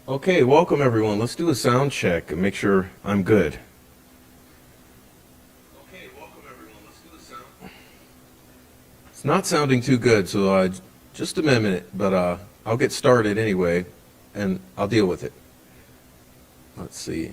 Okay, welcome everyone. Let's do a sound check and make sure I'm good. Okay, welcome everyone. Let's do a sound. It's not sounding too good, so just a minute, but I'll get started anyway, and I'll deal with it. Let's see.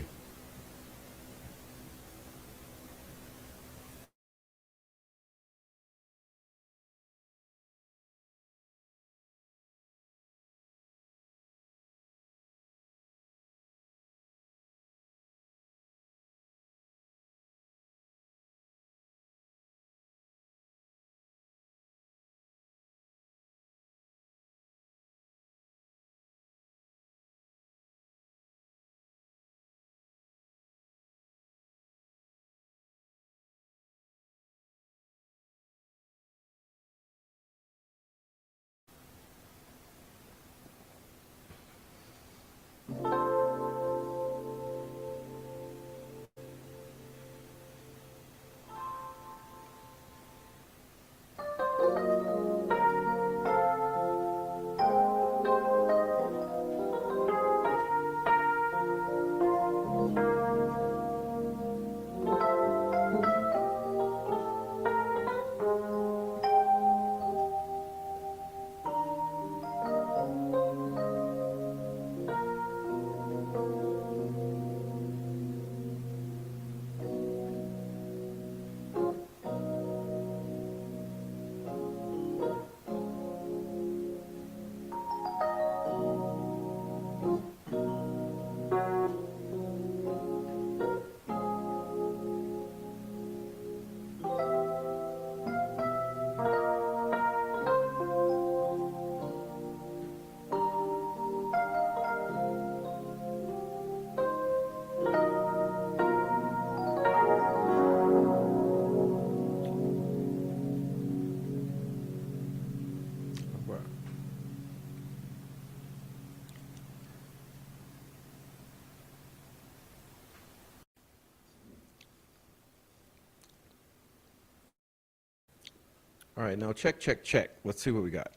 All right, now check, check, check. Let's see what we got.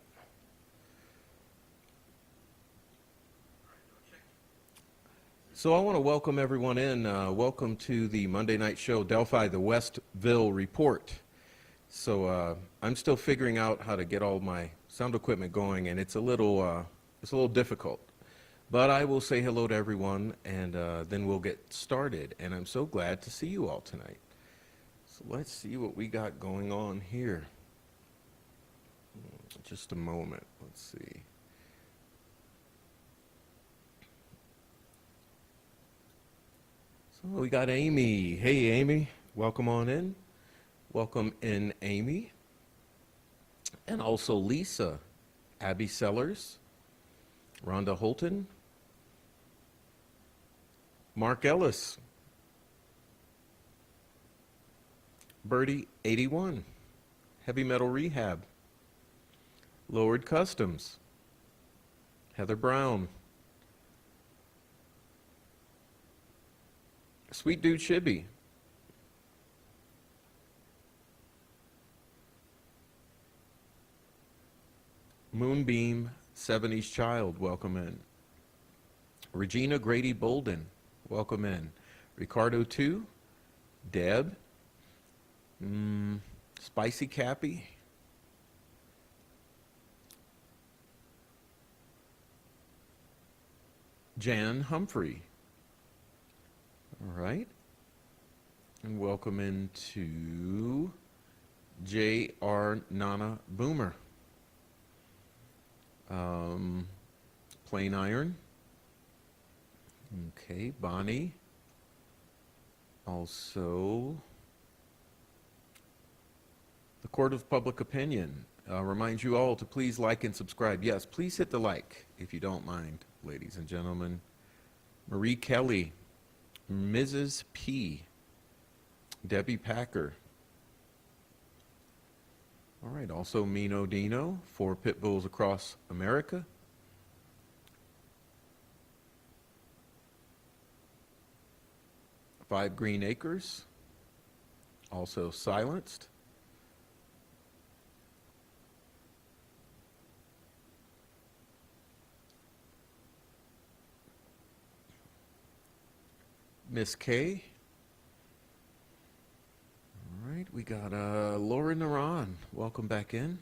So I want to welcome everyone in. Welcome to the Monday night show, Delphi, the Westville Report. So I'm still figuring out how to get all my sound equipment going, and it's a little difficult. But I will say hello to everyone, and then we'll get started. And I'm so glad to see you all tonight. So let's see what we got going on here. Just a moment. Let's see. So we got Amy. Hey, Amy. Welcome on in. Welcome in, Amy. And also Lisa, Abby Sellers, Rhonda Holton, Mark Ellis, Birdie 81, Heavy Metal Rehab, Lowered Customs, Heather Brown, Sweet Dude Shibby, Moonbeam 70s Child, welcome in. Regina Grady Bolden, welcome in. Ricardo 2, Deb, Spicy Cappy, Jan Humphrey. All right. And welcome into J.R. Nana Boomer. Plain Iron. Okay, Bonnie. Also, the Court of Public Opinion reminds you all to please like and subscribe. Yes, please hit the like if you don't mind, ladies and gentlemen. Marie Kelly, Mrs. P, Debbie Packer. All right, also Mino Dino, 4 Pit Bulls Across America. Five Green Acres, also silenced. Miss K. All right, we got Laura Naran. Welcome back in.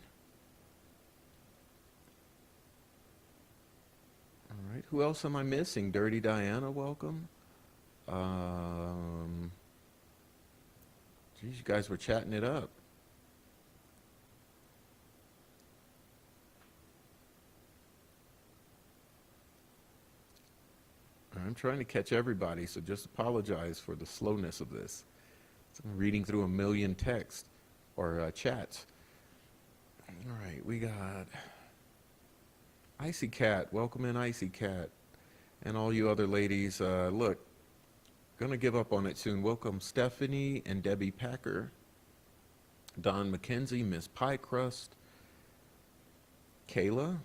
All right, who else am I missing? Dirty Diana, welcome. Geez, you guys were chatting it up. I'm trying to catch everybody, so just apologize for the slowness of this. I'm reading through a million texts or chats. All right, we got Icy Cat. Welcome in, Icy Cat. And all you other ladies, look, gonna give up on it soon. Welcome Stephanie and Debbie Packer, Don McKenzie, Miss Pie Crust, Kayla,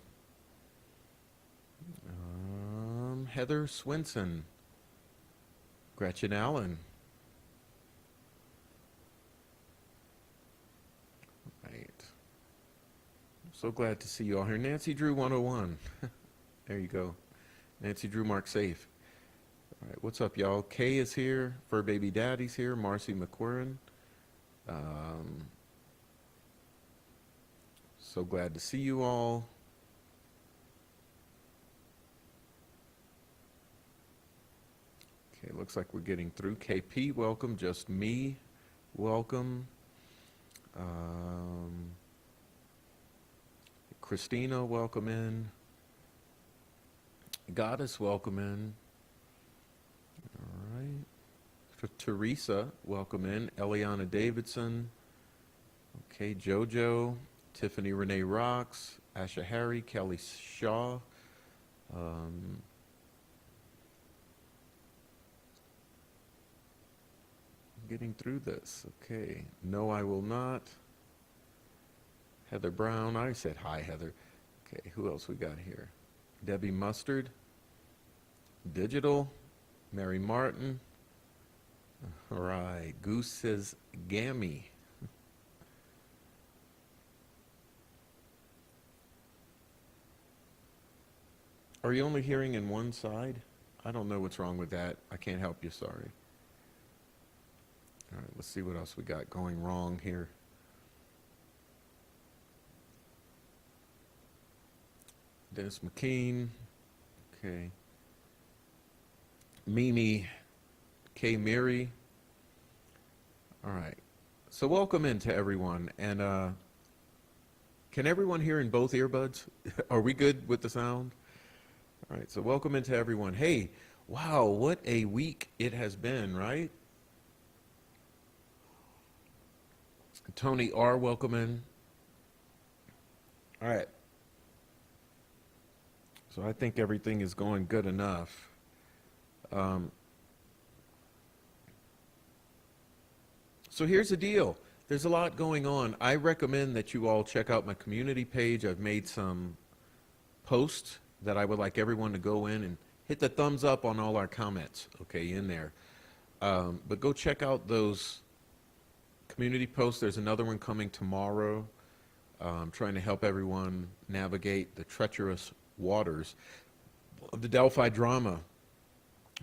Heather Swinson, Gretchen Allen. Right. I'm so glad to see you all here. Nancy Drew 101. There you go. Nancy Drew Mark Safe. All right, what's up, y'all? Kay is here. Fur Baby Daddy's here. Marcy McQuarrin. So glad to see you all. Okay, looks like we're getting through. KP, welcome. Just me, welcome. Christina, welcome in. Goddess, welcome in. All right. Teresa, welcome in. Eliana Davidson. Okay, Jojo. Tiffany Renee Rocks. Asha Harry. Kelly Shaw. Getting through this. Okay. No, I will not. Heather Brown. I said hi, Heather. Okay, who else we got here? Debbie Mustard. Digital. Mary Martin. All right. Goose says Gammy. Are you only hearing in one side? I don't know what's wrong with that. I can't help you, sorry. All right, let's see what else we got going wrong here. Dennis McKean. Okay. Mimi K. Mary. All right. So welcome into everyone. And can everyone hear in both earbuds? Are we good with the sound? All right. So welcome into everyone. Hey, wow, what a week it has been, right? Tony R., welcome in. All right. So I think everything is going good enough. So here's the deal. There's a lot going on. I recommend that you all check out my community page. I've made some posts that I would like everyone to go in and hit the thumbs up on all our comments, okay, in there. But go check out those community posts. There's another one coming tomorrow. Trying to help everyone navigate the treacherous waters of the Delphi drama.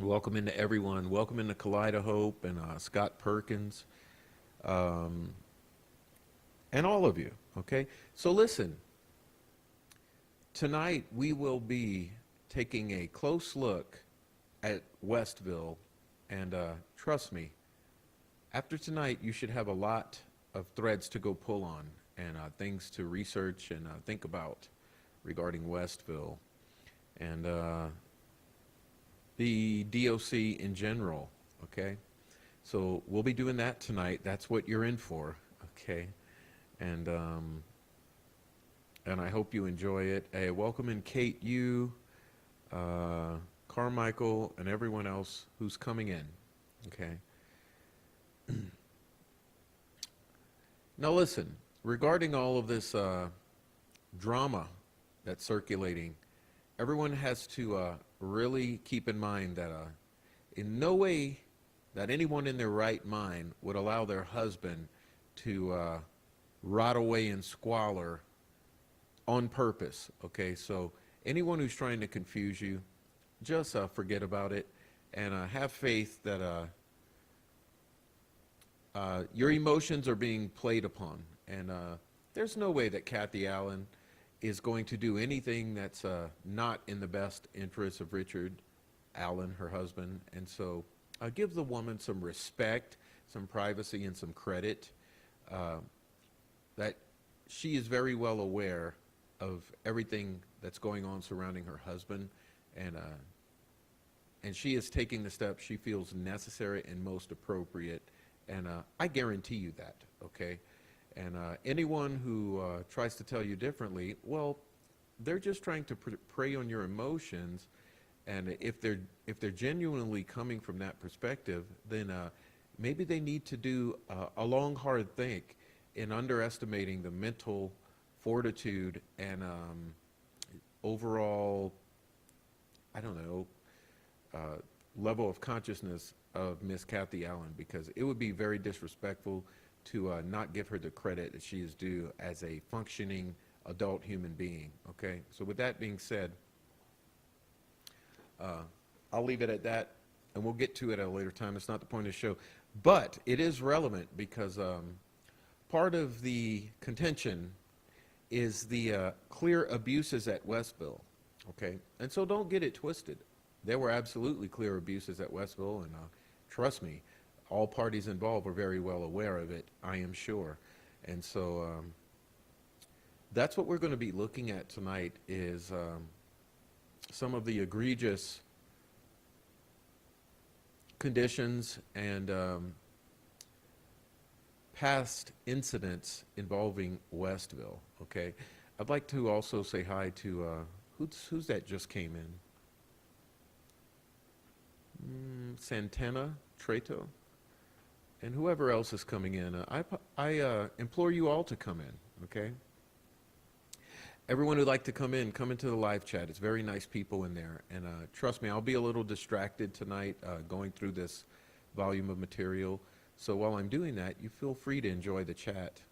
Welcome into everyone. Welcome into Kaleida Hope and Scott Perkins. And all of you, okay? So listen, tonight we will be taking a close look at Westville, and trust me, after tonight you should have a lot of threads to go pull on and things to research and think about regarding Westville and the DOC in general, okay? So we'll be doing that tonight. That's what you're in for, okay? and I hope you enjoy it. Hey, welcome in Kate, you, uh, Carmichael, and everyone else who's coming in. Okay. Now listen, regarding all of this drama that's circulating, everyone has to really keep in mind that in no way that anyone in their right mind would allow their husband to rot away in squalor on purpose. Okay, so anyone who's trying to confuse you, just forget about it and have faith that your emotions are being played upon. And there's no way that Kathy Allen is going to do anything that's not in the best interest of Richard Allen, her husband. And so give the woman some respect, some privacy, and some credit that she is very well aware of everything that's going on surrounding her husband. And she is taking the steps she feels necessary and most appropriate. And I guarantee you that, okay? And anyone who tries to tell you differently, well, they're just trying to prey on your emotions. And if they're genuinely coming from that perspective, then maybe they need to do a long, hard think in underestimating the mental fortitude and overall, I don't know, level of consciousness of Miss Kathy Allen, because it would be very disrespectful to not give her the credit that she is due as a functioning adult human being. Okay, so with that being said, I'll leave it at that, and we'll get to it at a later time. It's not the point of the show, but it is relevant because part of the contention is the clear abuses at Westville. Okay, and so don't get it twisted. There were absolutely clear abuses at Westville, and trust me, all parties involved were very well aware of it, I am sure. And so that's what we're going to be looking at tonight is some of the egregious conditions and past incidents involving Westville, okay? I'd like to also say hi to, who's that just came in? Santana, Treto, and whoever else is coming in. I implore you all to come in, okay? Everyone who'd like to come into the live chat. It's very nice people in there. And trust me, I'll be a little distracted tonight going through this volume of material. So while I'm doing that, you feel free to enjoy the chat.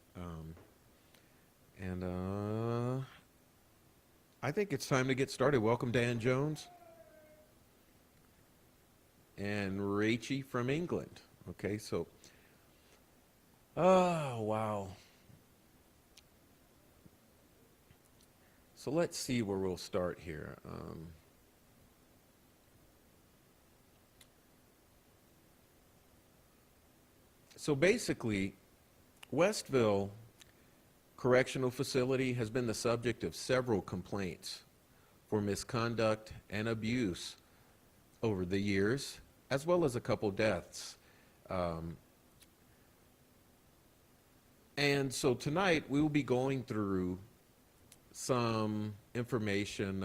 I think it's time to get started. Welcome, Dan Jones. And Rachie from England. Okay, so, oh, wow. So let's see where we'll start here. So basically, Westville Correctional Facility has been the subject of several complaints for misconduct and abuse over the years, as well as a couple deaths. And so tonight we will be going through some information,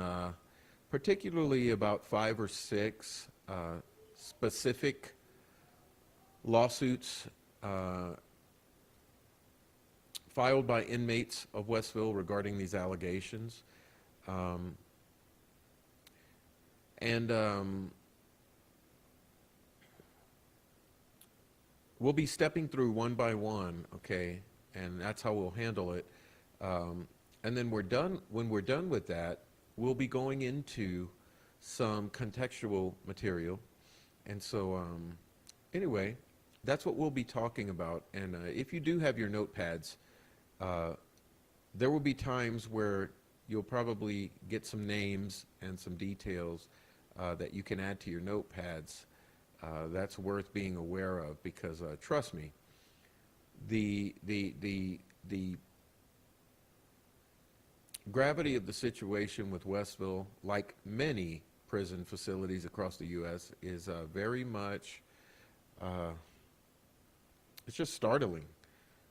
particularly about 5 or 6 specific lawsuits filed by inmates of Westville regarding these allegations. We'll be stepping through one by one, okay, and that's how we'll handle it. And then when we're done with that, we'll be going into some contextual material. And so, anyway, that's what we'll be talking about. And if you do have your notepads, there will be times where you'll probably get some names and some details that you can add to your notepads. That's worth being aware of because trust me, the gravity of the situation with Westville, like many prison facilities across the U.S., is very much, it's just startling.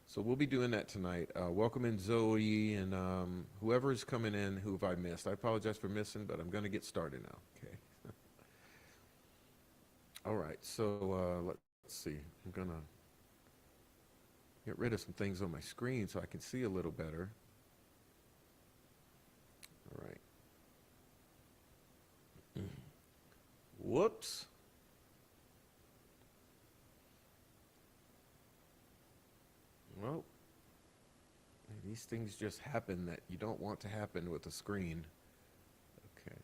So we'll be doing that tonight. Welcome in Zoe and whoever is coming in, who have I missed? I apologize for missing, but I'm going to get started now. Okay. All right. So let's see. I'm going to get rid of some things on my screen so I can see a little better. All right. Whoops. Well, these things just happen that you don't want to happen with a screen. Okay.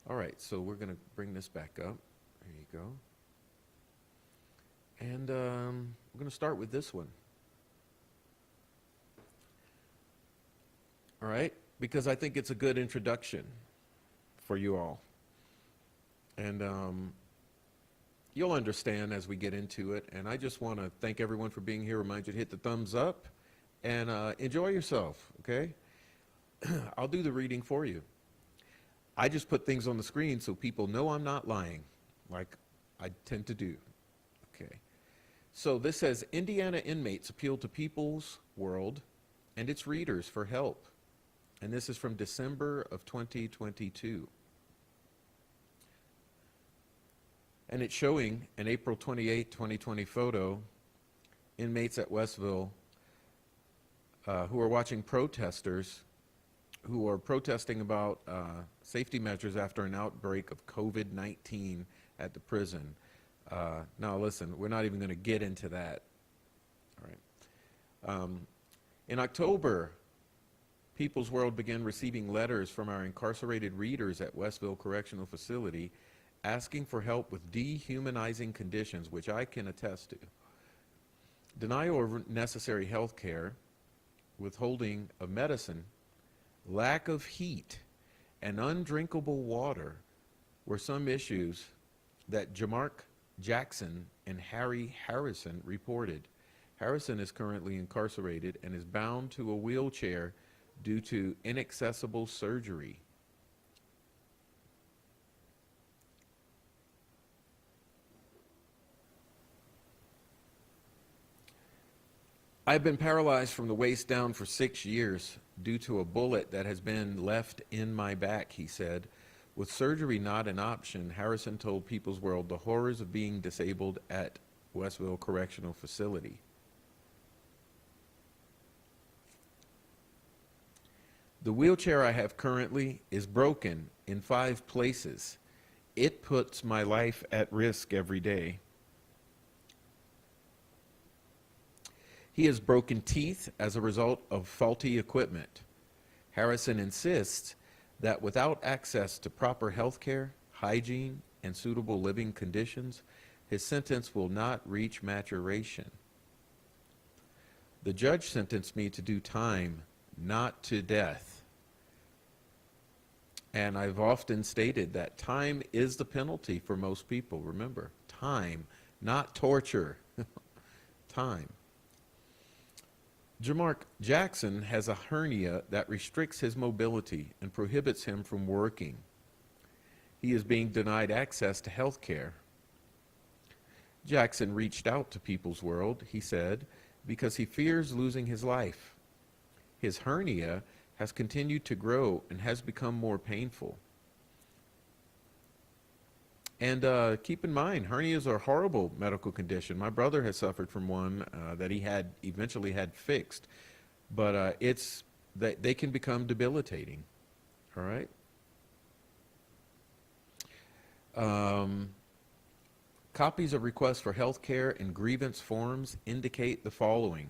All right, so we're going to bring this back up. There you go. And we're going to start with this one. All right, because I think it's a good introduction for you all. And you'll understand as we get into it. And I just want to thank everyone for being here. Remind you to hit the thumbs up and enjoy yourself, okay? I'll do the reading for you. I just put things on the screen so people know I'm not lying, like I tend to do, okay? So this says, Indiana inmates appeal to People's World and its readers for help. And this is from December of 2022. And it's showing an April 28, 2020 photo, inmates at Westville who are watching protesters who are protesting about safety measures after an outbreak of COVID-19 at the prison. Now listen, we're not even going to get into that. All right. In October, People's World began receiving letters from our incarcerated readers at Westville Correctional Facility asking for help with dehumanizing conditions, which I can attest to. Denial of necessary health care, withholding of medicine, lack of heat, and undrinkable water were some issues that Jamark Jackson and Harry Harrison reported. Harrison is currently incarcerated and is bound to a wheelchair due to inaccessible surgery. I've been paralyzed from the waist down for 6 years due to a bullet that has been left in my back, he said. With surgery not an option, Harrison told People's World the horrors of being disabled at Westville Correctional Facility. The wheelchair I have currently is broken in 5 places. It puts my life at risk every day. He has broken teeth as a result of faulty equipment. Harrison insists that without access to proper health care, hygiene, and suitable living conditions, his sentence will not reach maturation. The judge sentenced me to do time, not to death. And I've often stated that time is the penalty for most people. Remember, time, not torture. Time. Jamark Jackson has a hernia that restricts his mobility and prohibits him from working. He is being denied access to health care. Jackson reached out to People's World, he said, because he fears losing his life. His hernia has continued to grow and has become more painful. And keep in mind, hernias are a horrible medical condition. My brother has suffered from one that he had eventually had fixed, but they can become debilitating. All right. Copies of requests for health care and grievance forms indicate the following.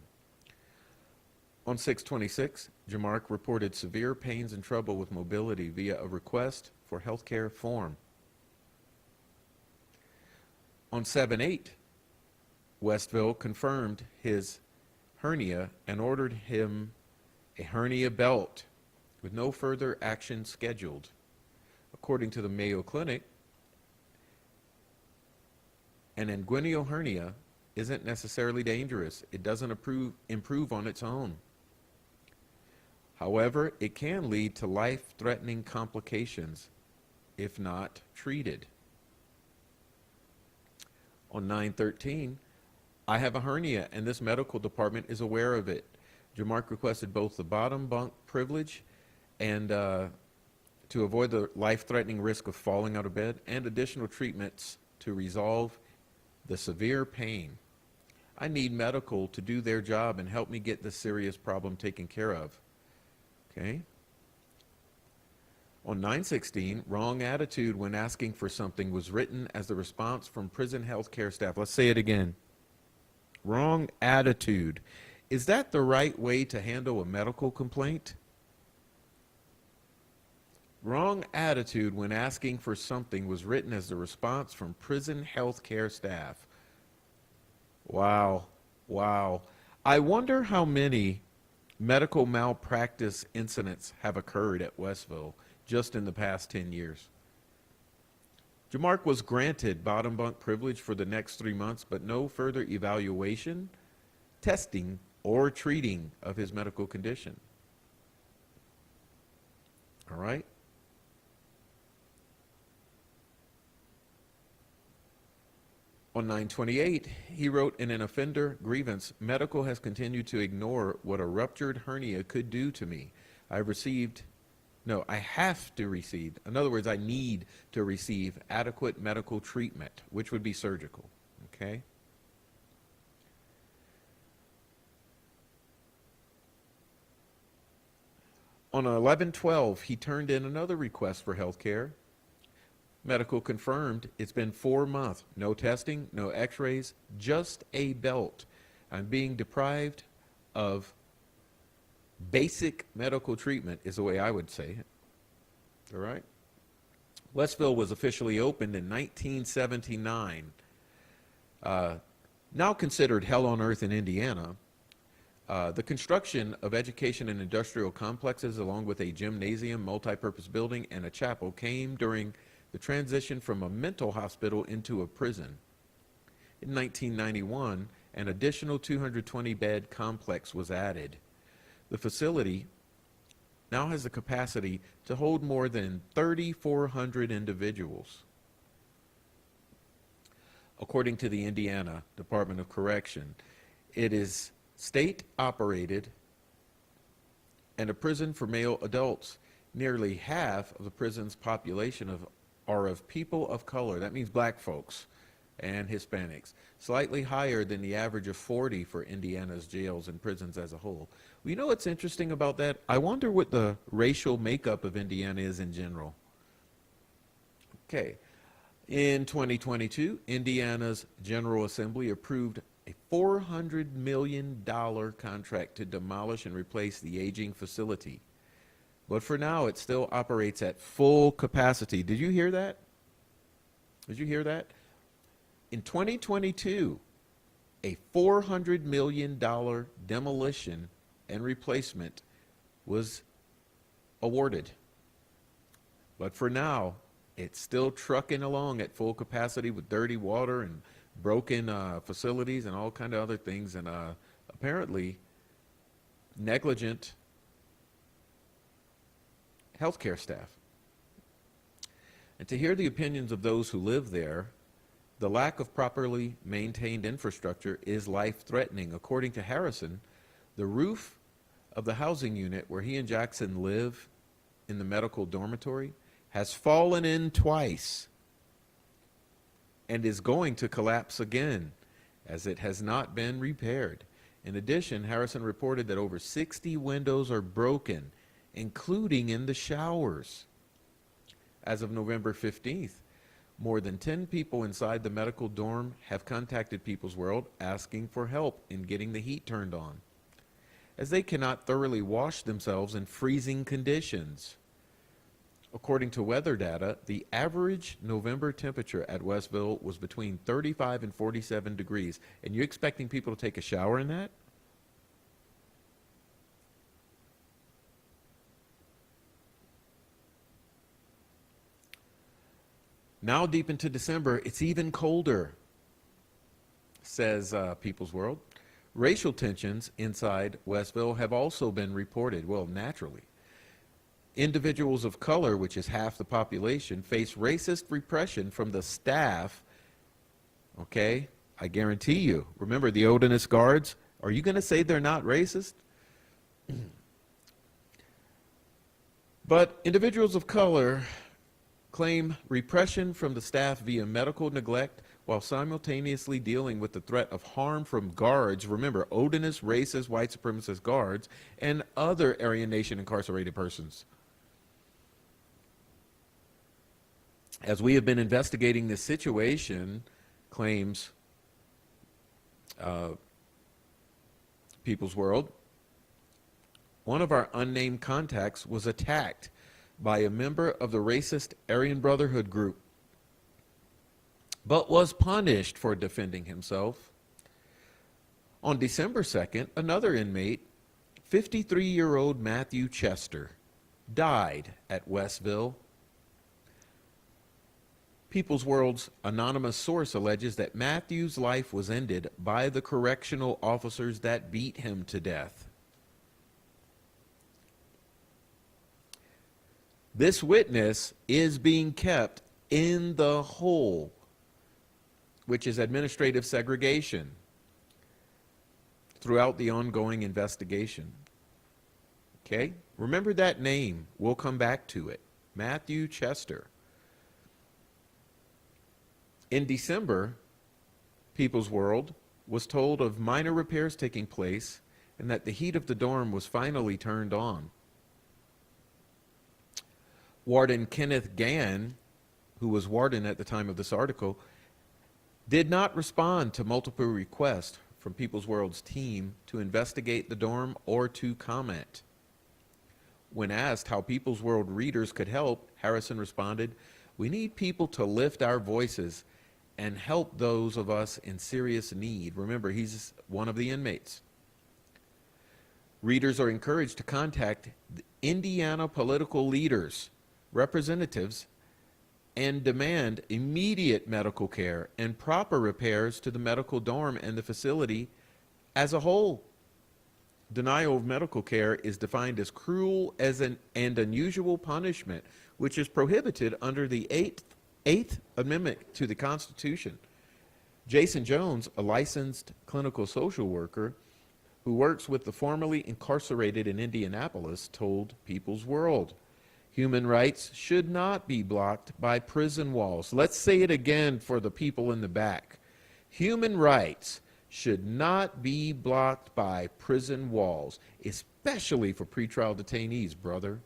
On 6/26, Jamark reported severe pains and trouble with mobility via a request for health care form. On 7/8, Westville confirmed his hernia and ordered him a hernia belt with no further action scheduled. According to the Mayo Clinic, an inguinal hernia isn't necessarily dangerous. It doesn't improve on its own. However, it can lead to life-threatening complications if not treated. On 9/13, I have a hernia, and this medical department is aware of it. Jamark requested both the bottom bunk privilege and to avoid the life-threatening risk of falling out of bed, and additional treatments to resolve the severe pain. I need medical to do their job and help me get this serious problem taken care of. Okay? On 9/16, wrong attitude when asking for something was written as the response from prison health care staff. Let's say it again. Wrong attitude. Is that the right way to handle a medical complaint? Wrong attitude when asking for something was written as the response from prison health care staff. Wow, wow. I wonder how many medical malpractice incidents have occurred at Westville just in the past 10 years. Jamark was granted bottom bunk privilege for the next 3 months, but no further evaluation, testing, or treating of his medical condition. All right? On 9/28, he wrote in an offender grievance, medical has continued to ignore what a ruptured hernia could do to me. I have to receive, in other words, I need to receive adequate medical treatment, which would be surgical, okay? On 11/12, he turned in another request for health care. Medical confirmed it's been 4 months. No testing, no x-rays, just a belt. I'm being deprived of basic medical treatment is the way I would say it. All right? Westville was officially opened in 1979. Now considered hell on earth in Indiana, the construction of education and industrial complexes along with a gymnasium, multi-purpose building, and a chapel came during the transition from a mental hospital into a prison. In 1991, an additional 220-bed complex was added. The facility now has the capacity to hold more than 3,400 individuals. According to the Indiana Department of Correction, it is state-operated and a prison for male adults. Nearly half of the prison's population are of people of color. That means black folks and Hispanics, slightly higher than the average of 40 for Indiana's jails and prisons as a whole. Well, you know what's interesting about that? I wonder what the racial makeup of Indiana is in general. Okay. In 2022, Indiana's General Assembly approved a $400 million contract to demolish and replace the aging facility. But for now, it still operates at full capacity. Did you hear that? Did you hear that? In 2022, a $400 million demolition and replacement was awarded. But for now, it's still trucking along at full capacity with dirty water and broken facilities and all kind of other things, and apparently negligent healthcare staff. And to hear the opinions of those who live there, the lack of properly maintained infrastructure is life-threatening. According to Harrison, the roof of the housing unit where he and Jackson live in the medical dormitory has fallen in twice and is going to collapse again, as it has not been repaired. In addition, Harrison reported that over 60 windows are broken, including in the showers. As of November 15th, more than 10 people inside the medical dorm have contacted People's World asking for help in getting the heat turned on, as they cannot thoroughly wash themselves in freezing conditions. According to weather data, the average November temperature at Westville was between 35 and 47 degrees. And you expecting people to take a shower in that? Now deep into December, it's even colder, says People's World. Racial tensions inside Westville have also been reported, well, naturally. Individuals of color, which is half the population, face racist repression from the staff, okay, I guarantee you. Remember the Odinist guards? Are you going to say they're not racist? But individuals of color claim repression from the staff via medical neglect while simultaneously dealing with the threat of harm from guards. Remember, Odinist, racist, white supremacist guards, and other Aryan Nation incarcerated persons. As we have been investigating this situation, claims People's World, one of our unnamed contacts was attacked by a member of the racist Aryan Brotherhood group, but was punished for defending himself. On December 2nd, another inmate, 53-year-old Matthew Chester, died at Westville. People's World's anonymous source alleges that Matthew's life was ended by the correctional officers that beat him to death. This witness is being kept in the hole, which is administrative segregation, throughout the ongoing investigation. Okay? Remember that name. We'll come back to it. Matthew Chester. In December, People's World was told of minor repairs taking place and that the heat of the dorm was finally turned on. Warden Kenneth Gann, who was warden at the time of this article, did not respond to multiple requests from People's World's team to investigate the dorm or to comment. When asked how People's World readers could help, Harrison responded, "We need people to lift our voices and help those of us in serious need." Remember, he's one of the inmates. Readers are encouraged to contact the Indiana political leaders, representatives, and demand immediate medical care and proper repairs to the medical dorm and the facility as a whole. Denial of medical care is defined as cruel and unusual punishment, which is prohibited under the Eighth Amendment to the Constitution. Jason Jones, a licensed clinical social worker who works with the formerly incarcerated in Indianapolis, told People's World, "Human rights should not be blocked by prison walls." Let's say it again for the people in the back. Human rights should not be blocked by prison walls, especially for pretrial detainees, brother.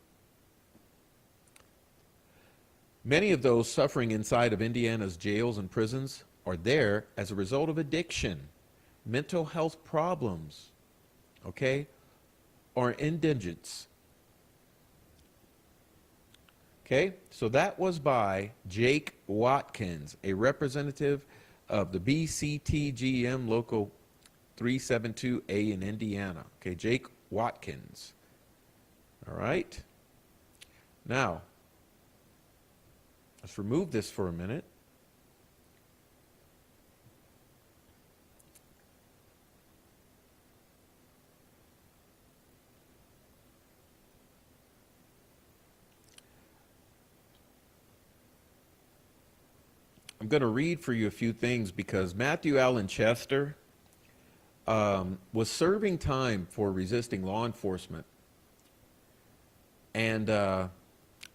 Many of those suffering inside of Indiana's jails and prisons are there as a result of addiction, mental health problems, okay, or indigence. Okay, so that was by Jake Watkins, a representative of the BCTGM Local 372A in Indiana. Okay, Jake Watkins. All right. Now, let's remove this for a minute. I'm going to read for you a few things because Matthew Allen Chester was serving time for resisting law enforcement and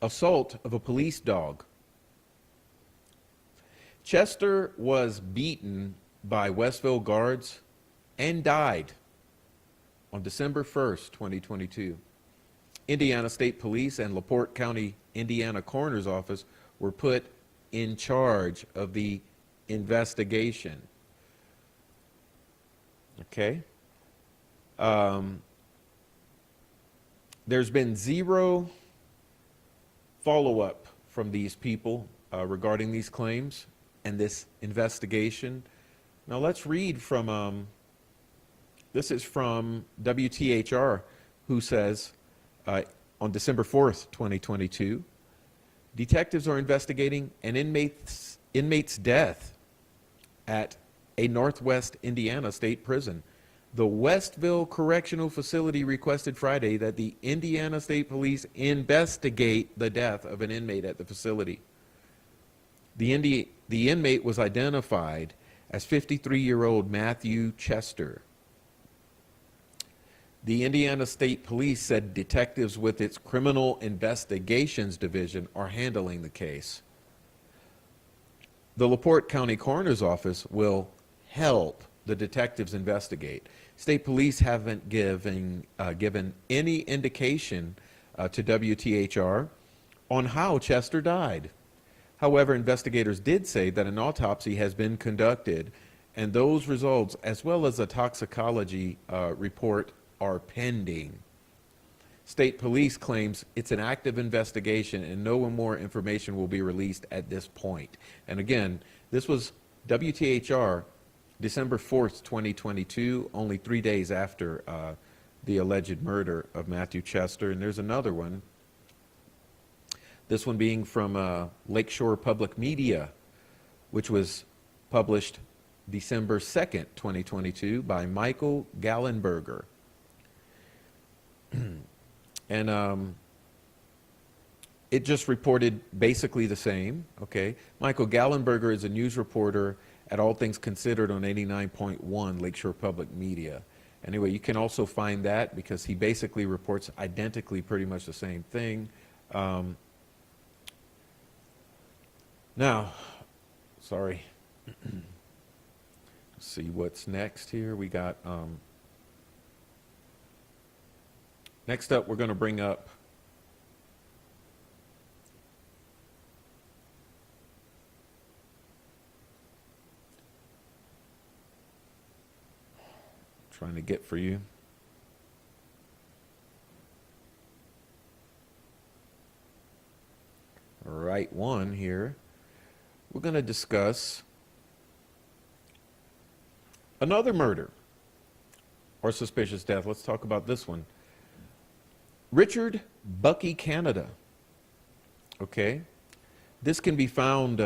assault of a police dog. Chester was beaten by Westville guards and died on December 1st, 2022. Indiana State Police and LaPorte County, Indiana Coroner's Office were put in charge of the investigation. Okay? There's been zero follow-up from these people regarding these claims and this investigation. Now let's read from, this is from WTHR, who says on December 4th, 2022, detectives are investigating an inmate's death at a Northwest Indiana state prison. The Westville Correctional Facility requested Friday that the Indiana State Police investigate the death of an inmate at the facility. The inmate was identified as 53-year-old Matthew Chester. The Indiana State Police said detectives with its Criminal Investigations Division are handling the case. The LaPorte County Coroner's Office will help the detectives investigate. State police haven't given any indication to WTHR on how Chester died. However, investigators did say that an autopsy has been conducted, and those results, as well as a toxicology report, are pending. State police claims it's an active investigation and no more information will be released at this point. And again, this was WTHR December 4th, 2022, only 3 days after the alleged murder of Matthew Chester. And there's another one, this one being from Lakeshore Public Media, which was published December 2nd, 2022 by Michael Gallenberger. And it just reported basically the same, okay? Michael Gallenberger is a news reporter at All Things Considered on 89.1 Lakeshore Public Media. Anyway, you can also find that because he basically reports identically pretty much the same thing. Now, sorry. Let's see what's next here. We got, next up, we're going to bring up trying to get for you. Right one here. We're going to discuss another murder or suspicious death. Let's talk about this one. Richard Bucky Canada. Okay. This can be found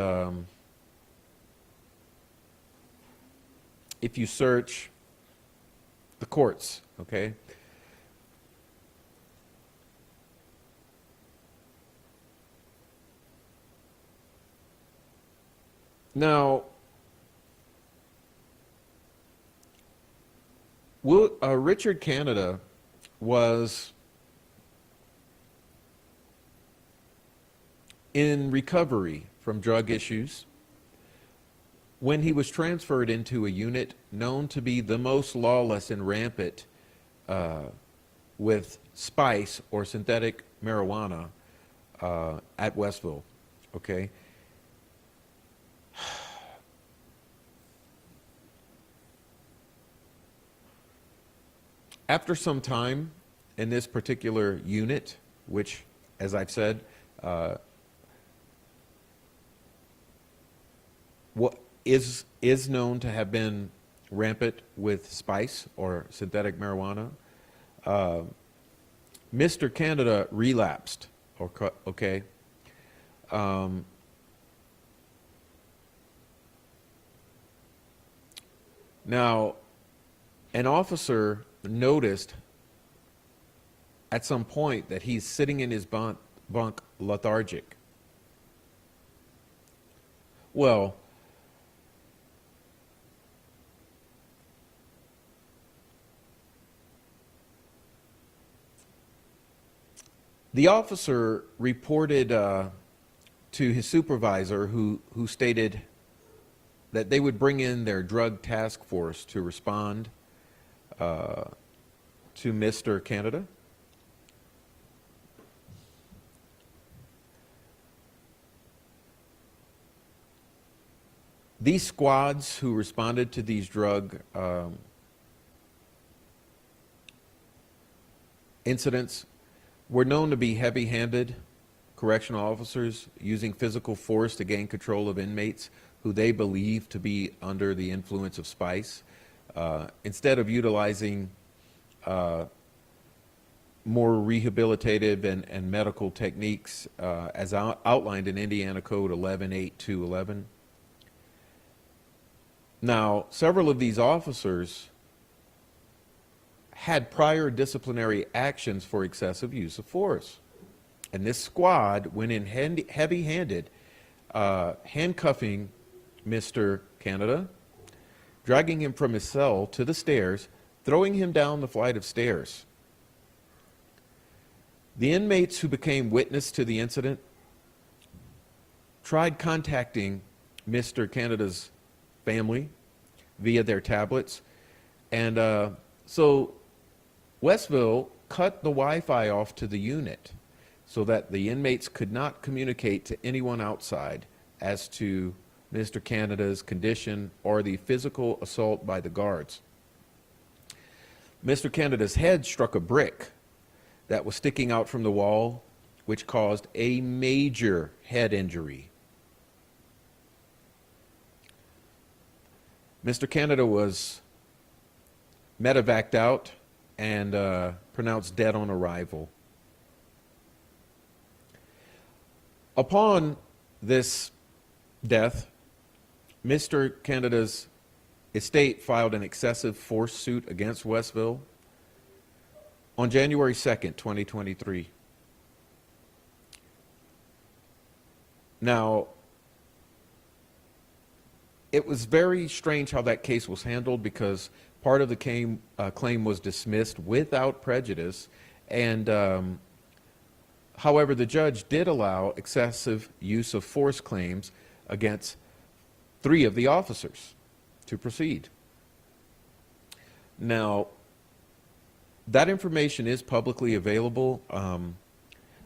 if you search the courts, okay? Now, Richard Canada was in recovery from drug issues when he was transferred into a unit known to be the most lawless and rampant with spice or synthetic marijuana at Westville, okay? After some time in this particular unit, which, as I've said, what is known to have been rampant with spice or synthetic marijuana, Mr. Canada relapsed, okay? Now, an officer noticed at some point that he's sitting in his bunk lethargic. Well, the officer reported to his supervisor, who stated that they would bring in their drug task force to respond to Mr. Canada. These squads who responded to these drug incidents were known to be heavy-handed correctional officers using physical force to gain control of inmates who they believed to be under the influence of spice, instead of utilizing more rehabilitative and medical techniques as outlined in Indiana Code 11.8.2.11. Now, several of these officers had prior disciplinary actions for excessive use of force. And this squad went in heavy-handed, handcuffing Mr. Canada, dragging him from his cell to the stairs, throwing him down the flight of stairs. The inmates who became witness to the incident tried contacting Mr. Canada's family via their tablets, and so Westville cut the Wi-Fi off to the unit so that the inmates could not communicate to anyone outside as to Mr. Canada's condition or the physical assault by the guards. Mr. Canada's head struck a brick that was sticking out from the wall, which caused a major head injury. Mr. Canada was medevaced out and pronounced dead on arrival. Upon this death, Mr. Canada's estate filed an excessive force suit against Westville on January 2nd, 2023. Now, it was very strange how that case was handled, because part of the claim was dismissed without prejudice, and however, the judge did allow excessive use of force claims against 3 of the officers to proceed. Now, that information is publicly available.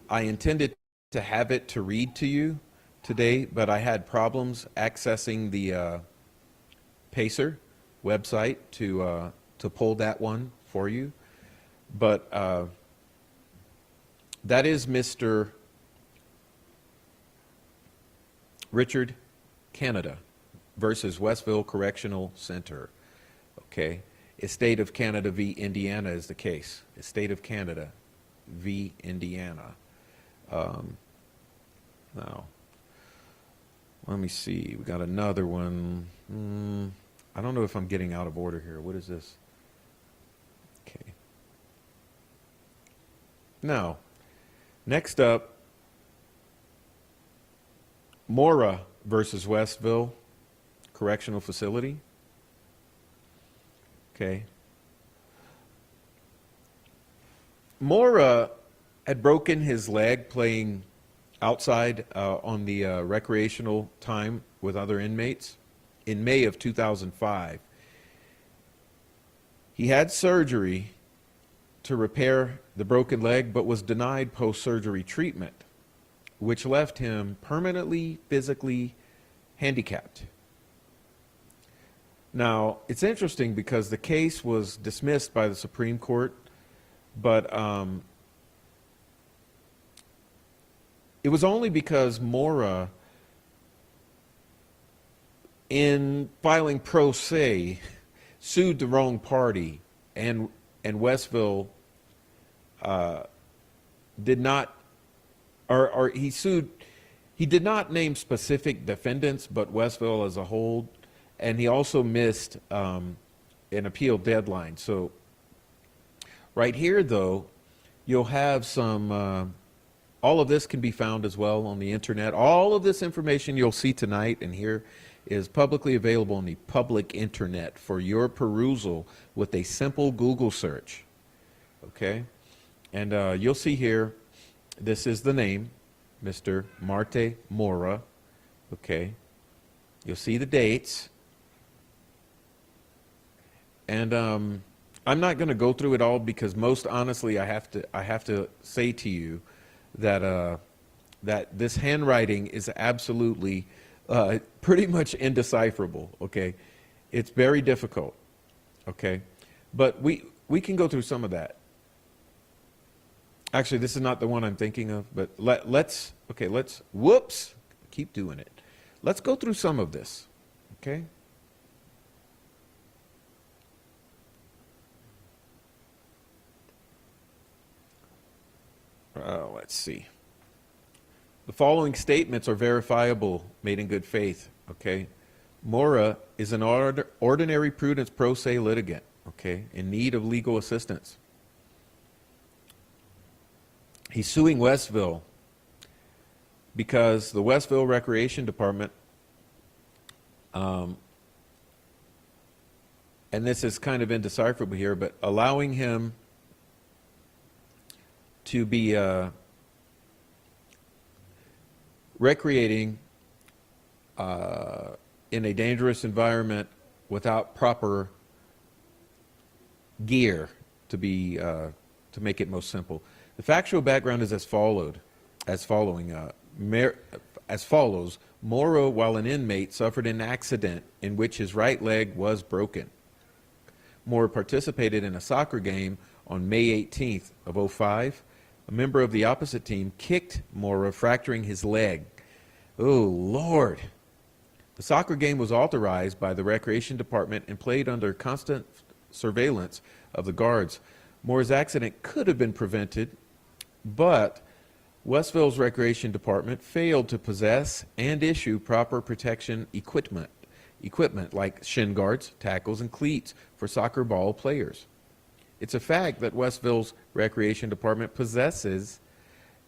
I intended to have it to read to you today, but I had problems accessing the PACER website to pull that one for you. But that is Mr. Richard Canada versus Westville Correctional Center. Okay, Estate of Canada v. Indiana is the case. Estate of Canada v. Indiana. Now, let me see. We got another one. I don't know if I'm getting out of order here. What is this? Okay. Now, next up, Mora versus Westville Correctional Facility. Okay. Mora had broken his leg playing outside on the recreational time with other inmates in May of 2005. He had surgery to repair the broken leg, but was denied post-surgery treatment, which left him permanently physically handicapped. Now, it's interesting because the case was dismissed by the Supreme Court, but it was only because Mora, in filing pro se, sued the wrong party, and Westville did not, or he did not name specific defendants, but Westville as a whole, and he also missed an appeal deadline. So right here, though, you'll have some, all of this can be found as well on the internet. All of this information you'll see tonight and here is publicly available on the public internet for your perusal with a simple Google search. Okay? And you'll see here, this is the name, Mr. Marte Mora. Okay? You'll see the dates. And I'm not going to go through it all, because most honestly, I have to say to you that that this handwriting is absolutely pretty much indecipherable. Okay, it's very difficult. Okay, but we can go through some of that. Actually, this is not the one I'm thinking of, but let's whoops, keep doing it. Let's go through some of this. Okay. Let's see. The following statements are verifiable, made in good faith. Okay. Mora is an ordinary prudence pro se litigant, okay, in need of legal assistance. He's suing Westville because the Westville Recreation Department and this is kind of indecipherable here, but allowing him to be recreating in a dangerous environment without proper gear, to make it most simple. The factual background is as follows. Mora, while an inmate, suffered an accident in which his right leg was broken. Mora participated in a soccer game on May 18th of 2005. A member of the opposite team kicked Mora, fracturing his leg. Oh, Lord. The soccer game was authorized by the Recreation Department and played under constant surveillance of the guards. Mora's accident could have been prevented, but Westville's Recreation Department failed to possess and issue proper protection equipment like shin guards, tackles, and cleats for soccer ball players. It's a fact that Westville's Recreation Department possesses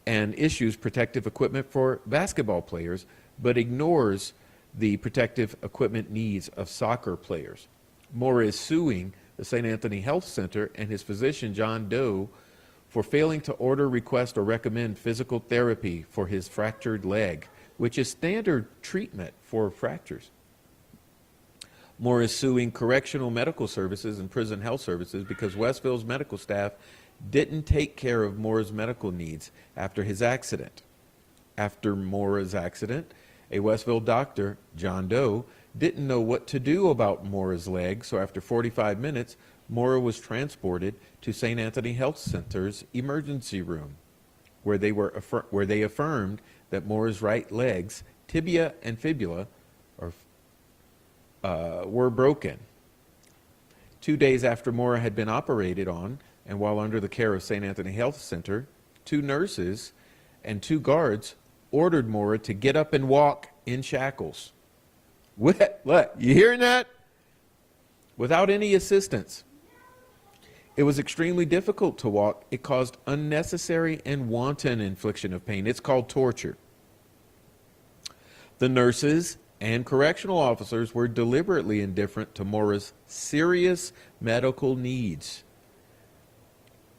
and issues protective equipment for basketball players, but ignores the protective equipment needs of soccer players. Mora is suing the St. Anthony Health Center and his physician, John Doe, for failing to order, request, or recommend physical therapy for his fractured leg, which is standard treatment for fractures. Mora is suing Correctional Medical Services and Prison Health Services because Westville's medical staff didn't take care of Mora's medical needs after his accident. After Mora's accident, a Westville doctor, John Doe, didn't know what to do about Mora's leg, so after 45 minutes, Mora was transported to St. Anthony Health Center's emergency room, where they affirmed that Mora's right legs, tibia and fibula, were broken. 2 days after Mora had been operated on, and while under the care of St. Anthony Health Center, 2 nurses and 2 guards ordered Mora to get up and walk in shackles. What? You hearing that? Without any assistance. It was extremely difficult to walk. It caused unnecessary and wanton infliction of pain. It's called torture. The nurses and correctional officers were deliberately indifferent to Mora's serious medical needs.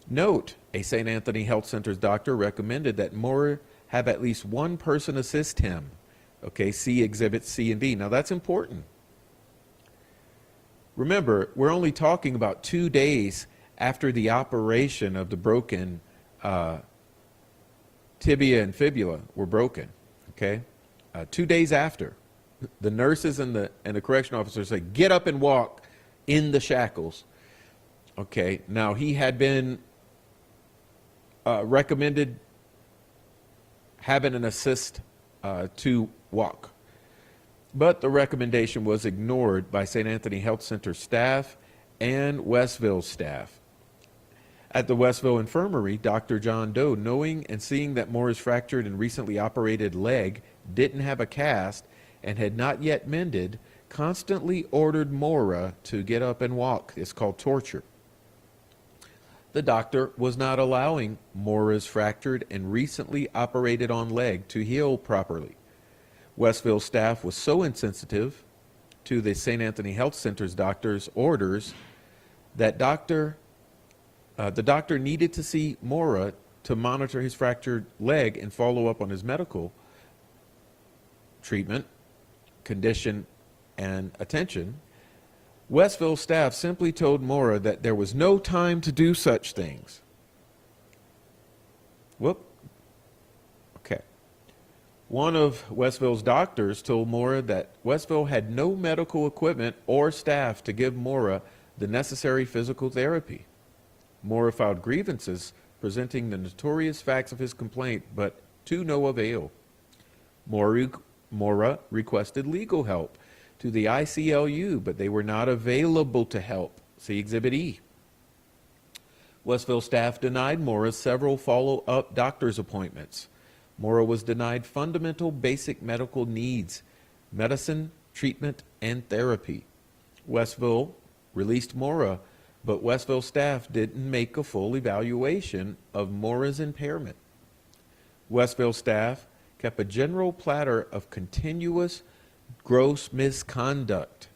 Note, a St. Anthony Health Center's doctor recommended that Mora have at least one person assist him. Okay, see Exhibits C and D. Now that's important. Remember, we're only talking about 2 days after the operation of the broken tibia and fibula were broken. Okay, 2 days after, the nurses and the correctional officers say, "Get up and walk in the shackles." Okay, now he had been recommended having an assist to walk. But the recommendation was ignored by St. Anthony Health Center staff and Westville staff. At the Westville Infirmary, Dr. John Doe, knowing and seeing that Mora's fractured and recently operated leg didn't have a cast and had not yet mended, constantly ordered Mora to get up and walk. It's called torture. The doctor was not allowing Mora's fractured and recently operated on leg to heal properly. Westville staff was so insensitive to the St. Anthony Health Center's doctor's orders that the doctor needed to see Mora to monitor his fractured leg and follow up on his medical treatment, condition, and attention. Westville staff simply told Mora that there was no time to do such things. Whoop. Okay. One of Westville's doctors told Mora that Westville had no medical equipment or staff to give Mora the necessary physical therapy. Mora filed grievances presenting the notorious facts of his complaint, but to no avail. Mora requested legal help to the ICLU, but they were not available to help. See Exhibit E. Westville staff denied Mora several follow-up doctor's appointments. Mora was denied fundamental basic medical needs, medicine, treatment, and therapy. Westville released Mora, but Westville staff didn't make a full evaluation of Mora's impairment. Westville staff kept a general platter of continuous gross misconduct.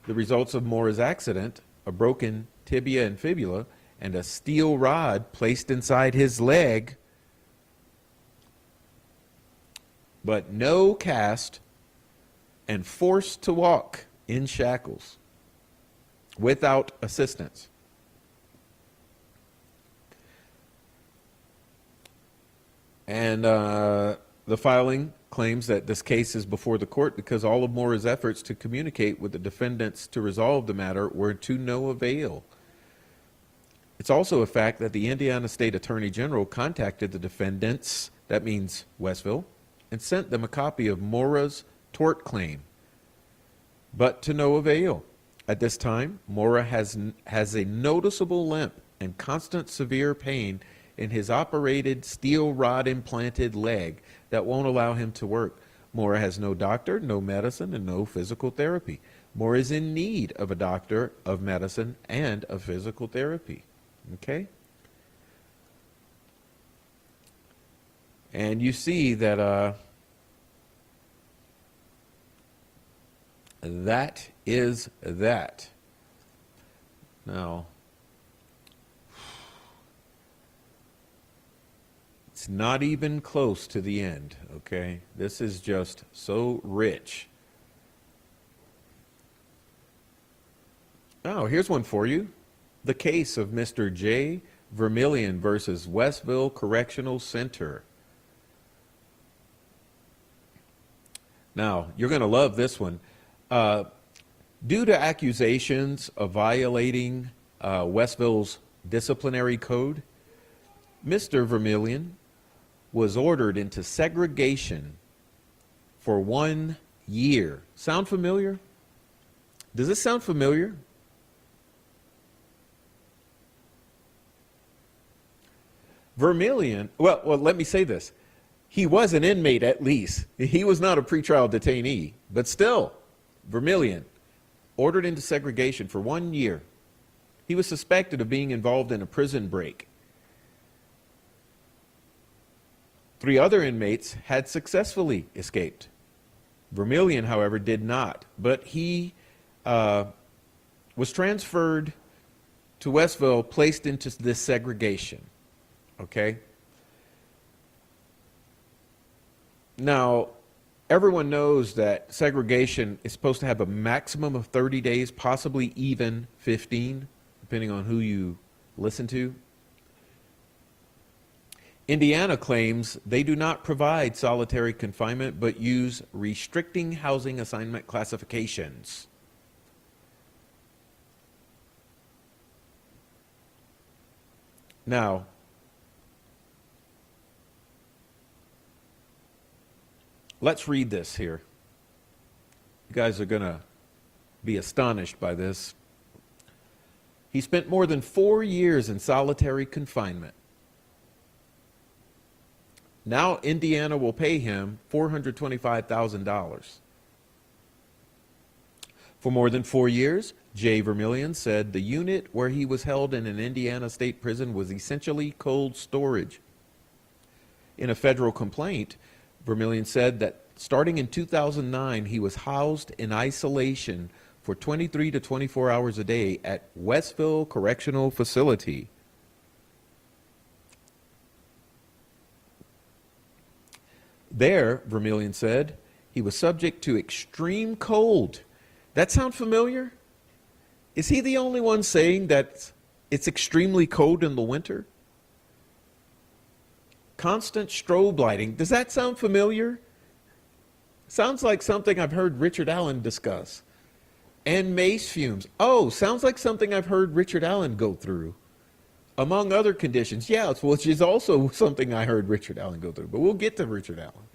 the results of Mora's accident, a broken tibia and fibula, and a steel rod placed inside his leg, but no cast, and forced to walk in shackles without assistance. And the filing claims that this case is before the court because all of Mora's efforts to communicate with the defendants to resolve the matter were to no avail. It's also a fact that the Indiana State Attorney General contacted the defendants, that means Westville, and sent them a copy of Mora's tort claim, but to no avail. At this time, Mora has a noticeable limp and constant severe pain in his operated steel rod implanted leg that won't allow him to work. Mora has no doctor, no medicine, and no physical therapy. Mora is in need of a doctor, of medicine, and of physical therapy. Okay? And you see that that is that. Now, it's not even close to the end, okay? This is just so rich. Oh, here's one for you. The case of Mr. J. Vermillion versus Westville Correctional Center. Now, you're going to love this one. Due to accusations of violating Westville's disciplinary code, Mr. Vermillion was ordered into segregation for 1 year. Sound familiar? Does this sound familiar? Vermillion, well, let me say this. He was an inmate at least. He was not a pretrial detainee, but still, Vermillion, ordered into segregation for 1 year. He was suspected of being involved in a prison break. 3 other inmates had successfully escaped. Vermillion, however, did not, but he was transferred to Westville, placed into this segregation. Okay? Now, everyone knows that segregation is supposed to have a maximum of 30 days, possibly even 15, depending on who you listen to. Indiana claims they do not provide solitary confinement, but use restricting housing assignment classifications. Now, let's read this here. You guys are going to be astonished by this. He spent more than 4 years in solitary confinement. Now Indiana will pay him $425,000. For more than 4 years, J. Vermillion said the unit where he was held in an Indiana state prison was essentially cold storage. In a federal complaint, Vermillion said that starting in 2009, he was housed in isolation for 23 to 24 hours a day at Westville Correctional Facility. There, Vermillion said, he was subject to extreme cold. That sound familiar? Is he the only one saying that it's extremely cold in the winter? Constant strobe lighting. Does that sound familiar? Sounds like something I've heard Richard Allen discuss. And mace fumes. Oh, sounds like something I've heard Richard Allen go through. Among other conditions. Yeah, which is also something I heard Richard Allen go through. But we'll get to Richard Allen.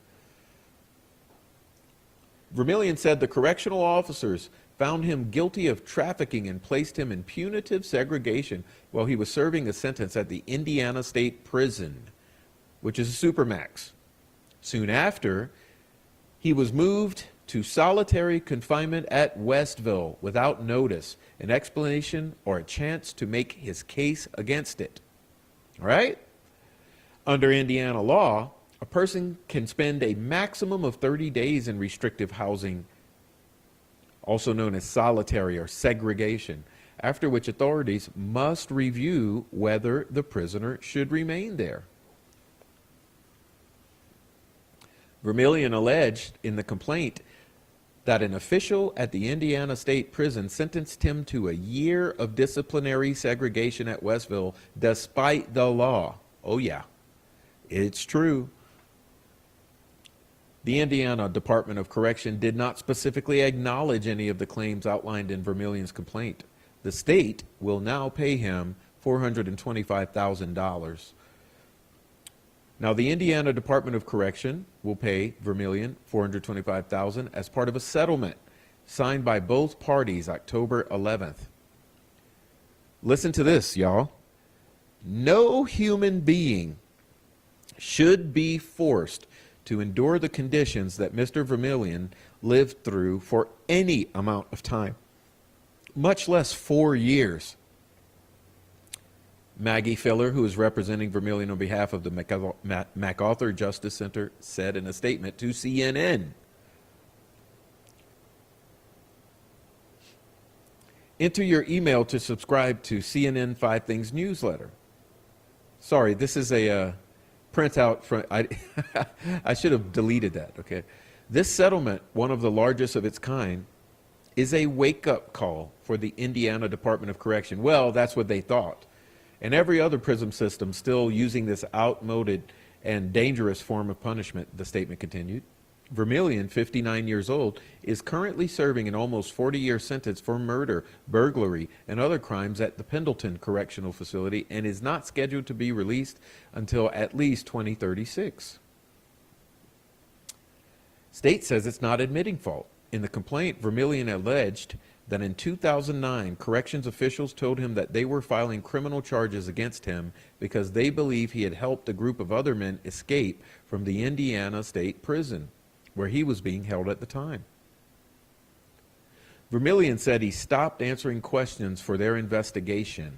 Vermillion said the correctional officers found him guilty of trafficking and placed him in punitive segregation while he was serving a sentence at the Indiana State Prison, which is a supermax. Soon after, he was moved to solitary confinement at Westville without notice, an explanation, or a chance to make his case against it. All right? Under Indiana law, a person can spend a maximum of 30 days in restrictive housing also known as solitary or segregation, after which authorities must review whether the prisoner should remain there. Vermillion alleged in the complaint that an official at the Indiana State Prison sentenced him to a year of disciplinary segregation at Westville despite the law. Oh yeah, it's true. The Indiana Department of Correction did not specifically acknowledge any of the claims outlined in Vermillion's complaint. The state will now pay him $425,000. Now, the Indiana Department of Correction will pay Vermillion $425,000 as part of a settlement signed by both parties October 11th. Listen to this, y'all. No human being should be forced to endure the conditions that Mr. Vermillion lived through for any amount of time, much less 4 years. Maggie Filler, who is representing Vermillion on behalf of the MacArthur Justice Center, said in a statement to CNN, "Enter your email to subscribe to CNN 5 Things newsletter." Sorry, this is a printout from, I should have deleted that, okay? This settlement, one of the largest of its kind, is a wake-up call for the Indiana Department of Correction. Well, that's what they thought. And every other prison system still using this outmoded and dangerous form of punishment, the statement continued. Vermillion, 59 years old, is currently serving an almost 40-year sentence for murder, burglary, and other crimes at the Pendleton Correctional Facility and is not scheduled to be released until at least 2036. State says it's not admitting fault. In the complaint, Vermillion alleged that in 2009, corrections officials told him that they were filing criminal charges against him because they believe he had helped a group of other men escape from the Indiana State Prison, where he was being held at the time. Vermillion said he stopped answering questions for their investigation,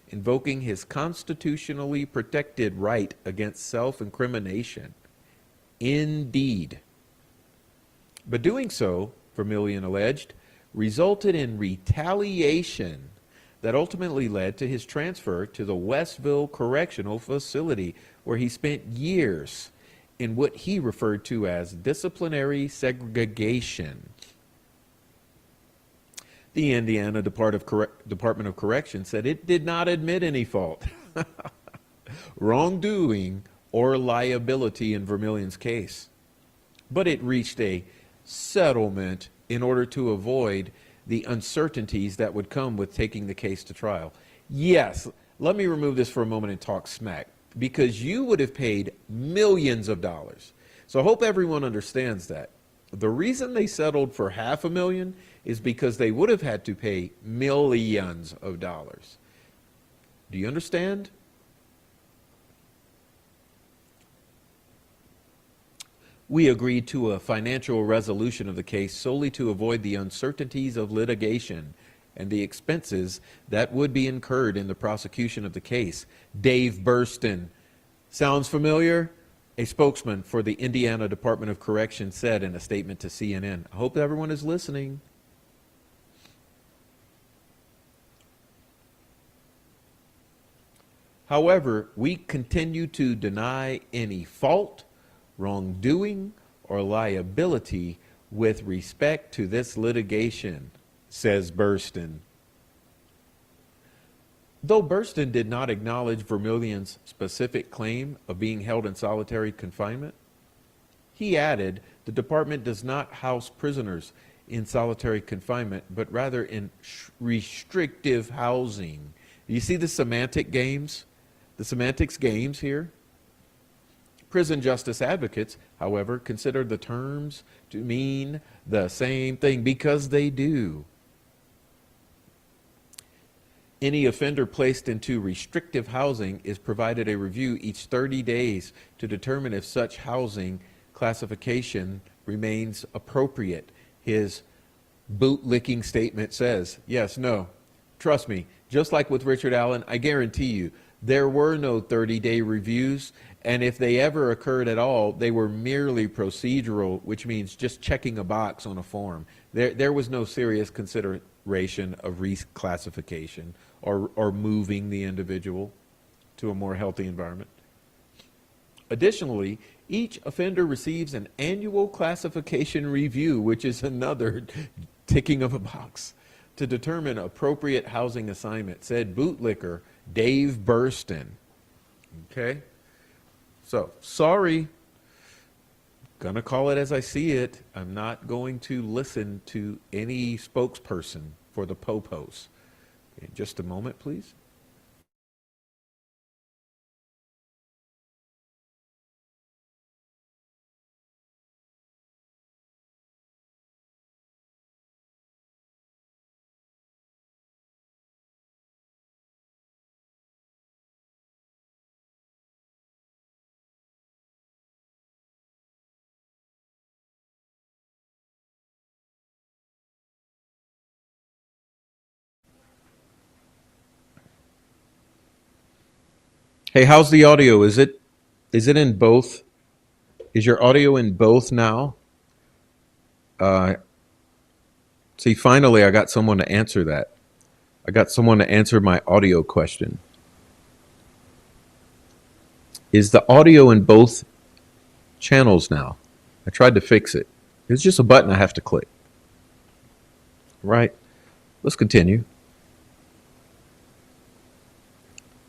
invoking his constitutionally protected right against self-incrimination. Indeed. But doing so, Vermillion alleged, resulted in retaliation that ultimately led to his transfer to the Westville Correctional Facility, where he spent years in what he referred to as disciplinary segregation. The Indiana Department of Correction said it did not admit any fault, wrongdoing, or liability in Vermillion's case, but it reached a settlement in order to avoid the uncertainties that would come with taking the case to trial. Yes, let me remove this for a moment and talk smack, because you would have paid millions of dollars. So I hope everyone understands that. The reason they settled for $500,000 is because they would have had to pay millions of dollars. Do you understand? We agreed to a financial resolution of the case solely to avoid the uncertainties of litigation and the expenses that would be incurred in the prosecution of the case. Dave Burston. Sounds familiar? A spokesman for the Indiana Department of Correction said in a statement to CNN. I hope everyone is listening. However, we continue to deny any fault, wrongdoing, or liability with respect to this litigation, says Burston. Though Burston did not acknowledge Vermillion's specific claim of being held in solitary confinement, he added the department does not house prisoners in solitary confinement, but rather in restrictive housing. You see the semantic games? The semantics games here? Prison justice advocates, however, consider the terms to mean the same thing because they do. Any offender placed into restrictive housing is provided a review each 30 days to determine if such housing classification remains appropriate. His bootlicking statement says, yes, no. Trust me, just like with Richard Allen, I guarantee you, there were no 30-day reviews, and if they ever occurred at all, they were merely procedural, which means just checking a box on a form. There was no serious consideration of reclassification or moving the individual to a more healthy environment. Additionally, each offender receives an annual classification review, which is another ticking of a box, to determine appropriate housing assignment, said bootlicker Dave Burston. Okay? So, sorry. Gonna call it as I see it. I'm not going to listen to any spokesperson for the Popos. Okay, just a moment, please. Hey, how's the audio? Is it in both? Is your audio in both now? Uh, See, finally, I got someone to answer that. I got someone to answer my audio question. Is the audio in both channels now? I tried to fix it. It's just a button I have to click. Right? Let's continue.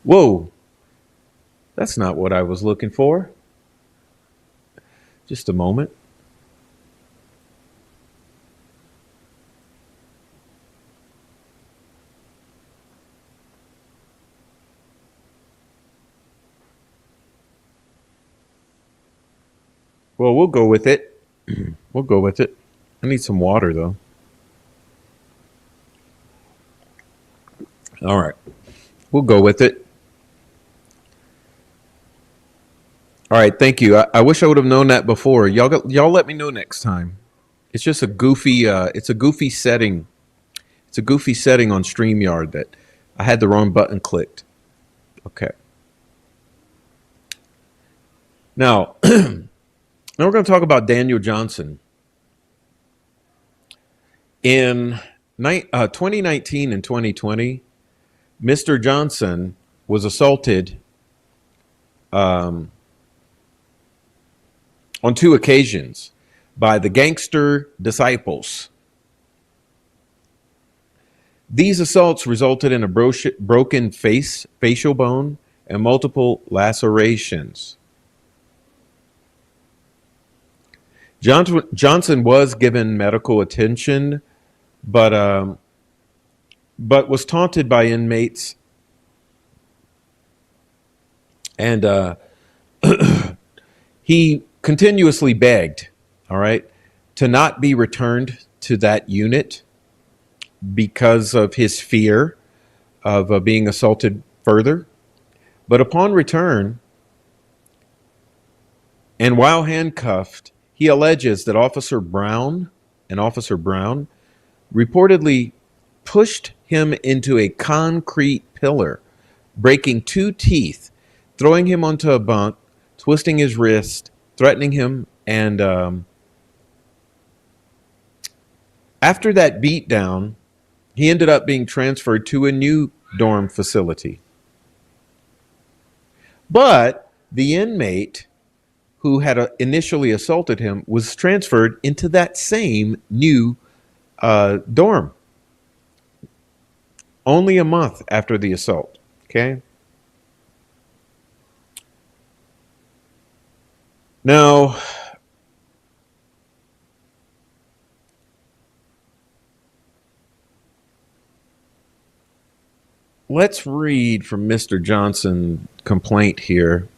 Whoa, that's not what I was looking for. Just a moment. Well, we'll go with it. We'll go with it. I need some water, though. All right. We'll go with it. All right. Thank you. I wish I would have known that before. Y'all let me know next time. It's just a goofy. It's a goofy setting. It's a goofy setting on StreamYard that I had the wrong button clicked. Okay. Now, now we're going to talk about Daniel Johnson. In 2019 and 2020, Mr. Johnson was assaulted on 2 occasions by the gangster disciples. These assaults resulted in a broken facial bone, and multiple lacerations. Johnson was given medical attention, but was taunted by inmates, and he continuously begged, all right, to not be returned to that unit because of his fear of being assaulted further. But upon return, and while handcuffed, he alleges that Officer Brown reportedly pushed him into a concrete pillar, breaking 2 teeth, throwing him onto a bunk, twisting his wrist, threatening him, and after that beatdown, he ended up being transferred to a new dorm facility. But the inmate who had initially assaulted him was transferred into that same new dorm only a month after the assault. Okay. Now, let's read from Mr. Johnson's complaint here.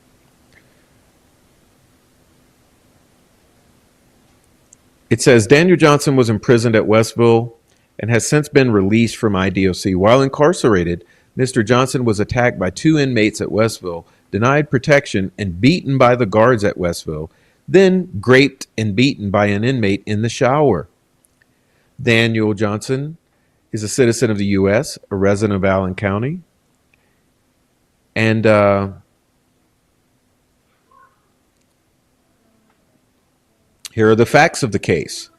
It says Daniel Johnson was imprisoned at Westville and has since been released from IDOC. While incarcerated, Mr. Johnson was attacked by 2 inmates at Westville, denied protection, and beaten by the guards at Westville, then raped and beaten by an inmate in the shower. Daniel Johnson is a citizen of the U.S., a resident of Allen County, and here are the facts of the case.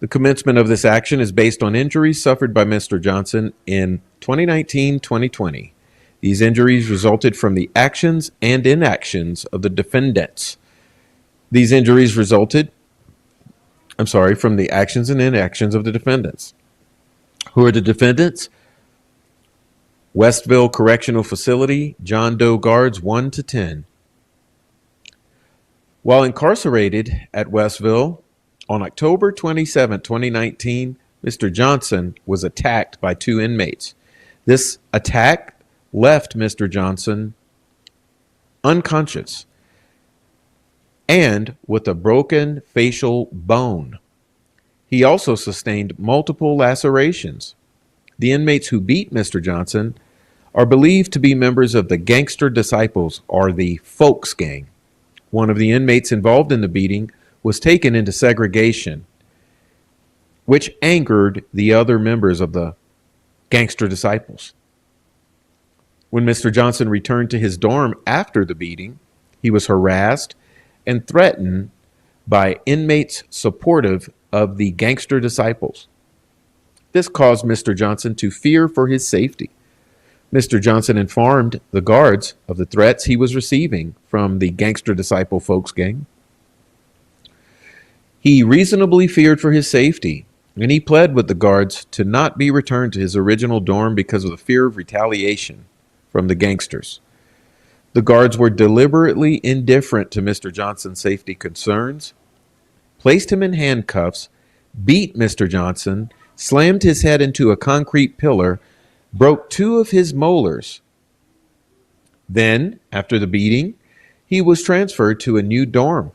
The commencement of this action is based on injuries suffered by Mr. Johnson in 2019-2020. These injuries resulted from the actions and inactions of the defendants. These injuries resulted, from the actions and inactions of the defendants. Who are the defendants? Westville Correctional Facility, John Doe Guards 1 to 10. While incarcerated at Westville, on October 27, 2019, Mr. Johnson was attacked by two inmates. This attack left Mr. Johnson unconscious and with a broken facial bone. He also sustained multiple lacerations. The inmates who beat Mr. Johnson are believed to be members of the Gangster Disciples, or the Folks Gang. One of the inmates involved in the beating was taken into segregation, which angered the other members of the Gangster Disciples. When Mr. Johnson returned to his dorm after the beating, he was harassed and threatened by inmates supportive of the Gangster Disciples. This caused Mr. Johnson to fear for his safety. Mr. Johnson informed the guards of the threats he was receiving from the Gangster Disciple Folks Gang. He reasonably feared for his safety, and he pled with the guards to not be returned to his original dorm because of the fear of retaliation from the gangsters. The guards were deliberately indifferent to Mr. Johnson's safety concerns, placed him in handcuffs, beat Mr. Johnson, slammed his head into a concrete pillar, broke two of his molars. Then, after the beating, he was transferred to a new dorm.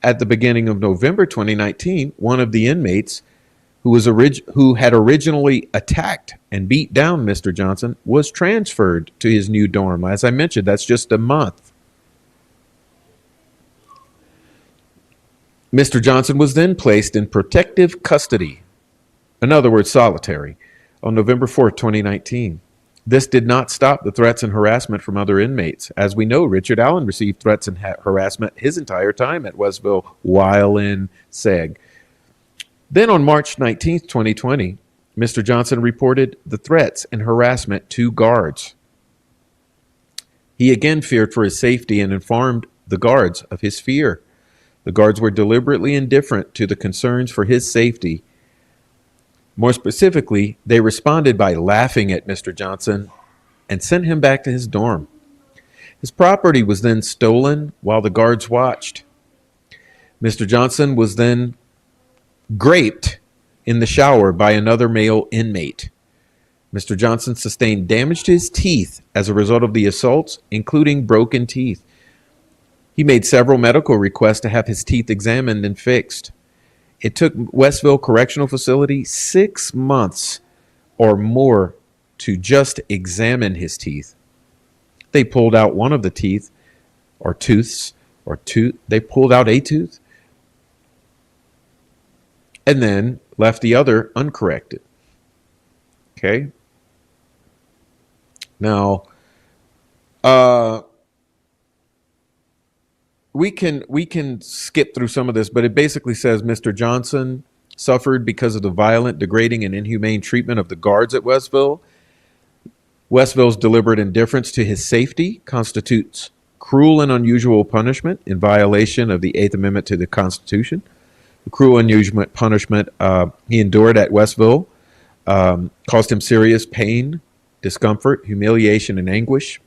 At the beginning of November 2019, one of the inmates who had originally attacked and beat down Mr. Johnson was transferred to his new dorm. As I mentioned, that's just a month. Mr. Johnson was then placed in protective custody, in other words, solitary, on November 4th, 2019. This did not stop the threats and harassment from other inmates. As we know, Richard Allen received threats and harassment his entire time at Westville while in SEG. Then on March 19th, 2020, Mr. Johnson reported the threats and harassment to guards. He again feared for his safety and informed the guards of his fear. The guards were deliberately indifferent to the concerns for his safety. More specifically, they responded by laughing at Mr. Johnson and sent him back to his dorm. His property was then stolen while the guards watched. Mr. Johnson was then raped in the shower by another male inmate. Mr. Johnson sustained damage to his teeth as a result of the assaults, including broken teeth. He made several medical requests to have his teeth examined and fixed. It took Westville Correctional Facility 6 months or more to just examine his teeth. They pulled out one of the teeth, or tooths, they pulled out a tooth, and then left the other uncorrected. Now, we can skip through some of this, but it basically says Mr. Johnson suffered because of the violent, degrading, and inhumane treatment of the guards at Westville. Westville's deliberate indifference to his safety constitutes cruel and unusual punishment in violation of the Eighth Amendment to the Constitution. The cruel and unusual punishment he endured at Westville caused him serious pain, discomfort, humiliation, and anguish.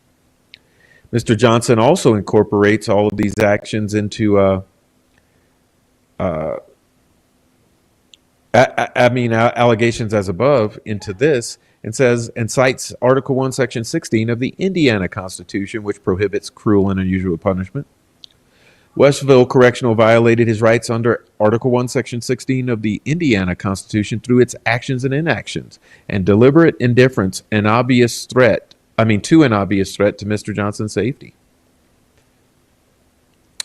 Mr. Johnson also incorporates all of these actions into allegations as above into this, and cites Article 1, Section 16 of the Indiana Constitution, which prohibits cruel and unusual punishment. Westville Correctional violated his rights under Article 1, Section 16 of the Indiana Constitution through its actions and inactions, and deliberate indifference and an obvious threat to Mr. Johnson's safety.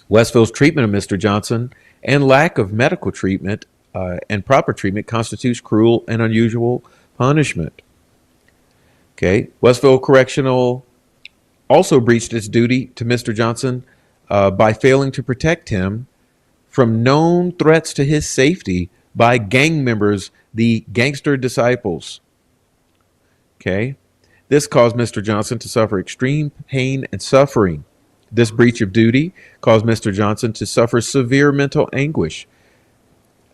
Westville's treatment of Mr. Johnson and lack of medical treatment and proper treatment constitutes cruel and unusual punishment. Westville Correctional also breached its duty to Mr. Johnson by failing to protect him from known threats to his safety by gang members, the Gangster Disciples. Okay. This caused Mr. Johnson to suffer extreme pain and suffering. This breach of duty caused Mr. Johnson to suffer severe mental anguish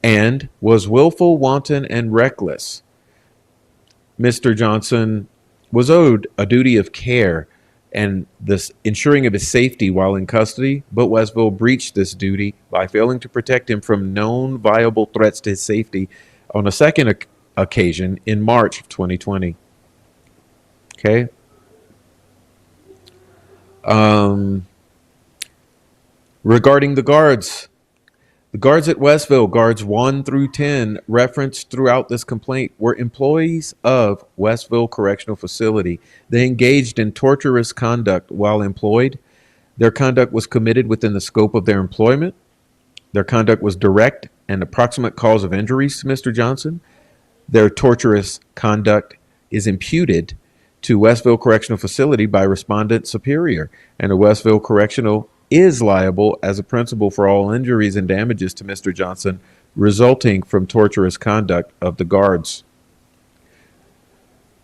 and was willful, wanton, and reckless. Mr. Johnson was owed a duty of care and the ensuring of his safety while in custody, but Westville breached this duty by failing to protect him from known viable threats to his safety on a second occasion in March of 2020. Okay. Regarding the guards at Westville, guards 1 through 10, referenced throughout this complaint, were employees of Westville Correctional Facility. They engaged in torturous conduct while employed. Their conduct was committed within the scope of their employment. Their conduct was direct and approximate cause of injuries to Mr. Johnson. Their torturous conduct is imputed to Westville Correctional Facility by Respondent Superior, and the Westville Correctional is liable as a principal for all injuries and damages to Mr. Johnson resulting from torturous conduct of the guards.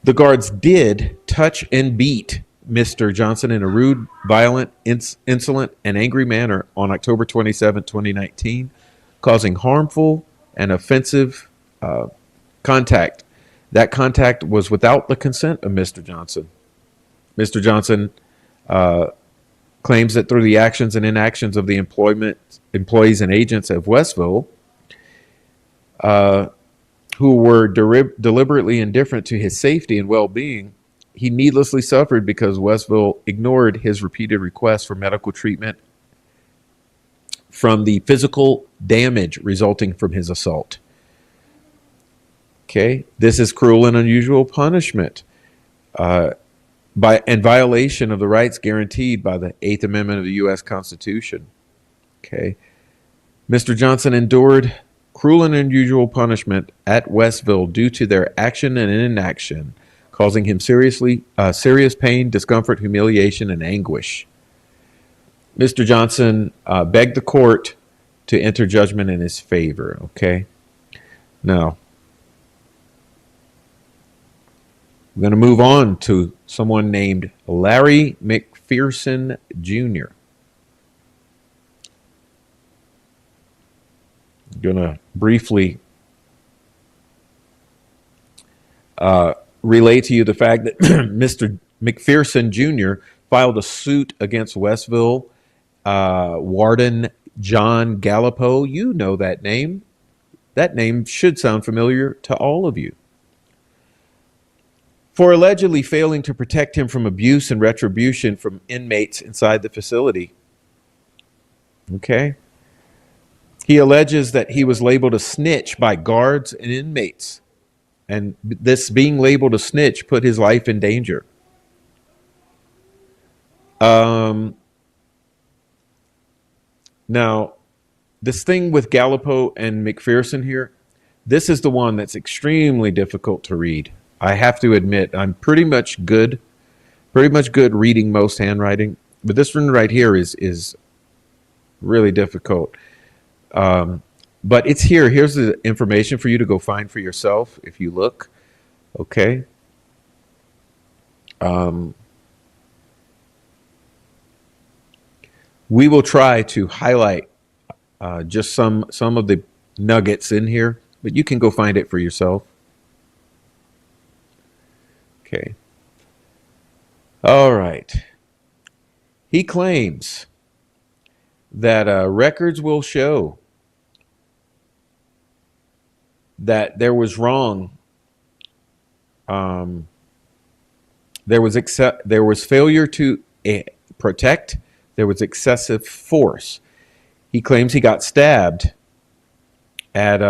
The guards did touch and beat Mr. Johnson in a rude, violent, insolent, and angry manner on October 27, 2019, causing harmful and offensive contact. That contact was without the consent of Mr. Johnson. Mr. Johnson claims that through the actions and inactions of the employees and agents of Westville, who were deliberately indifferent to his safety and well-being, he needlessly suffered because Westville ignored his repeated requests for medical treatment from the physical damage resulting from his assault. Okay, this is cruel and unusual punishment in violation of the rights guaranteed by the 8th Amendment of the U.S. Constitution. Okay, Mr. Johnson endured cruel and unusual punishment at Westville due to their action and inaction, causing him serious pain, discomfort, humiliation, and anguish. Mr. Johnson begged the court to enter judgment in his favor. Okay, now I'm going to move on to someone named Larry McPherson Jr. I'm going to briefly relay to you the fact that Mr. McPherson Jr. filed a suit against Westville Warden John Gallipo. You know that name. That name should sound familiar to all of you. For allegedly failing to protect him from abuse and retribution from inmates inside the facility. Okay? He alleges that he was labeled a snitch by guards and inmates. And this being labeled a snitch put his life in danger. Now, this thing with Gallipo and McPherson here, this is the one that's extremely difficult to read. I have to admit, I'm pretty much good reading most handwriting, but this one right here is really difficult. But it's here. Here's the information for you to go find for yourself if you look. Okay. We will try to highlight just some of the nuggets in here, but you can go find it for yourself. Okay. All right. He claims that records will show that there was wrong. There was failure to protect. There was excessive force. He claims he got stabbed at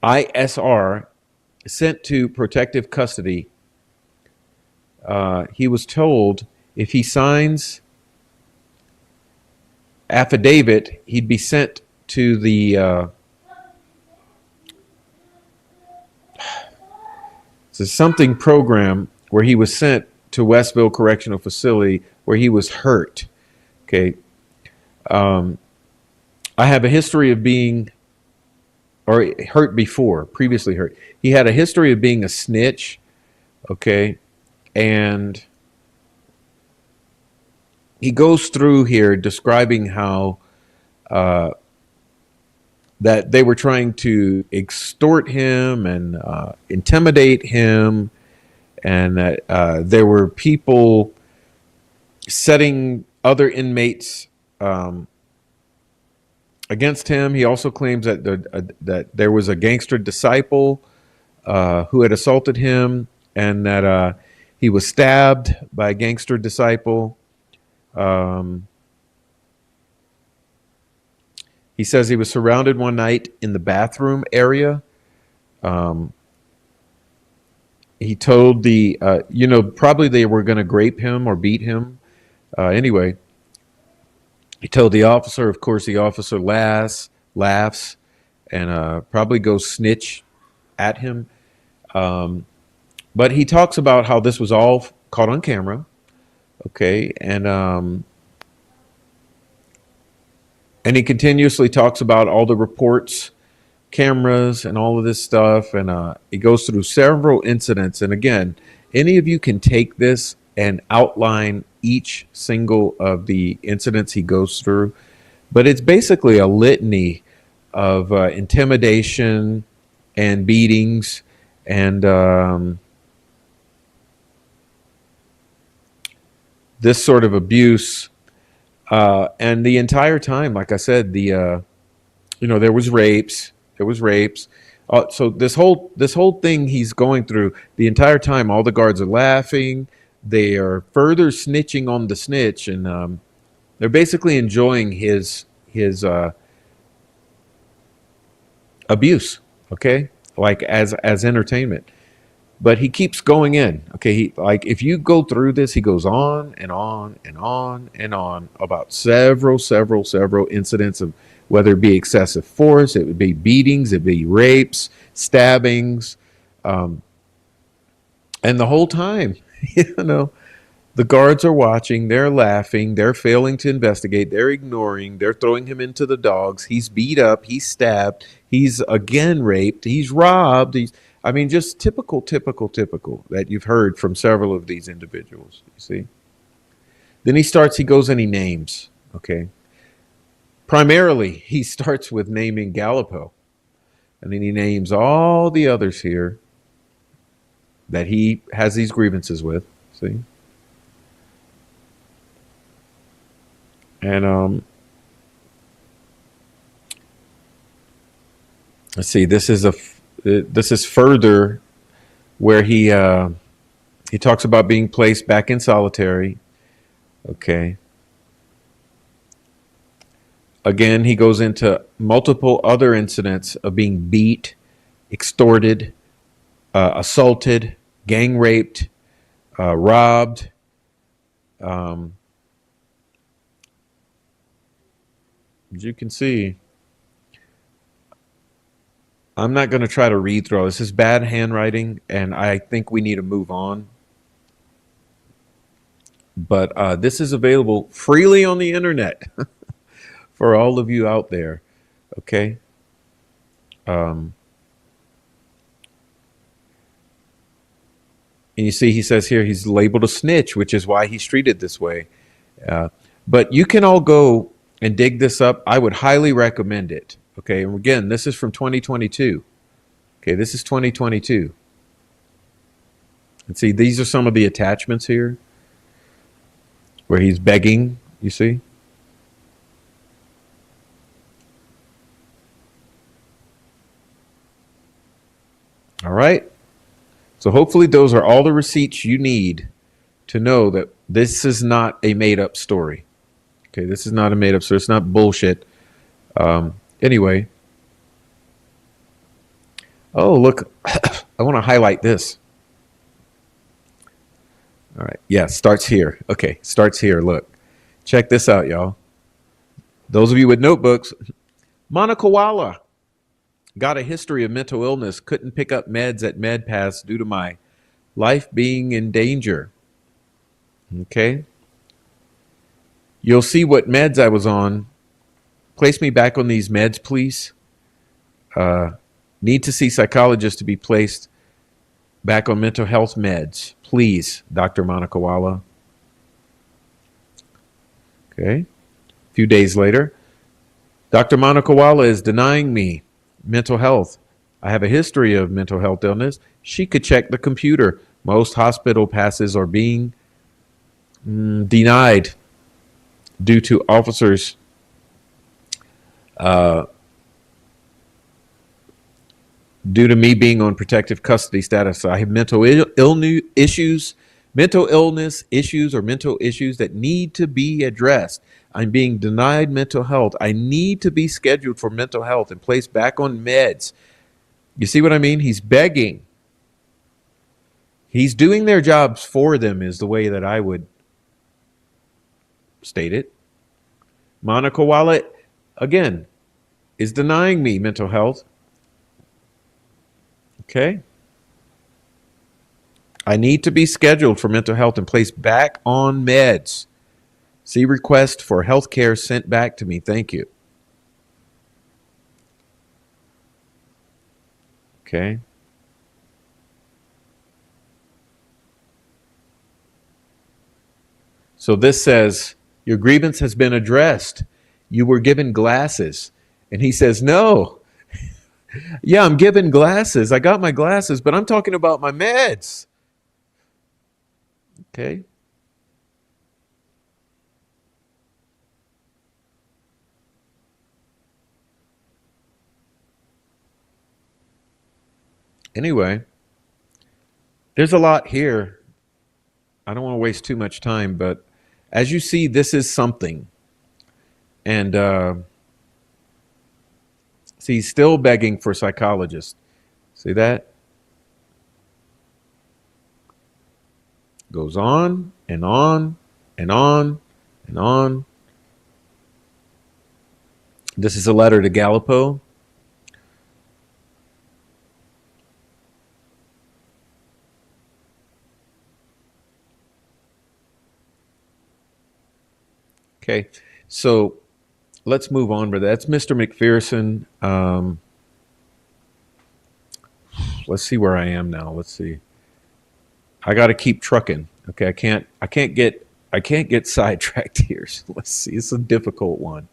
ISR, sent to protective custody. He was told if he signs affidavit, he'd be sent to the something program where he was sent to Westville Correctional Facility where he was hurt. Okay. I have a history of being, or hurt before, previously hurt. He had a history of being a snitch. Okay. And he goes through here describing how that they were trying to extort him and intimidate him, and that there were people setting other inmates against him. He also claims that that there was a gangster disciple who had assaulted him, and that he was stabbed by a gangster disciple. He says he was surrounded one night in the bathroom area. He told the, probably they were going to grape him or beat him. Anyway, he told the officer, of course, the officer laughs, and probably goes snitch at him. But he talks about how this was all caught on camera. Okay. And he continuously talks about all the reports, cameras, and all of this stuff. And he goes through several incidents. And again, any of you can take this and outline each single of the incidents he goes through. But it's basically a litany of intimidation and beatings and this sort of abuse. And the entire time, like I said, there was rapes. So this whole thing he's going through, the entire time, all the guards are laughing. They are further snitching on the snitch, and they're basically enjoying his abuse. Okay, like as entertainment. But he keeps going in. Okay, if you go through this, he goes on and on and on and on about several incidents of whether it be excessive force, it would be beatings, it would be rapes, stabbings, and the whole time, the guards are watching, they're laughing, they're failing to investigate, they're ignoring, they're throwing him into the dogs. He's beat up, he's stabbed, he's again raped, he's robbed, just typical that you've heard from several of these individuals, you see. Then he goes and he names, okay. Primarily, he starts with naming Gallipo, and then he names all the others here that he has these grievances with, see. And let's see, this is further where he talks about being placed back in solitary. Okay. Again, he goes into multiple other incidents of being beat, extorted, assaulted, gang raped, robbed. As you can see, I'm not going to try to read through all this. This is bad handwriting, and I think we need to move on. But this is available freely on the internet for all of you out there. Okay. And you see, he says here he's labeled a snitch, which is why he's treated this way. But you can all go and dig this up. I would highly recommend it. Okay. And again, this is from 2022. Okay. This is 2022. And see, these are some of the attachments here where he's begging, you see. All right. So hopefully those are all the receipts you need to know that this is not a made up story. Okay. This is not a made up story. It's not bullshit. Anyway. Oh, look, I want to highlight this. All right. Yeah. Starts here. Okay. Starts here. Look, check this out, y'all. Those of you with notebooks, Monokawala. Got a history of mental illness, couldn't pick up meds at MedPass due to my life being in danger. Okay. You'll see what meds I was on. Place me back on these meds, please. Need to see psychologist to be placed back on mental health meds. Please, Dr. Manakawala. Okay. A few days later, Dr. Manakawala is denying me mental health. I have a history of mental health illness. She could check the computer. Most hospital passes are being denied due to officers due to me being on protective custody status. I have mental issues, mental illness issues, or mental issues that need to be addressed. I'm being denied mental health. I need to be scheduled for mental health and placed back on meds. You see what I mean? He's begging. He's doing their jobs for them, is the way that I would state it. Monica Wallet, again, is denying me mental health. Okay. I need to be scheduled for mental health and placed back on meds. See request for health care sent back to me. Thank you. Okay. So this says, your grievance has been addressed. You were given glasses. And he says, no. Yeah, I'm given glasses. I got my glasses, but I'm talking about my meds. Okay. Anyway, there's a lot here. I don't want to waste too much time, but as you see, this is something. And see, he's still begging for psychologists. See that? Goes on and on and on and on. This is a letter to Gallipo. Okay, so let's move on, brother. That's Mr. McPherson. Let's see where I am now. Let's see. I got to keep trucking. Okay, I can't get sidetracked here. So let's see. It's a difficult one.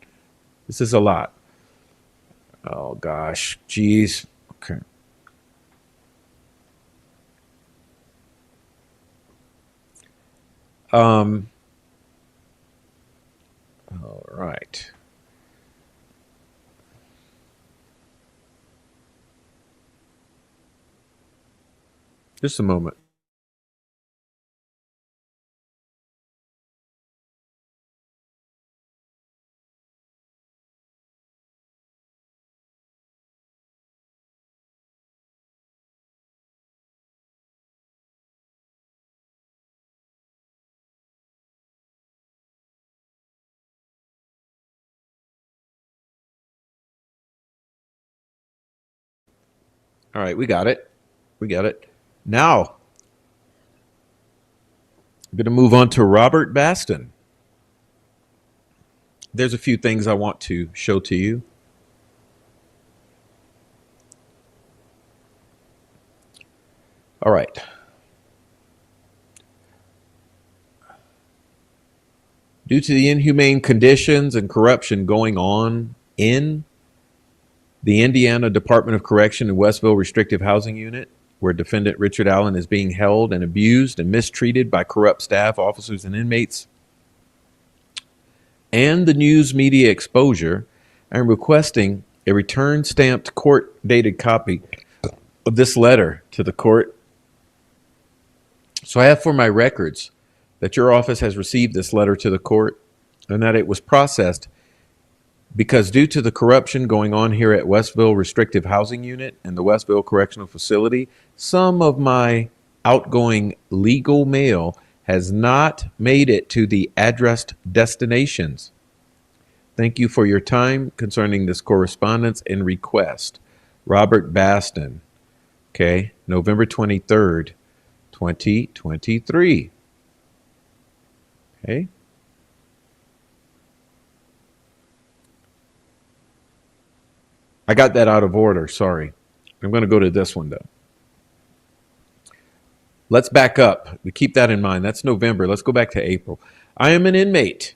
This is a lot. Oh gosh, geez. Okay. All right. Just a moment. All right, we got it. We got it. Now, I'm going to move on to Robert Baston. There's a few things I want to show to you. All right. Due to the inhumane conditions and corruption going on in the Indiana Department of Correction and Westville Restrictive Housing Unit, where defendant Richard Allen is being held and abused and mistreated by corrupt staff, officers, and inmates, and the news media exposure, I'm requesting a return stamped court dated copy of this letter to the court. So I have for my records that your office has received this letter to the court and that it was processed because due to the corruption going on here at Westville Restrictive Housing Unit and the Westville Correctional Facility, some of my outgoing legal mail has not made it to the addressed destinations. Thank you for your time concerning this correspondence and request. Robert Baston. Okay, November 23rd, 2023. Okay. I got that out of order. Sorry. I'm going to go to this one, though. Let's back up. We keep that in mind. That's November. Let's go back to April. I am an inmate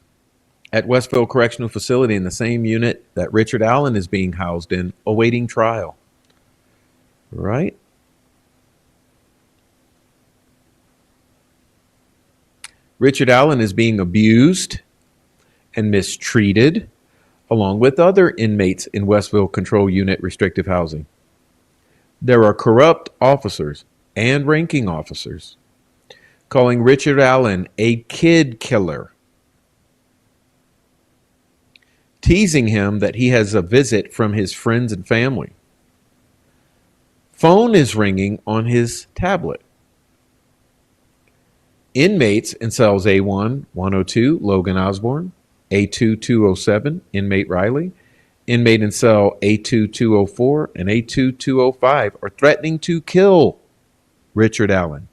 at Westville Correctional Facility in the same unit that Richard Allen is being housed in, awaiting trial. Right? Richard Allen is being abused and mistreated along with other inmates in Westville Control Unit restrictive housing. There are corrupt officers and ranking officers calling Richard Allen a kid killer, teasing him that he has a visit from his friends and family. Phone is ringing on his tablet. Inmates in cells A1, 102, Logan Osborne, A2, 207, inmate Riley, inmate in cell A2, 204, and A2, 205 are threatening to kill Richard Allen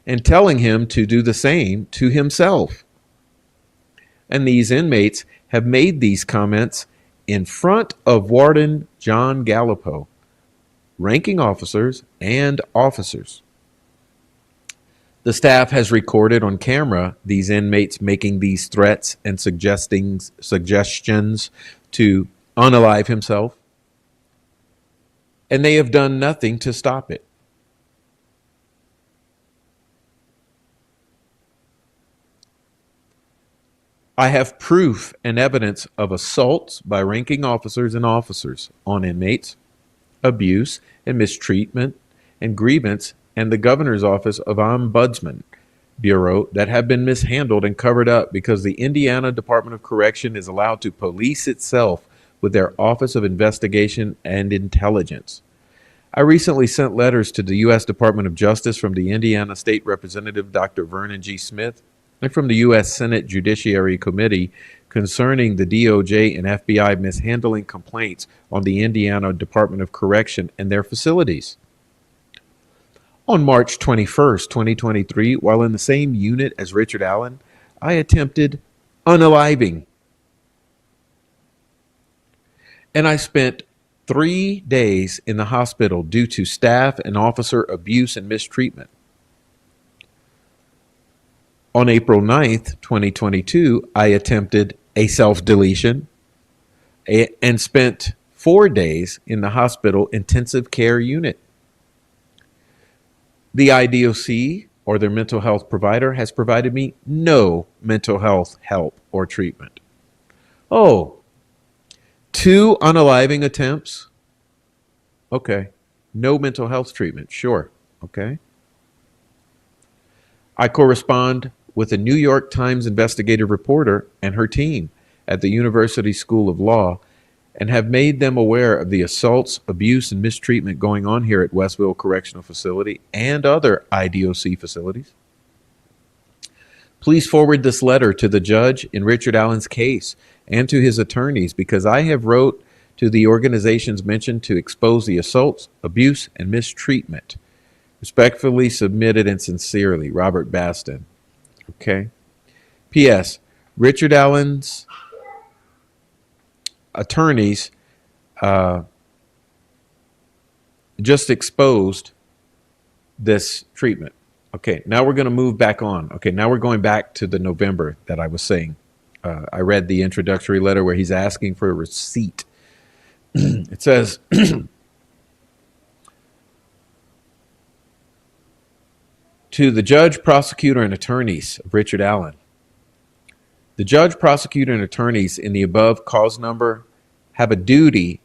and telling him to do the same to himself. And these inmates have made these comments in front of Warden John Gallipo, ranking officers and officers. The staff has recorded on camera these inmates making these threats and suggestions to unalive himself, and they have done nothing to stop it. I have proof and evidence of assaults by ranking officers and officers on inmates, abuse and mistreatment and grievance, and the Governor's Office of Ombudsman Bureau that have been mishandled and covered up because the Indiana Department of Correction is allowed to police itself with their Office of Investigation and Intelligence. I recently sent letters to the U.S. Department of Justice from the Indiana State Representative Dr. Vernon G. Smith and from the U.S. Senate Judiciary Committee concerning the DOJ and FBI mishandling complaints on the Indiana Department of Correction and their facilities. On March 21st, 2023, while in the same unit as Richard Allen, I attempted unaliving. And I spent 3 days in the hospital due to staff and officer abuse and mistreatment. On April 9th, 2022, I attempted a self-deletion and spent 4 days in the hospital intensive care unit. The IDOC, or their mental health provider, has provided me no mental health help or treatment. Oh, 2 unaliving attempts? Okay. No mental health treatment. Sure. Okay. I correspond with a New York Times investigative reporter and her team at the University School of Law and have made them aware of the assaults, abuse, and mistreatment going on here at Westville Correctional Facility and other IDOC facilities. Please forward this letter to the judge in Richard Allen's case and to his attorneys because I have wrote to the organizations mentioned to expose the assaults, abuse, and mistreatment. Respectfully submitted and sincerely, Robert Baston. Okay. P.S. Richard Allen's attorneys just exposed this treatment. Okay, now we're going to move back on. Okay, now we're going back to the November that I was saying. I read the introductory letter where he's asking for a receipt. It says, to the judge, prosecutor, and attorneys of Richard Allen. The judge, prosecutor, and attorneys in the above cause number have a duty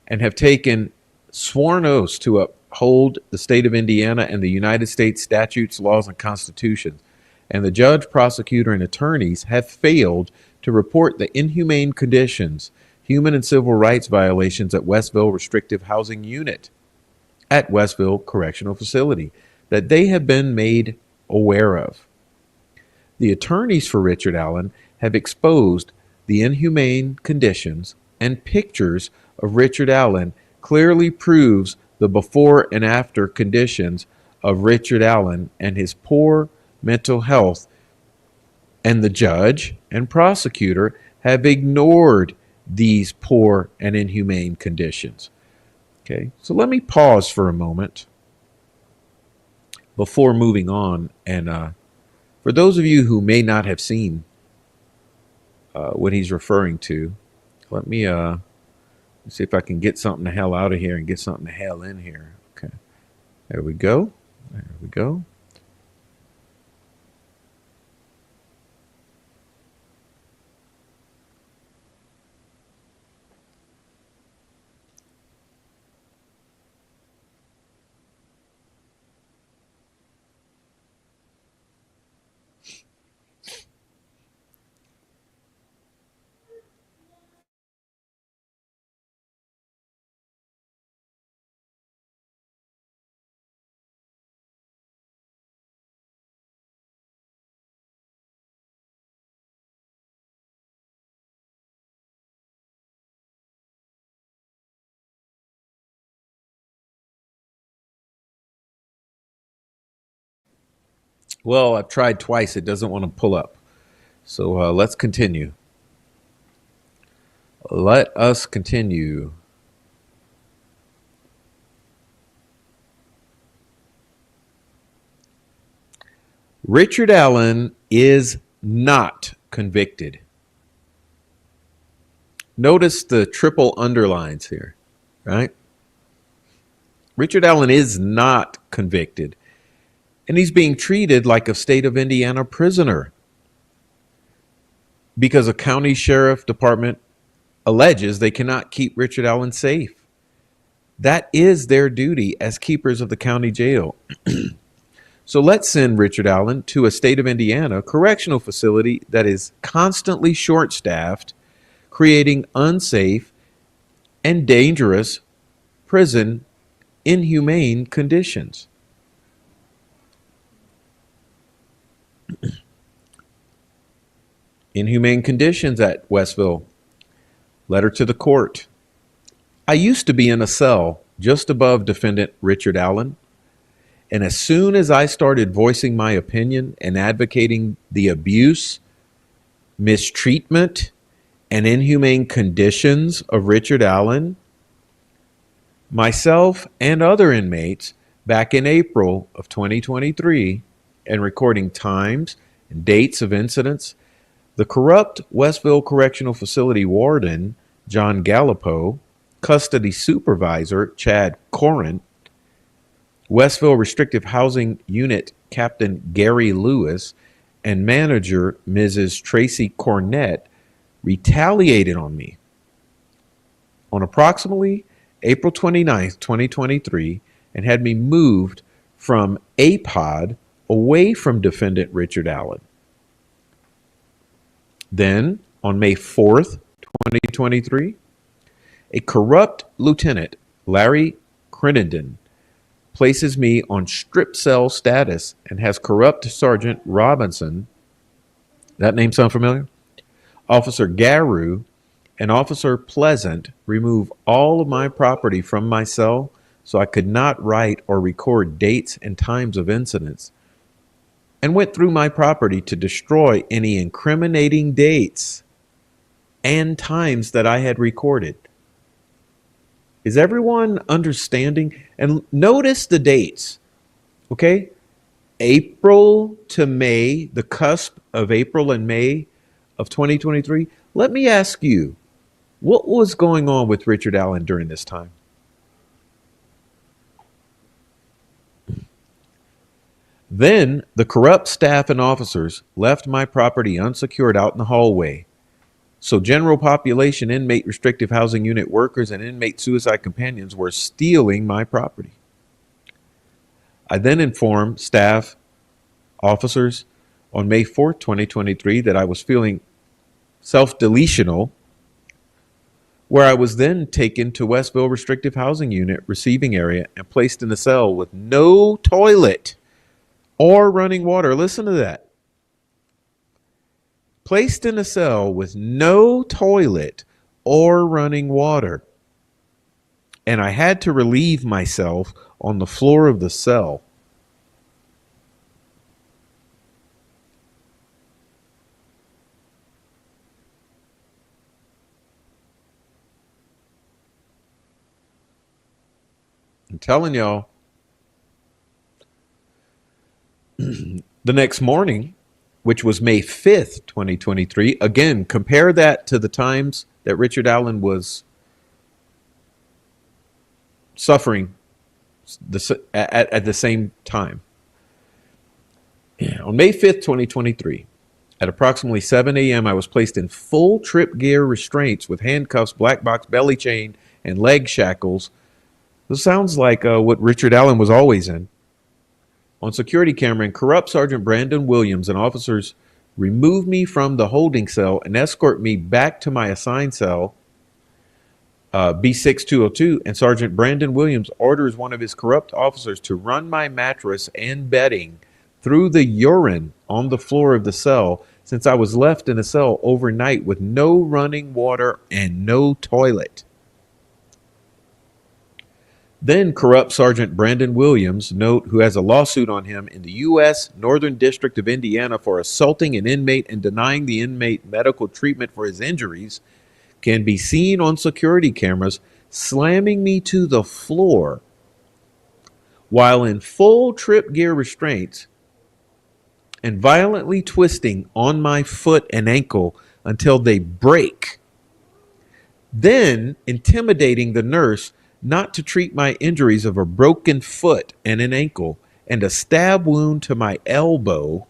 and have taken sworn oaths to uphold the state of Indiana and the United States statutes, laws, and constitutions. And the judge, prosecutor, and attorneys have failed to report the inhumane conditions, human and civil rights violations at Westville Restrictive Housing Unit at Westville Correctional Facility that they have been made aware of. The attorneys for Richard Allen have exposed the inhumane conditions, and pictures of Richard Allen clearly proves the before and after conditions of Richard Allen and his poor mental health And the judge and prosecutor have ignored these poor and inhumane conditions. Okay, so let me pause for a moment before moving on. And for those of you who may not have seen what he's referring to, let me see if I can get something the hell out of here and get something the hell in here. Okay, there we go. There we go. Well, I've tried twice. It doesn't want to pull up. So let's continue. Let us continue. Richard Allen is not convicted. Notice the triple underlines here, right? Richard Allen is not convicted, and he's being treated like a state of Indiana prisoner because a county sheriff department alleges they cannot keep Richard Allen safe. That is their duty as keepers of the county jail. So let's send Richard Allen to a state of Indiana correctional facility that is constantly short staffed, creating unsafe and dangerous prison inhumane conditions. Inhumane conditions at Westville. Letter to the court. I used to be in a cell just above defendant Richard Allen, and as soon as I started voicing my opinion and advocating the abuse, mistreatment, and inhumane conditions of Richard Allen, myself and other inmates back in April of 2023, and recording times and dates of incidents, the corrupt Westville Correctional Facility warden, John Gallipo, custody supervisor, Chad Corin, Westville Restrictive Housing Unit Captain Gary Lewis, and manager Mrs. Tracy Cornett retaliated on me. On approximately April 29th, 2023, and had me moved from a pod away from defendant Richard Allen. Then, on May 4th, 2023, a corrupt lieutenant, Larry Crittenden, places me on strip cell status and has corrupt Sergeant Robinson, that name sound familiar? Officer Garu, and Officer Pleasant remove all of my property from my cell so I could not write or record dates and times of incidents, and went through my property to destroy any incriminating dates and times that I had recorded. Is everyone understanding? And notice the dates, okay? April to May, the cusp of April and May of 2023. Let me ask you, what was going on with Richard Allen during this time? Then the corrupt staff and officers left my property unsecured out in the hallway. So general population, inmate restrictive housing unit workers, and inmate suicide companions were stealing my property. I then informed staff, officers on May 4th, 2023 that I was feeling self-deletional, where I was then taken to Westville Restrictive Housing Unit receiving area and placed in a cell with no toilet or running water. Listen to that. Placed in a cell with no toilet or running water. And I had to relieve myself on the floor of the cell. telling y'all. The next morning, which was May 5th, 2023, again, compare that to the times that Richard Allen was suffering at the same time. On May 5th, 2023, at approximately 7 a.m., I was placed in full trip gear restraints with handcuffs, black box belly chain, and leg shackles. This sounds like what Richard Allen was always in. On security camera, and corrupt Sergeant Brandon Williams and officers remove me from the holding cell and escort me back to my assigned cell, B6202, and Sergeant Brandon Williams orders one of his corrupt officers to run my mattress and bedding through the urine on the floor of the cell, since I was left in a cell overnight with no running water and no toilet. Then corrupt Sergeant Brandon Williams, note, who has a lawsuit on him in the U.S. Northern District of Indiana for assaulting an inmate and denying the inmate medical treatment for his injuries, can be seen on security cameras slamming me to the floor while in full trip gear restraints and violently twisting on my foot and ankle until they break. Then intimidating the nurse not to treat my injuries of a broken foot and an ankle and a stab wound to my elbow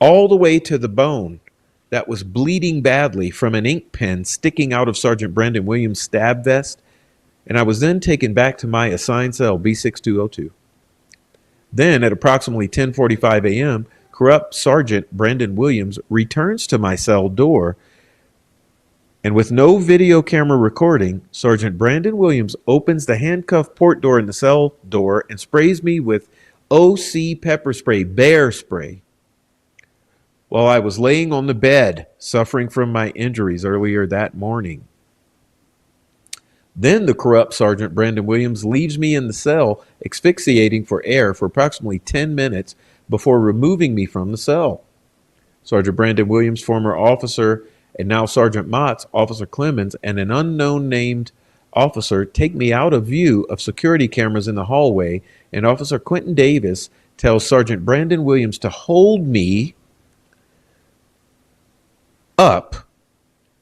all the way to the bone that was bleeding badly from an ink pen sticking out of Sergeant Brandon Williams' stab vest, and I was then taken back to my assigned cell, B6202. Then, at approximately 10:45 a.m., corrupt Sergeant Brandon Williams returns to my cell door, and with no video camera recording, Sergeant Brandon Williams opens the handcuff port door in the cell door and sprays me with OC pepper spray, bear spray, while I was laying on the bed suffering from my injuries earlier that morning. Then the corrupt Sergeant Brandon Williams leaves me in the cell asphyxiating for air for approximately 10 minutes before removing me from the cell. Sergeant Brandon Williams, former officer, and now Sergeant Motts, Officer Clemens, and an unknown named officer take me out of view of security cameras in the hallway, and Officer Quentin Davis tells Sergeant Brandon Williams to hold me up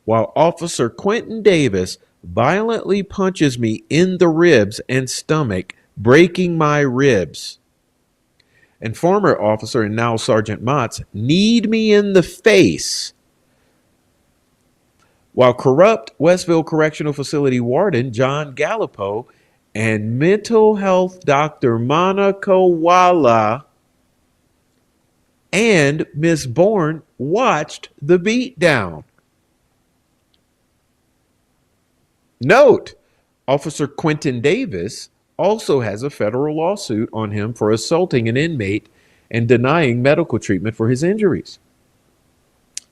while Officer Quentin Davis violently punches me in the ribs and stomach, breaking my ribs. And former officer and now Sergeant Motts kneed me in the face, while corrupt Westville Correctional Facility Warden John Gallipo and mental health Dr. Monica Walla and Miss Bourne watched the beatdown. Note, Officer Quentin Davis also has a federal lawsuit on him for assaulting an inmate and denying medical treatment for his injuries.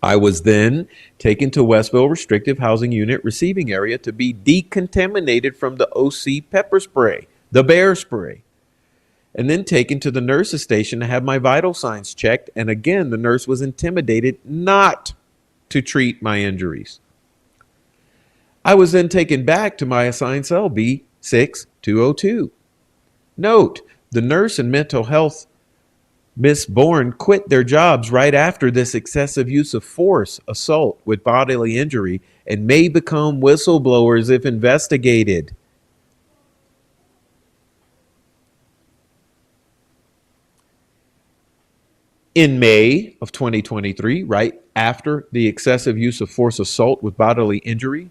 I was then taken to Westville Restrictive Housing Unit receiving area to be decontaminated from the OC pepper spray, the bear spray, and then taken to the nurse's station to have my vital signs checked. And again, the nurse was intimidated not to treat my injuries. I was then taken back to my assigned cell, B6202. Note, the nurse and mental health Miss Bourne quit their jobs right after this excessive use of force assault with bodily injury and may become whistleblowers if investigated. In May of 2023, right after the excessive use of force assault with bodily injury,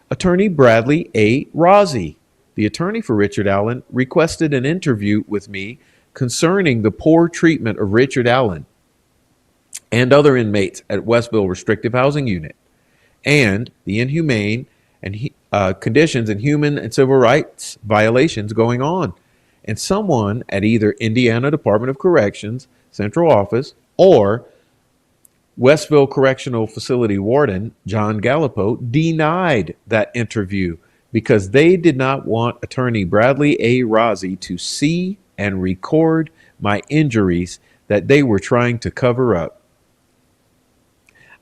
Attorney Bradley A. Rozzi, the attorney for Richard Allen, requested an interview with me concerning the poor treatment of Richard Allen and other inmates at Westville Restrictive Housing Unit and the inhumane and conditions and human and civil rights violations going on. And someone at either Indiana Department of Corrections Central Office or Westville Correctional Facility Warden John Gallipo denied that interview because they did not want Attorney Bradley A. Rozzi to see and record my injuries that they were trying to cover up.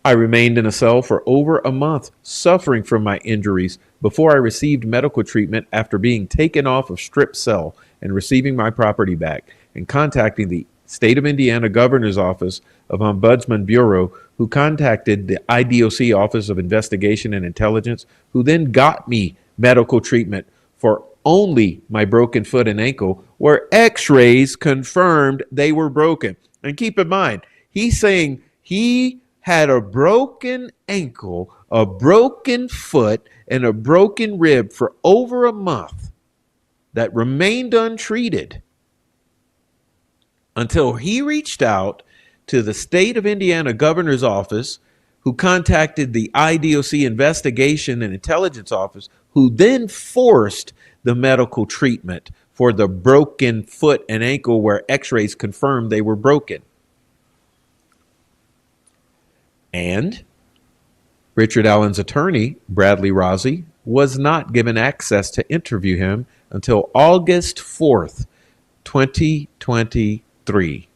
I remained in a cell for over a month, suffering from my injuries before I received medical treatment after being taken off of strip cell and receiving my property back and contacting the State of Indiana Governor's Office of Ombudsman Bureau, who contacted the IDOC Office of Investigation and Intelligence, who then got me medical treatment for only my broken foot and ankle, where x-rays confirmed they were broken. And keep in mind, he's saying he had a broken ankle, a broken foot, and a broken rib for over a month that remained untreated until he reached out to the State of Indiana Governor's Office, who contacted the IDOC Investigation and Intelligence Office, who then forced the medical treatment for the broken foot and ankle where x-rays confirmed they were broken. And Richard Allen's attorney, Bradley Rozzi, was not given access to interview him until August 4th, 2023,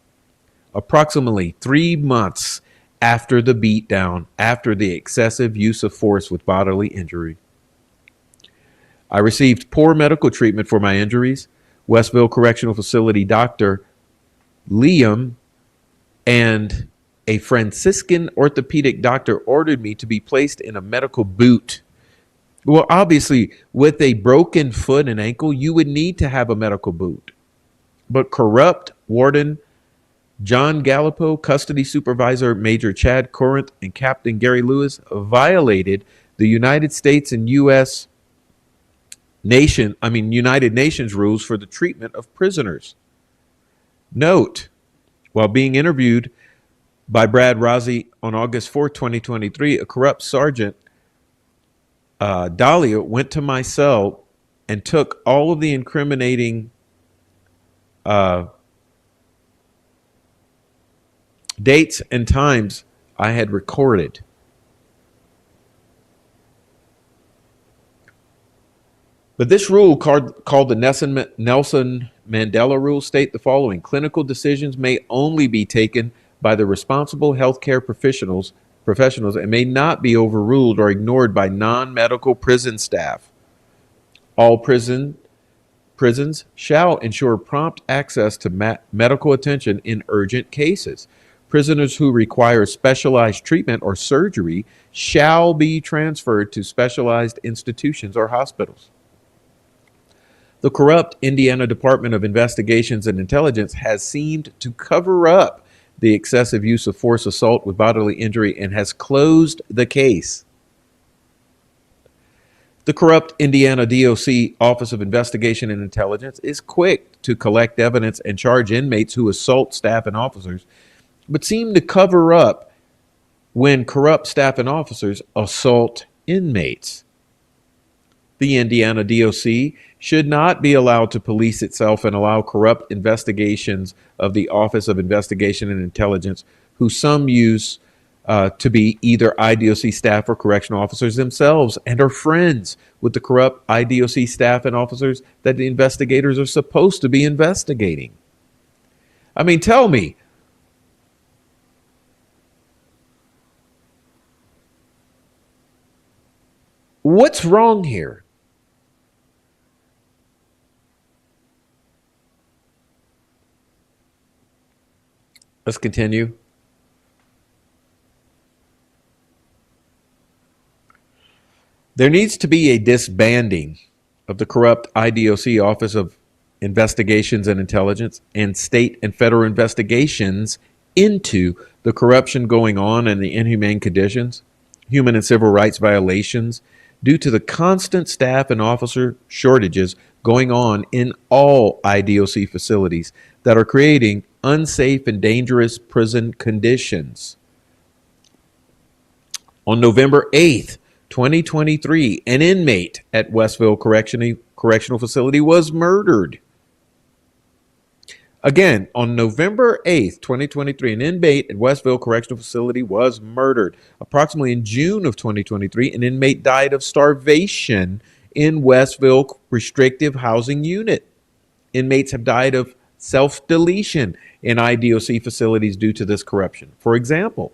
approximately 3 months after the beatdown, after the excessive use of force with bodily injury. I received poor medical treatment for my injuries. Westville Correctional Facility Dr. Liam and a Franciscan orthopedic doctor ordered me to be placed in a medical boot. Well, obviously, with a broken foot and ankle, you would need to have a medical boot. But corrupt Warden John Gallipo, custody supervisor Major Chad Corinth, and Captain Gary Lewis violated the United States and United Nations rules for the treatment of prisoners. Note, while being interviewed by Brad Rozzi on August 4, 2023, a corrupt Sergeant Dahlia went to my cell and took all of the incriminating dates and times I had recorded. But this rule, called the Nelson Mandela Rule, state the following: clinical decisions may only be taken by the responsible healthcare professionals and may not be overruled or ignored by non-medical prison staff. All prisons shall ensure prompt access to medical attention in urgent cases. Prisoners who require specialized treatment or surgery shall be transferred to specialized institutions or hospitals. The corrupt Indiana Department of Investigations and Intelligence has seemed to cover up the excessive use of force assault with bodily injury and has closed the case. The corrupt Indiana DOC Office of Investigation and Intelligence is quick to collect evidence and charge inmates who assault staff and officers, but seem to cover up when corrupt staff and officers assault inmates. The Indiana DOC should not be allowed to police itself and allow corrupt investigations of the Office of Investigation and Intelligence, who some use to be either IDOC staff or correctional officers themselves, and are friends with the corrupt IDOC staff and officers that the investigators are supposed to be investigating. I mean, tell me, what's wrong here? Let's continue. There needs to be a disbanding of the corrupt IDOC Office of Investigations and Intelligence and state and federal investigations into the corruption going on and the inhumane conditions, human and civil rights violations due to the constant staff and officer shortages going on in all IDOC facilities that are creating unsafe and dangerous prison conditions. On November 8th, 2023, an inmate at Westville Correctional Facility was murdered. Again, on November 8th, 2023, an inmate at Westville Correctional Facility was murdered. Approximately in June of 2023, an inmate died of starvation in Westville Restrictive Housing Unit. Inmates have died of self-deletion in IDOC facilities due to this corruption. For example,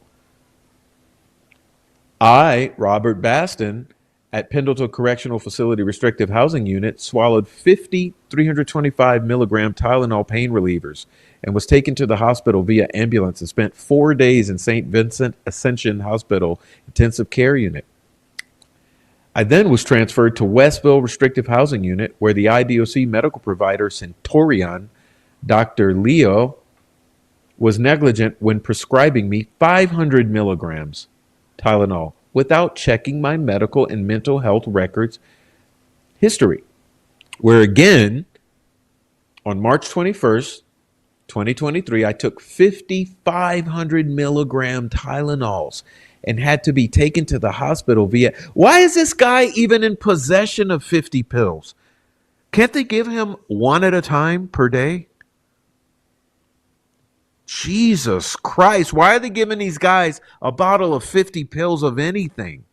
I, Robert Baston, at Pendleton Correctional Facility Restrictive Housing Unit, swallowed 50 325 milligram Tylenol pain relievers and was taken to the hospital via ambulance and spent 4 days in St. Vincent Ascension Hospital Intensive Care Unit. I then was transferred to Westville Restrictive Housing Unit, where the IDOC medical provider Centurion, Dr. Leo, was negligent when prescribing me 500 milligrams Tylenol without checking my medical and mental health records history. Where again, on March 21st, 2023, I took 5,500 milligram Tylenols and had to be taken to the hospital via. Why is this guy even in possession of 50 pills? Can't they give him one at a time per day? Jesus Christ, why are they giving these guys a bottle of 50 pills of anything?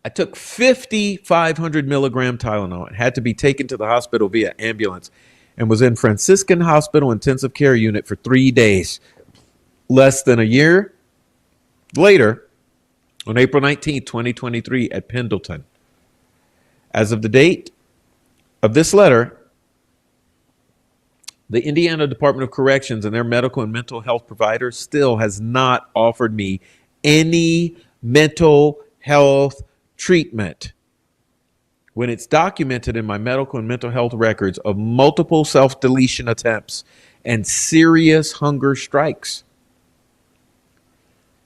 I took 5,500 milligram Tylenol and had to be taken to the hospital via ambulance and was in Franciscan Hospital Intensive Care Unit for 3 days. Less than a year later, on April 19, 2023, at Pendleton. As of the date of this letter, the Indiana Department of Corrections and their medical and mental health provider still has not offered me any mental health treatment when it's documented in my medical and mental health records of multiple self-deletion attempts and serious hunger strikes.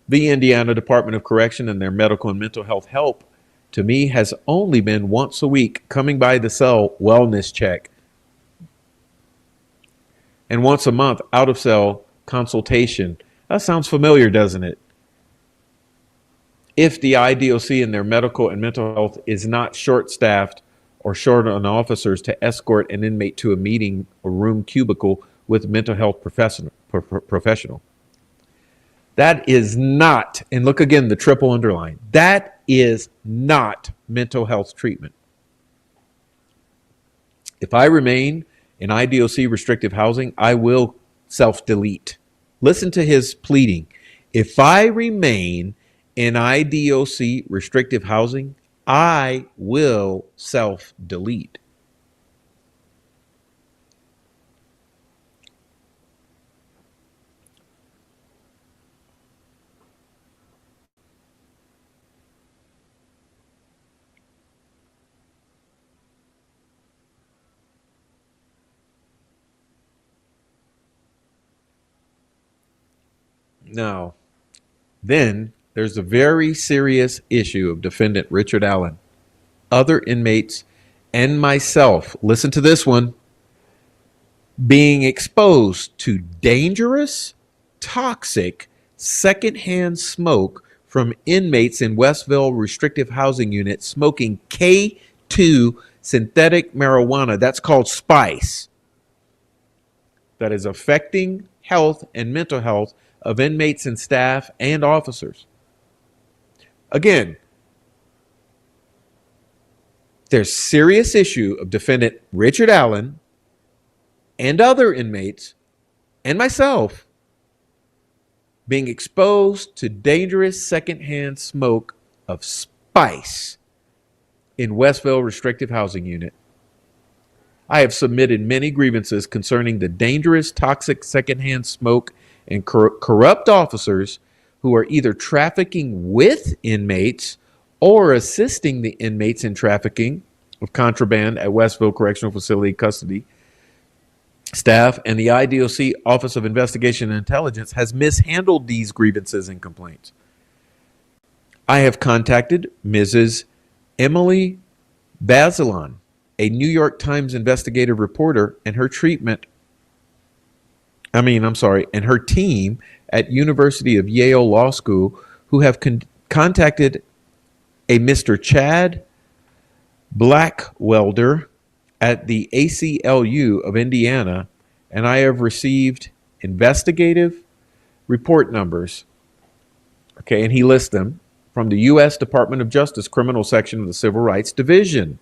The Indiana Department of Correction and their medical and mental health help to me has only been once a week coming by the cell wellness check and once a month out of cell consultation. That sounds familiar, doesn't it? If the IDOC and their medical and mental health is not short-staffed or short on officers to escort an inmate to a meeting or room cubicle with a mental health professional. That is not, and look again, the triple underline, that is not mental health treatment. If I remain in IDOC restrictive housing, I will self-delete. Listen to his pleading. If I remain in IDOC restrictive housing, I will self-delete. Now, then there's a very serious issue of defendant Richard Allen, other inmates, and myself. Listen to this one. Being exposed to dangerous, toxic, secondhand smoke from inmates in Westville Restrictive Housing Unit smoking K2 synthetic marijuana. That's called spice. That is affecting health and mental health of inmates and staff and officers. Again, there's serious issue of defendant Richard Allen and other inmates and myself being exposed to dangerous secondhand smoke of spice in Westville Restrictive Housing Unit. I have submitted many grievances concerning the dangerous, toxic secondhand smoke and corrupt officers who are either trafficking with inmates or assisting the inmates in trafficking of contraband at Westville Correctional Facility custody staff, and the IDOC Office of Investigation and Intelligence has mishandled these grievances and complaints. I have contacted Mrs. Emily Bazelon, a New York Times investigative reporter, and her her team at University of Yale Law School, who have contacted a Mr. Chad Blackwelder at the ACLU of Indiana, and I have received investigative report numbers. Okay, and he lists them from the U.S. Department of Justice Criminal Section of the Civil Rights Division.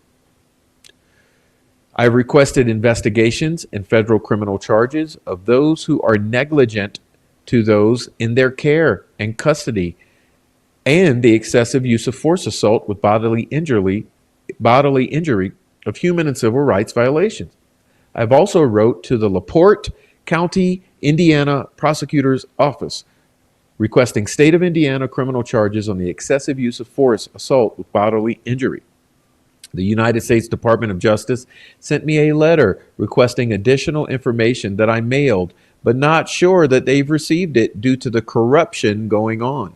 I have requested investigations and federal criminal charges of those who are negligent to those in their care and custody, and the excessive use of force assault with bodily injury of human and civil rights violations. I've also wrote to the LaPorte County, Indiana Prosecutor's Office requesting state of Indiana criminal charges on the excessive use of force assault with bodily injury. The United States Department of Justice sent me a letter requesting additional information that I mailed, but not sure that they've received it due to the corruption going on.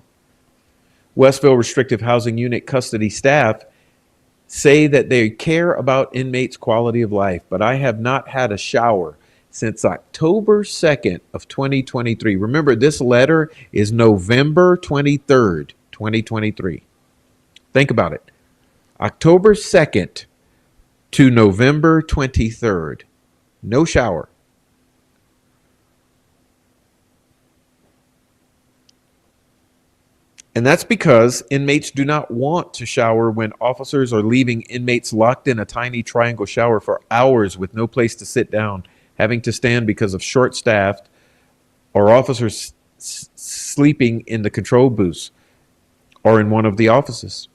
Westville Restrictive Housing Unit custody staff say that they care about inmates' quality of life, but I have not had a shower since October 2nd of 2023. Remember, this letter is November 23rd, 2023. Think about it. October 2nd to November 23rd. No shower. And that's because inmates do not want to shower when officers are leaving inmates locked in a tiny triangle shower for hours with no place to sit down, having to stand because of short-staffed, or officers sleeping in the control booths or in one of the offices.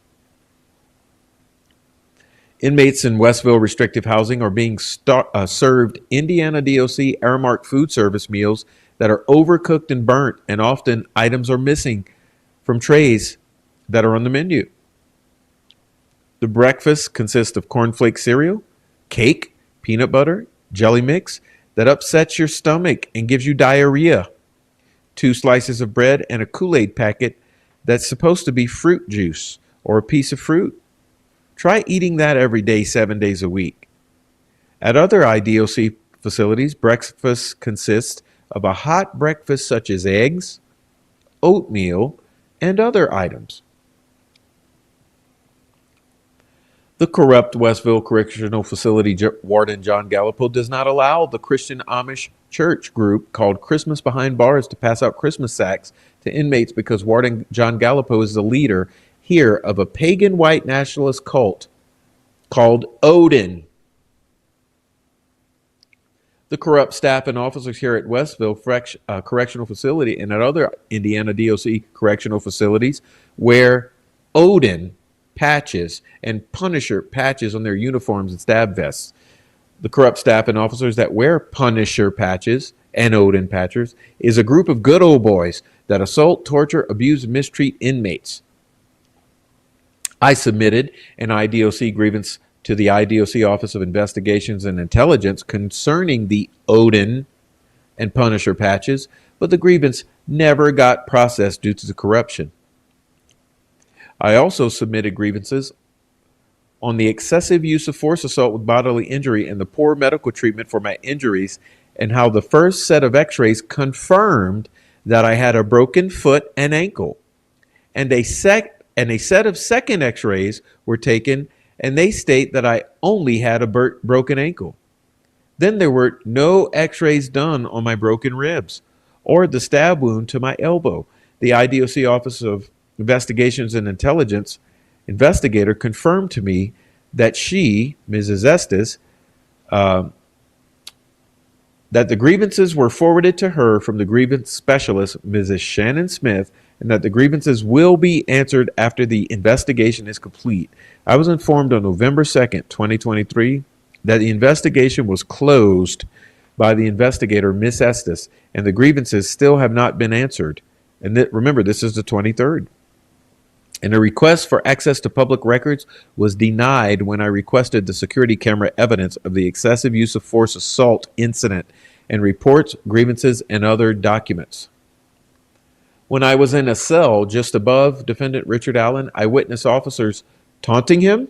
Inmates in Westville Restrictive Housing are being served Indiana DOC Aramark food service meals that are overcooked and burnt, and often items are missing from trays that are on the menu. The breakfast consists of cornflake cereal, cake, peanut butter, jelly mix that upsets your stomach and gives you diarrhea, 2 slices of bread, and a Kool-Aid packet that's supposed to be fruit juice or a piece of fruit. Try eating that every day, 7 days a week. At other IDOC facilities, breakfast consists of a hot breakfast such as eggs, oatmeal, and other items. The corrupt Westville Correctional Facility Warden John Gallipo does not allow the Christian Amish church group called Christmas Behind Bars to pass out Christmas sacks to inmates because Warden John Gallipo is the leader here of a pagan white nationalist cult called Odin. The corrupt staff and officers here at Westville Correctional Facility and at other Indiana DOC correctional facilities wear Odin patches and Punisher patches on their uniforms and stab vests. The corrupt staff and officers that wear Punisher patches and Odin patches is a group of good old boys that assault, torture, abuse, and mistreat inmates. I submitted an IDOC grievance to the IDOC Office of Investigations and Intelligence concerning the Odin and Punisher patches, but the grievance never got processed due to the corruption. I also submitted grievances on the excessive use of force assault with bodily injury and the poor medical treatment for my injuries, and how the first set of x-rays confirmed that I had a broken foot and ankle, and a set of second x-rays were taken, and they state that I only had a broken ankle. Then there were no x-rays done on my broken ribs or the stab wound to my elbow. The IDOC Office of Investigations and Intelligence investigator confirmed to me that she, Mrs. Estes, that the grievances were forwarded to her from the grievance specialist, Mrs. Shannon Smith, and that the grievances will be answered after the investigation is complete. I was informed on November 2nd, 2023, that the investigation was closed by the investigator, Miss Estes, and the grievances still have not been answered. And remember, this is the 23rd. And a request for access to public records was denied when I requested the security camera evidence of the excessive use of force assault incident and reports, grievances, and other documents. When I was in a cell just above defendant Richard Allen, I witnessed officers taunting him,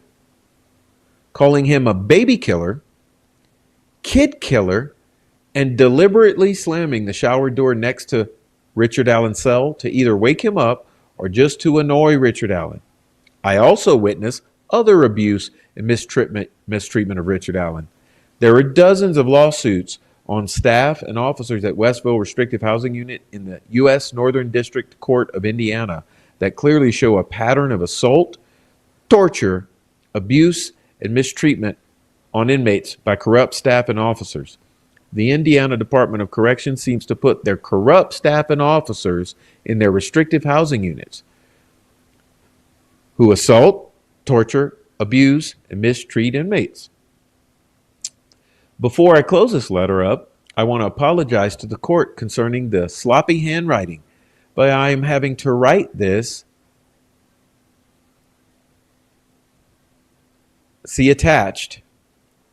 calling him a baby killer, kid killer, and deliberately slamming the shower door next to Richard Allen's cell to either wake him up or just to annoy Richard Allen. I also witnessed other abuse and mistreatment of Richard Allen. There are dozens of lawsuits on staff and officers at Westville Restrictive Housing Unit in the U.S. Northern District Court of Indiana that clearly show a pattern of assault, torture, abuse, and mistreatment on inmates by corrupt staff and officers. The Indiana Department of Corrections seems to put their corrupt staff and officers in their restrictive housing units who assault, torture, abuse, and mistreat inmates. Before I close this letter up, I want to apologize to the court concerning the sloppy handwriting, but I am having to write this, see attached,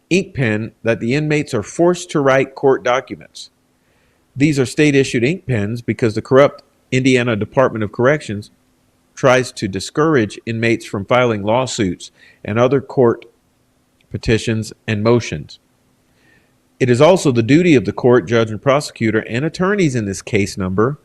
ink pen that the inmates are forced to write court documents. These are state issued ink pens because the corrupt Indiana Department of Corrections tries to discourage inmates from filing lawsuits and other court petitions and motions. It is also the duty of the court, judge, and prosecutor and attorneys in this case number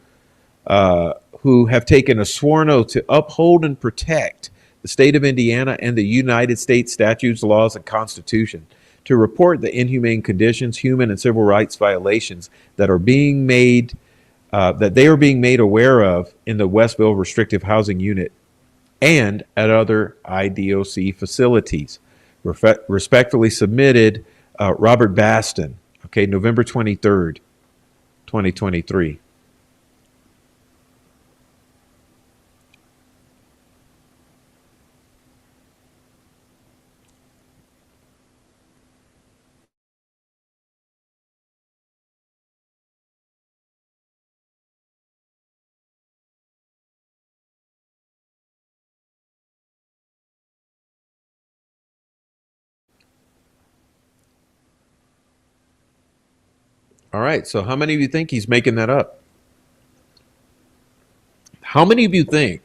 who have taken a sworn oath to uphold and protect the state of Indiana and the United States statutes, laws, and Constitution, to report the inhumane conditions, human and civil rights violations that are being made, that they are being made aware of in the Westville Restrictive Housing Unit and at other IDOC facilities. Respectfully submitted, Robert Baston. Okay, November 23rd, 2023. All right, so how many of you think he's making that up? How many of you think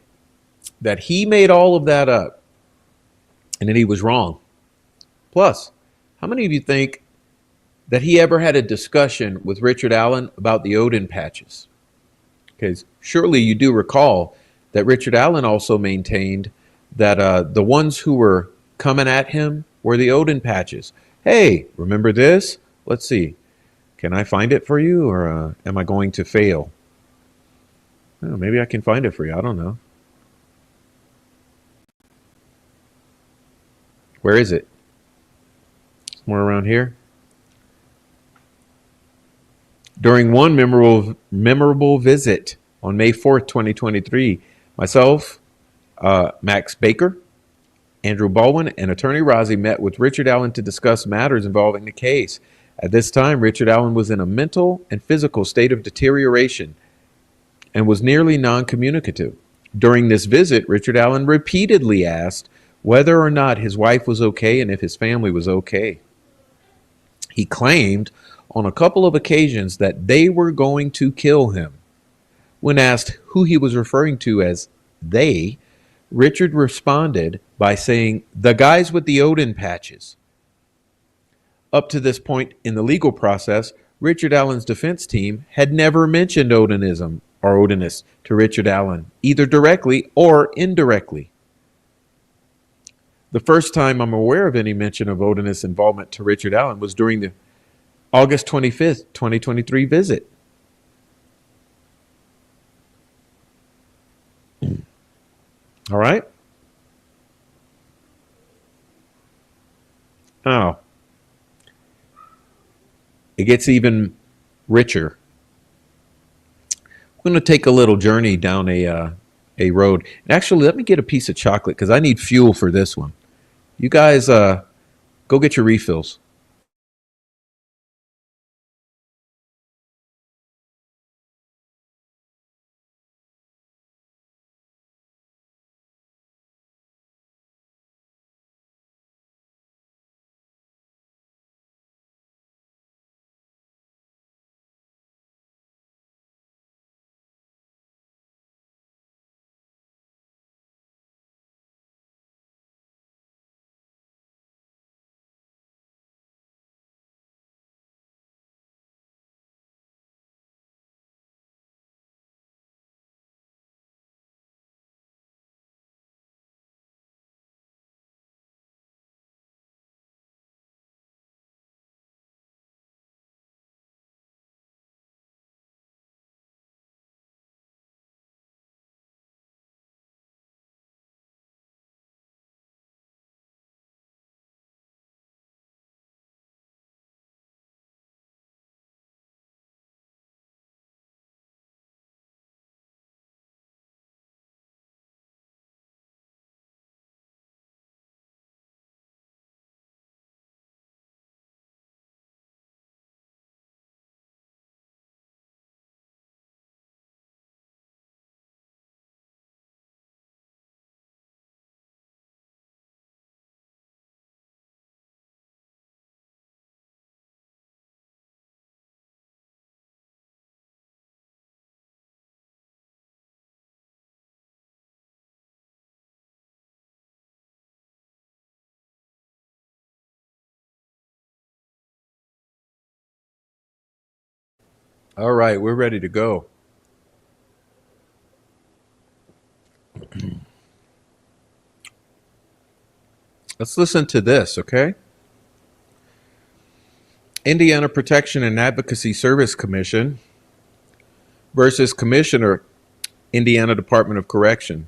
that he made all of that up and that he was wrong? Plus, how many of you think that he ever had a discussion with Richard Allen about the Odin patches? Because surely you do recall that Richard Allen also maintained that the ones who were coming at him were the Odin patches. Hey, remember this? Let's see. Can I find it for you, or am I going to fail? Oh, maybe I can find it for you. I don't know. Where is it? Somewhere around here. During one memorable visit on May 4th, 2023, myself, Max Baker, Andrew Baldwin, and attorney Rozzi met with Richard Allen to discuss matters involving the case. At this time, Richard Allen was in a mental and physical state of deterioration and was nearly non-communicative. During this visit, Richard Allen repeatedly asked whether or not his wife was okay and if his family was okay. He claimed on a couple of occasions that they were going to kill him. When asked who he was referring to as they, Richard responded by saying, "The guys with the Odin patches." Up to this point in the legal process, Richard Allen's defense team had never mentioned Odinism or Odinists to Richard Allen, either directly or indirectly. The first time I'm aware of any mention of Odinist involvement to Richard Allen was during the August 25th, 2023 visit. All right? Oh, it gets even richer. I'm going to take a little journey down a road. And actually, let me get a piece of chocolate because I need fuel for this one. You guys, go get your refills. All right, we're ready to go. Let's listen to this, okay? Indiana Protection and Advocacy Service Commission versus Commissioner, Indiana Department of Correction.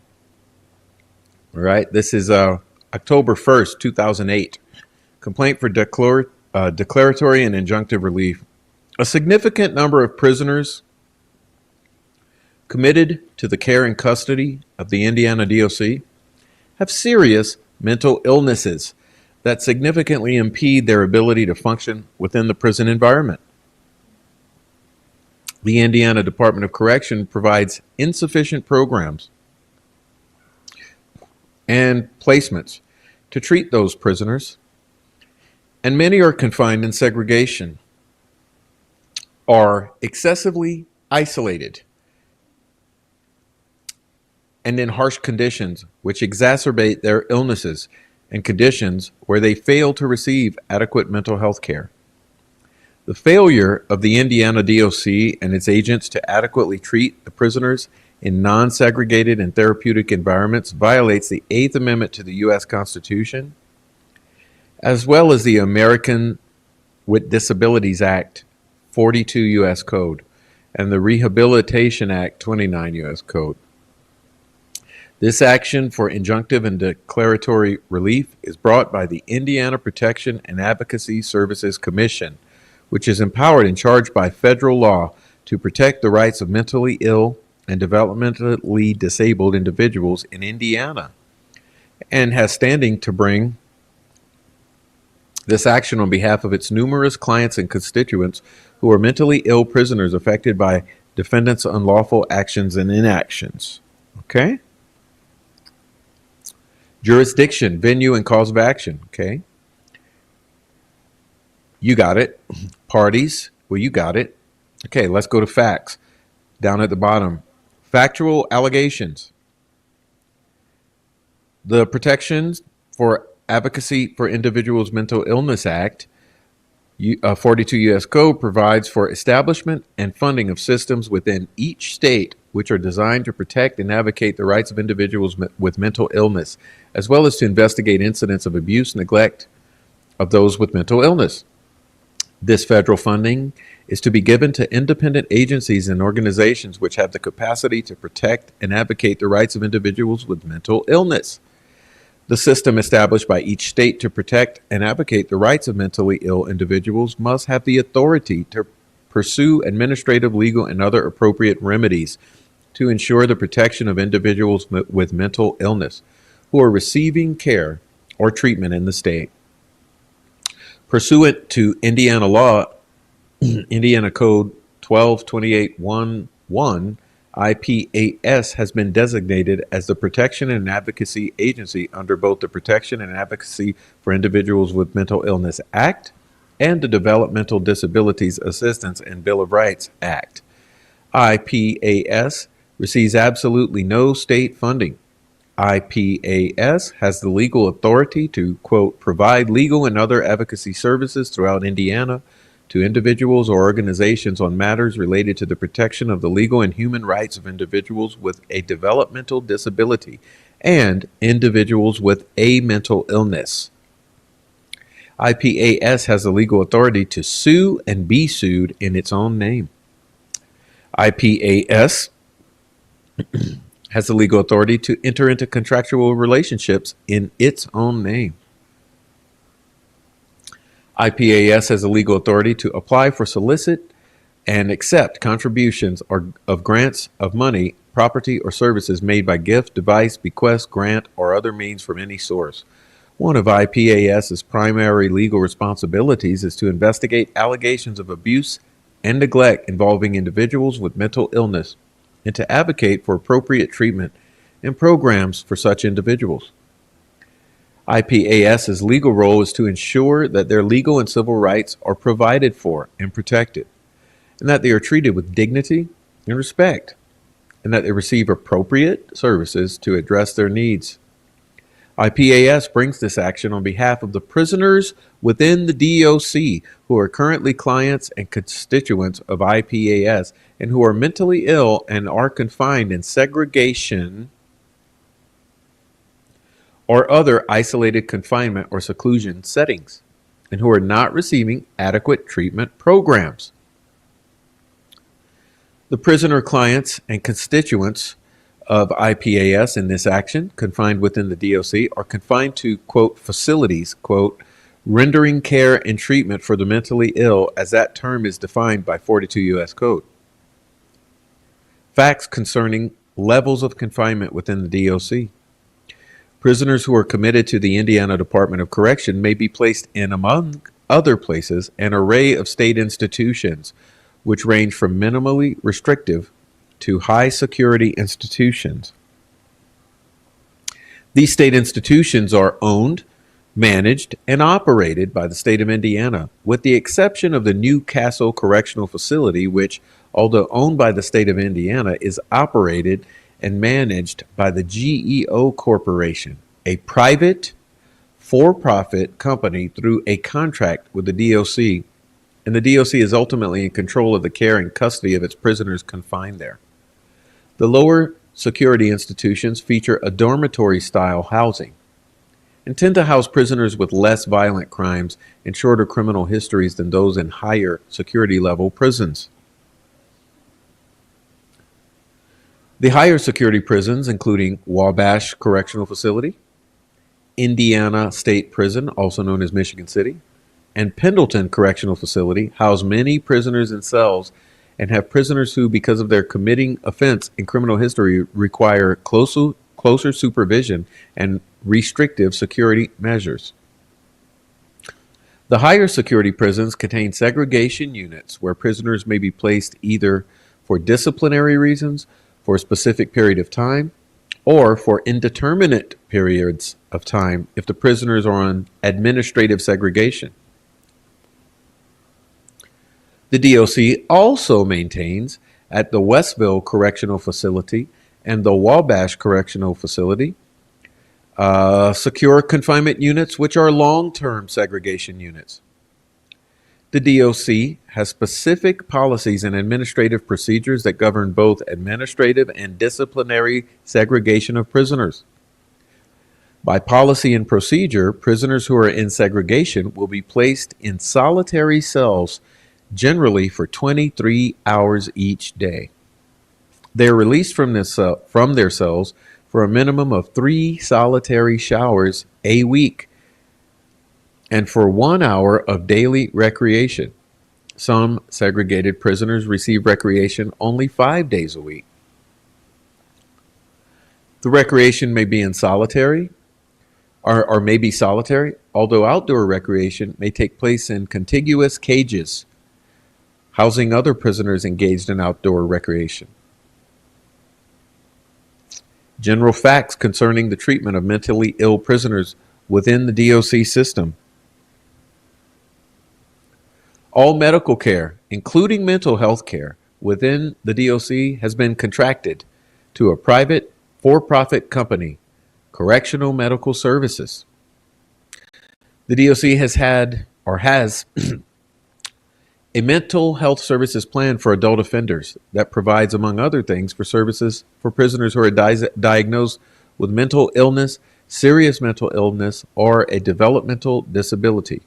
All right, this is October 1st, 2008. Complaint for declaratory and injunctive relief. A significant number of prisoners committed to the care and custody of the Indiana DOC have serious mental illnesses that significantly impede their ability to function within the prison environment. The Indiana Department of Correction provides insufficient programs and placements to treat those prisoners, and many are confined in segregation, are excessively isolated, and in harsh conditions which exacerbate their illnesses and conditions where they fail to receive adequate mental health care. The failure of the Indiana DOC and its agents to adequately treat the prisoners in non-segregated and therapeutic environments violates the Eighth Amendment to the U.S. Constitution, as well as the American with Disabilities Act 42 U.S. Code and the Rehabilitation Act 29 U.S. Code. This action for injunctive and declaratory relief is brought by the Indiana Protection and Advocacy Services Commission, which is empowered and charged by federal law to protect the rights of mentally ill and developmentally disabled individuals in Indiana, and has standing to bring this action on behalf of its numerous clients and constituents who are mentally ill prisoners affected by defendants' unlawful actions and inactions. Okay? Jurisdiction, venue, and cause of action. Okay? You got it. Parties, well, you got it. Okay, let's go to facts. Down at the bottom, factual allegations. The Protections for Advocacy for Individuals Mental Illness Act, 42 U.S. Code, provides for establishment and funding of systems within each state which are designed to protect and advocate the rights of individuals with mental illness, as well as to investigate incidents of abuse, neglect of those with mental illness. This federal funding is to be given to independent agencies and organizations which have the capacity to protect and advocate the rights of individuals with mental illness. The system established by each state to protect and advocate the rights of mentally ill individuals must have the authority to pursue administrative, legal, and other appropriate remedies to ensure the protection of individuals with mental illness who are receiving care or treatment in the state. Pursuant to Indiana law, Indiana Code 122811, IPAS has been designated as the Protection and Advocacy Agency under both the Protection and Advocacy for Individuals with Mental Illness Act and the Developmental Disabilities Assistance and Bill of Rights Act. IPAS receives absolutely no state funding. IPAS has the legal authority to, quote, provide legal and other advocacy services throughout Indiana to individuals or organizations on matters related to the protection of the legal and human rights of individuals with a developmental disability and individuals with a mental illness. IPAS has the legal authority to sue and be sued in its own name. IPAS has the legal authority to enter into contractual relationships in its own name. IPAS has the legal authority to apply for, solicit, and accept contributions or of grants of money, property, or services made by gift, device, bequest, grant, or other means from any source. One of IPAS's primary legal responsibilities is to investigate allegations of abuse and neglect involving individuals with mental illness and to advocate for appropriate treatment and programs for such individuals. IPAS's legal role is to ensure that their legal and civil rights are provided for and protected, and that they are treated with dignity and respect, and that they receive appropriate services to address their needs. IPAS brings this action on behalf of the prisoners within the DOC who are currently clients and constituents of IPAS and who are mentally ill and are confined in segregation or other isolated confinement or seclusion settings and who are not receiving adequate treatment programs. The prisoner clients and constituents of IPAS in this action, confined within the DOC, are confined to, quote, facilities, quote, rendering care and treatment for the mentally ill as that term is defined by 42 U.S. Code. Facts concerning levels of confinement within the DOC. Prisoners who are committed to the Indiana Department of Correction may be placed in, among other places, an array of state institutions, which range from minimally restrictive to high security institutions. These state institutions are owned, managed, and operated by the state of Indiana, with the exception of the New Castle Correctional Facility, which, although owned by the state of Indiana, is operated and managed by the GEO Corporation, a private, for-profit company through a contract with the DOC, and the DOC is ultimately in control of the care and custody of its prisoners confined there. The lower security institutions feature a dormitory-style housing and tend to house prisoners with less violent crimes and shorter criminal histories than those in higher security level prisons. The higher security prisons, including Wabash Correctional Facility, Indiana State Prison, also known as Michigan City, and Pendleton Correctional Facility, house many prisoners in cells and have prisoners who, because of their committing offense and criminal history, require closer supervision and restrictive security measures. The higher security prisons contain segregation units where prisoners may be placed either for disciplinary reasons, for a specific period of time, or for indeterminate periods of time if the prisoners are on administrative segregation. The DOC also maintains at the Westville Correctional Facility and the Wabash Correctional Facility secure confinement units, which are long-term segregation units. The DOC has specific policies and administrative procedures that govern both administrative and disciplinary segregation of prisoners. By policy and procedure, prisoners who are in segregation will be placed in solitary cells, generally for 23 hours each day. They are released from their cells for a minimum of 3 solitary showers a week and for 1 hour of daily recreation. Some segregated prisoners receive recreation only 5 days a week. The recreation may be in solitary or may be solitary, although outdoor recreation may take place in contiguous cages, housing other prisoners engaged in outdoor recreation. General facts concerning the treatment of mentally ill prisoners within the DOC system. All medical care, including mental health care, within the DOC has been contracted to a private, for-profit company, Correctional Medical Services. The DOC has a mental health services plan for adult offenders that provides, among other things, for services for prisoners who are diagnosed with mental illness, serious mental illness, or a developmental disability.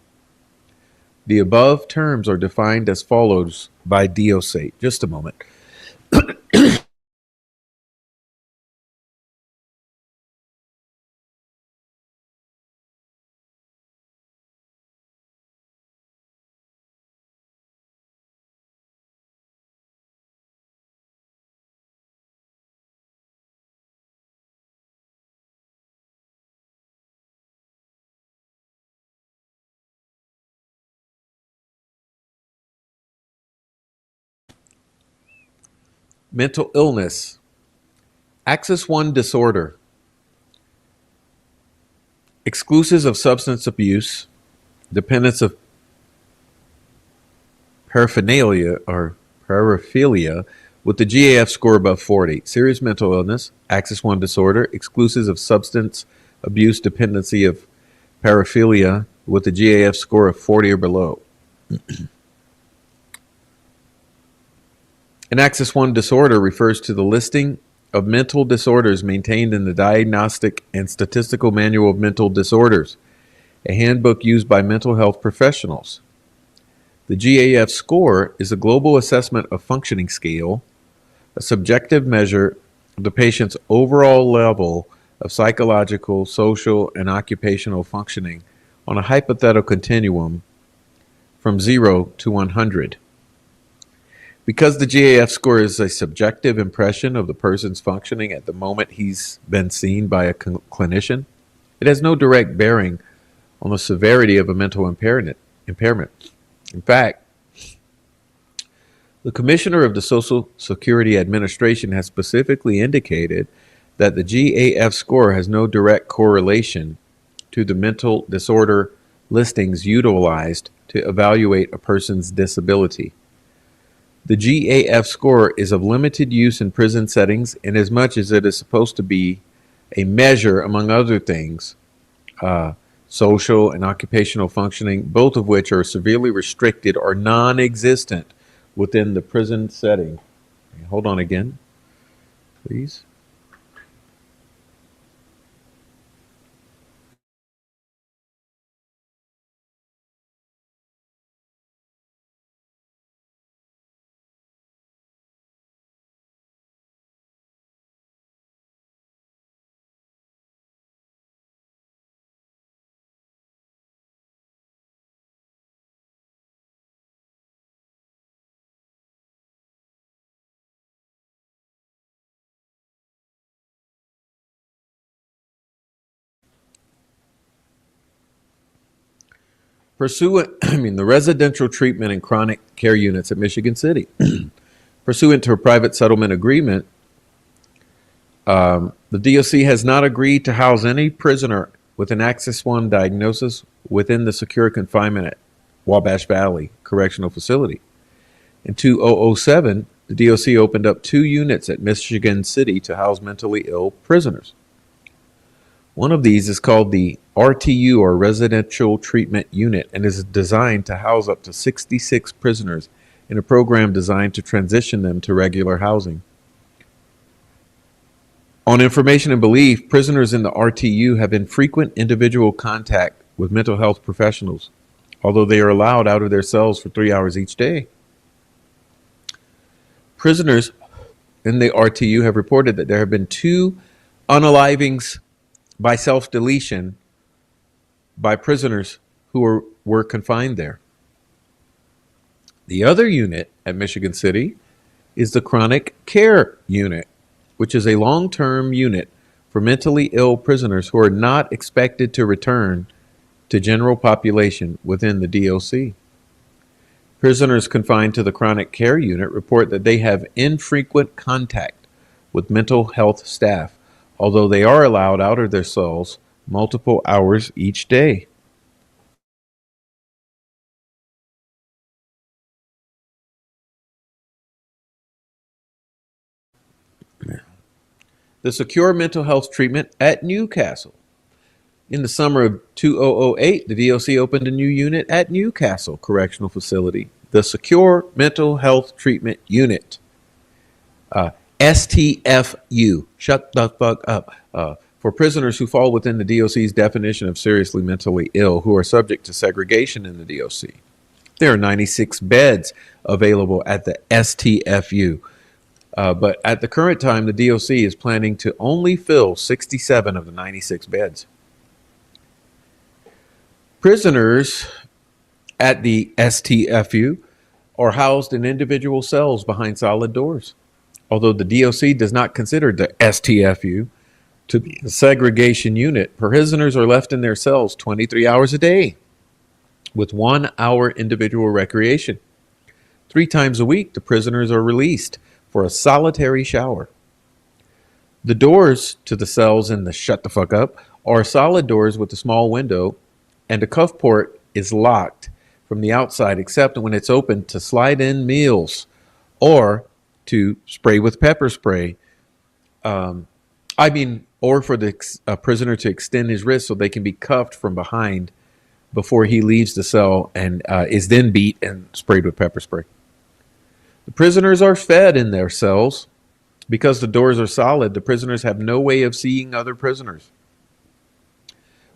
The above terms are defined as follows by DOC. Just a moment. Mental illness, Axis 1 disorder, exclusives of substance abuse, dependence of paraphernalia with the GAF score above 40, serious mental illness, Axis 1 disorder, exclusives of substance abuse, dependency of paraphilia with a GAF score of 40 or below. An Axis 1 disorder refers to the listing of mental disorders maintained in the Diagnostic and Statistical Manual of Mental Disorders, a handbook used by mental health professionals. The GAF score is a global assessment of functioning scale, a subjective measure of the patient's overall level of psychological, social, and occupational functioning on a hypothetical continuum from 0 to 100. Because the GAF score is a subjective impression of the person's functioning at the moment he's been seen by a clinician, it has no direct bearing on the severity of a mental impairment. In fact, the Commissioner of the Social Security Administration has specifically indicated that the GAF score has no direct correlation to the mental disorder listings utilized to evaluate a person's disability. The GAF score is of limited use in prison settings inasmuch as it is supposed to be a measure, among other things, social and occupational functioning, both of which are severely restricted or non-existent within the prison setting. Hold on again, please. The residential treatment and chronic care units at Michigan City. Pursuant to a private settlement agreement, the DOC has not agreed to house any prisoner with an Axis 1 diagnosis within the secure confinement at Wabash Valley Correctional Facility. In 2007, the DOC opened up 2 units at Michigan City to house mentally ill prisoners. One of these is called the RTU, or Residential Treatment Unit, and is designed to house up to 66 prisoners in a program designed to transition them to regular housing. On information and belief, prisoners in the RTU have infrequent individual contact with mental health professionals, although they are allowed out of their cells for 3 hours each day. Prisoners in the RTU have reported that there have been 2 unalivings by self-deletion by prisoners who were confined there. The other unit at Michigan City is the Chronic Care Unit, which is a long-term unit for mentally ill prisoners who are not expected to return to general population within the DOC. Prisoners confined to the Chronic Care Unit report that they have infrequent contact with mental health staff, although they are allowed out of their cells multiple hours each day. The secure mental health treatment at Newcastle. In the summer of 2008, the DOC opened a new unit at Newcastle Correctional Facility, the Secure Mental Health Treatment Unit, STFU. Shut the fuck up. For prisoners who fall within the DOC's definition of seriously mentally ill who are subject to segregation in the DOC. There are 96 beds available at the STFU. But at the current time, the DOC is planning to only fill 67 of the 96 beds. Prisoners at the STFU are housed in individual cells behind solid doors. Although the DOC does not consider the STFU to be a segregation unit, prisoners are left in their cells 23 hours a day with 1 hour individual recreation. 3 times a week, the prisoners are released for a solitary shower. The doors to the cells in the shut the fuck up are solid doors with a small window, and the cuff port is locked from the outside except when it's open to slide in meals or to spray with pepper spray. or for the prisoner to extend his wrist so they can be cuffed from behind before he leaves the cell and is then beat and sprayed with pepper spray. The prisoners are fed in their cells. Because the doors are solid, the prisoners have no way of seeing other prisoners.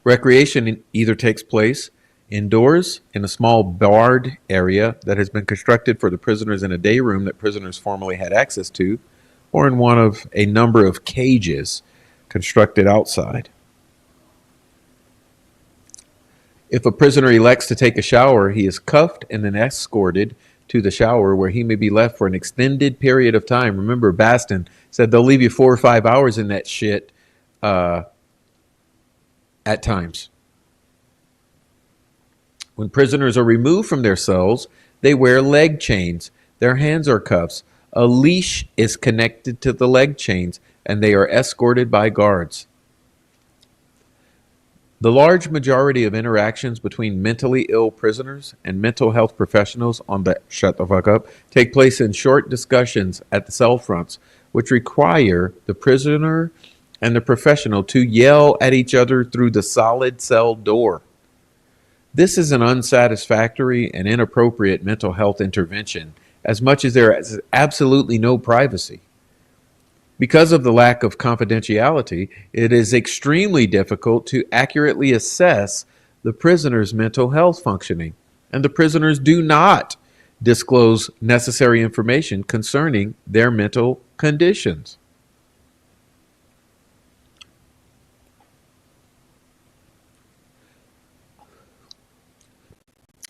Recreation either takes place indoors in a small barred area that has been constructed for the prisoners in a day room that prisoners formerly had access to, or in one of a number of cages constructed outside. If a prisoner elects to take a shower, he is cuffed and then escorted to the shower where he may be left for an extended period of time. Remember, Baston said they'll leave you 4 or 5 hours in that shit at times. When prisoners are removed from their cells, they wear leg chains. Their hands are cuffs. A leash is connected to the leg chains, and they are escorted by guards. The large majority of interactions between mentally ill prisoners and mental health professionals on the shut the fuck up take place in short discussions at the cell fronts, which require the prisoner and the professional to yell at each other through the solid cell door. This is an unsatisfactory and inappropriate mental health intervention, as much as there is absolutely no privacy. Because of the lack of confidentiality, it is extremely difficult to accurately assess the prisoner's mental health functioning, and the prisoners do not disclose necessary information concerning their mental conditions.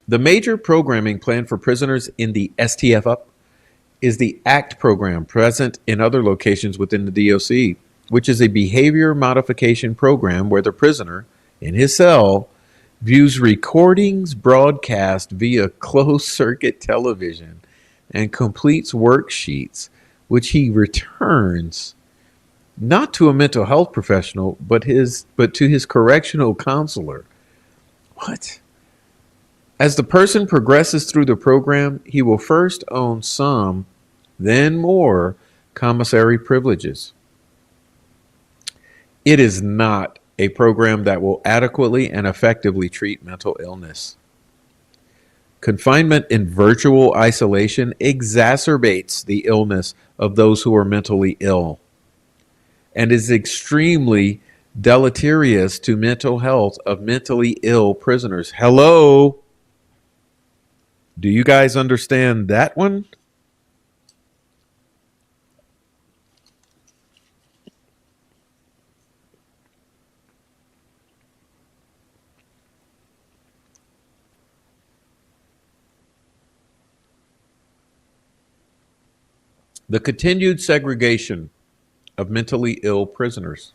The major programming plan for prisoners in the STFUP is the ACT program present in other locations within the DOC, which is a behavior modification program where the prisoner, in his cell, views recordings broadcast via closed-circuit television and completes worksheets, which he returns not to a mental health professional, but to his correctional counselor. What? As the person progresses through the program, he will first own some, then more, commissary privileges. It is not a program that will adequately and effectively treat mental illness. Confinement in virtual isolation exacerbates the illness of those who are mentally ill and is extremely deleterious to mental health of mentally ill prisoners. Hello? Do you guys understand that one? The continued segregation of mentally ill prisoners.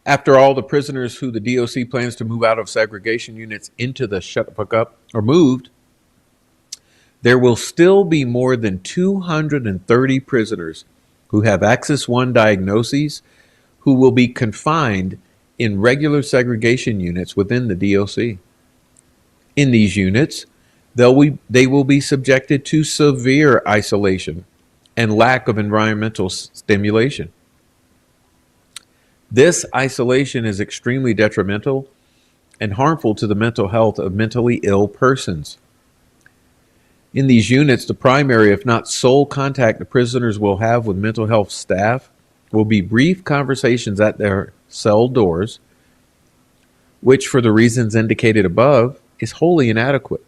After all, the prisoners who the DOC plans to move out of segregation units into the shut the fuck up are moved, there will still be more than 230 prisoners who have Axis 1 diagnoses who will be confined in regular segregation units within the DOC. In these units, they will be subjected to severe isolation and lack of environmental stimulation. This isolation is extremely detrimental and harmful to the mental health of mentally ill persons. In these units, the primary, if not sole contact the prisoners will have with mental health staff will be brief conversations at their cell doors, which, for the reasons indicated above, is wholly inadequate.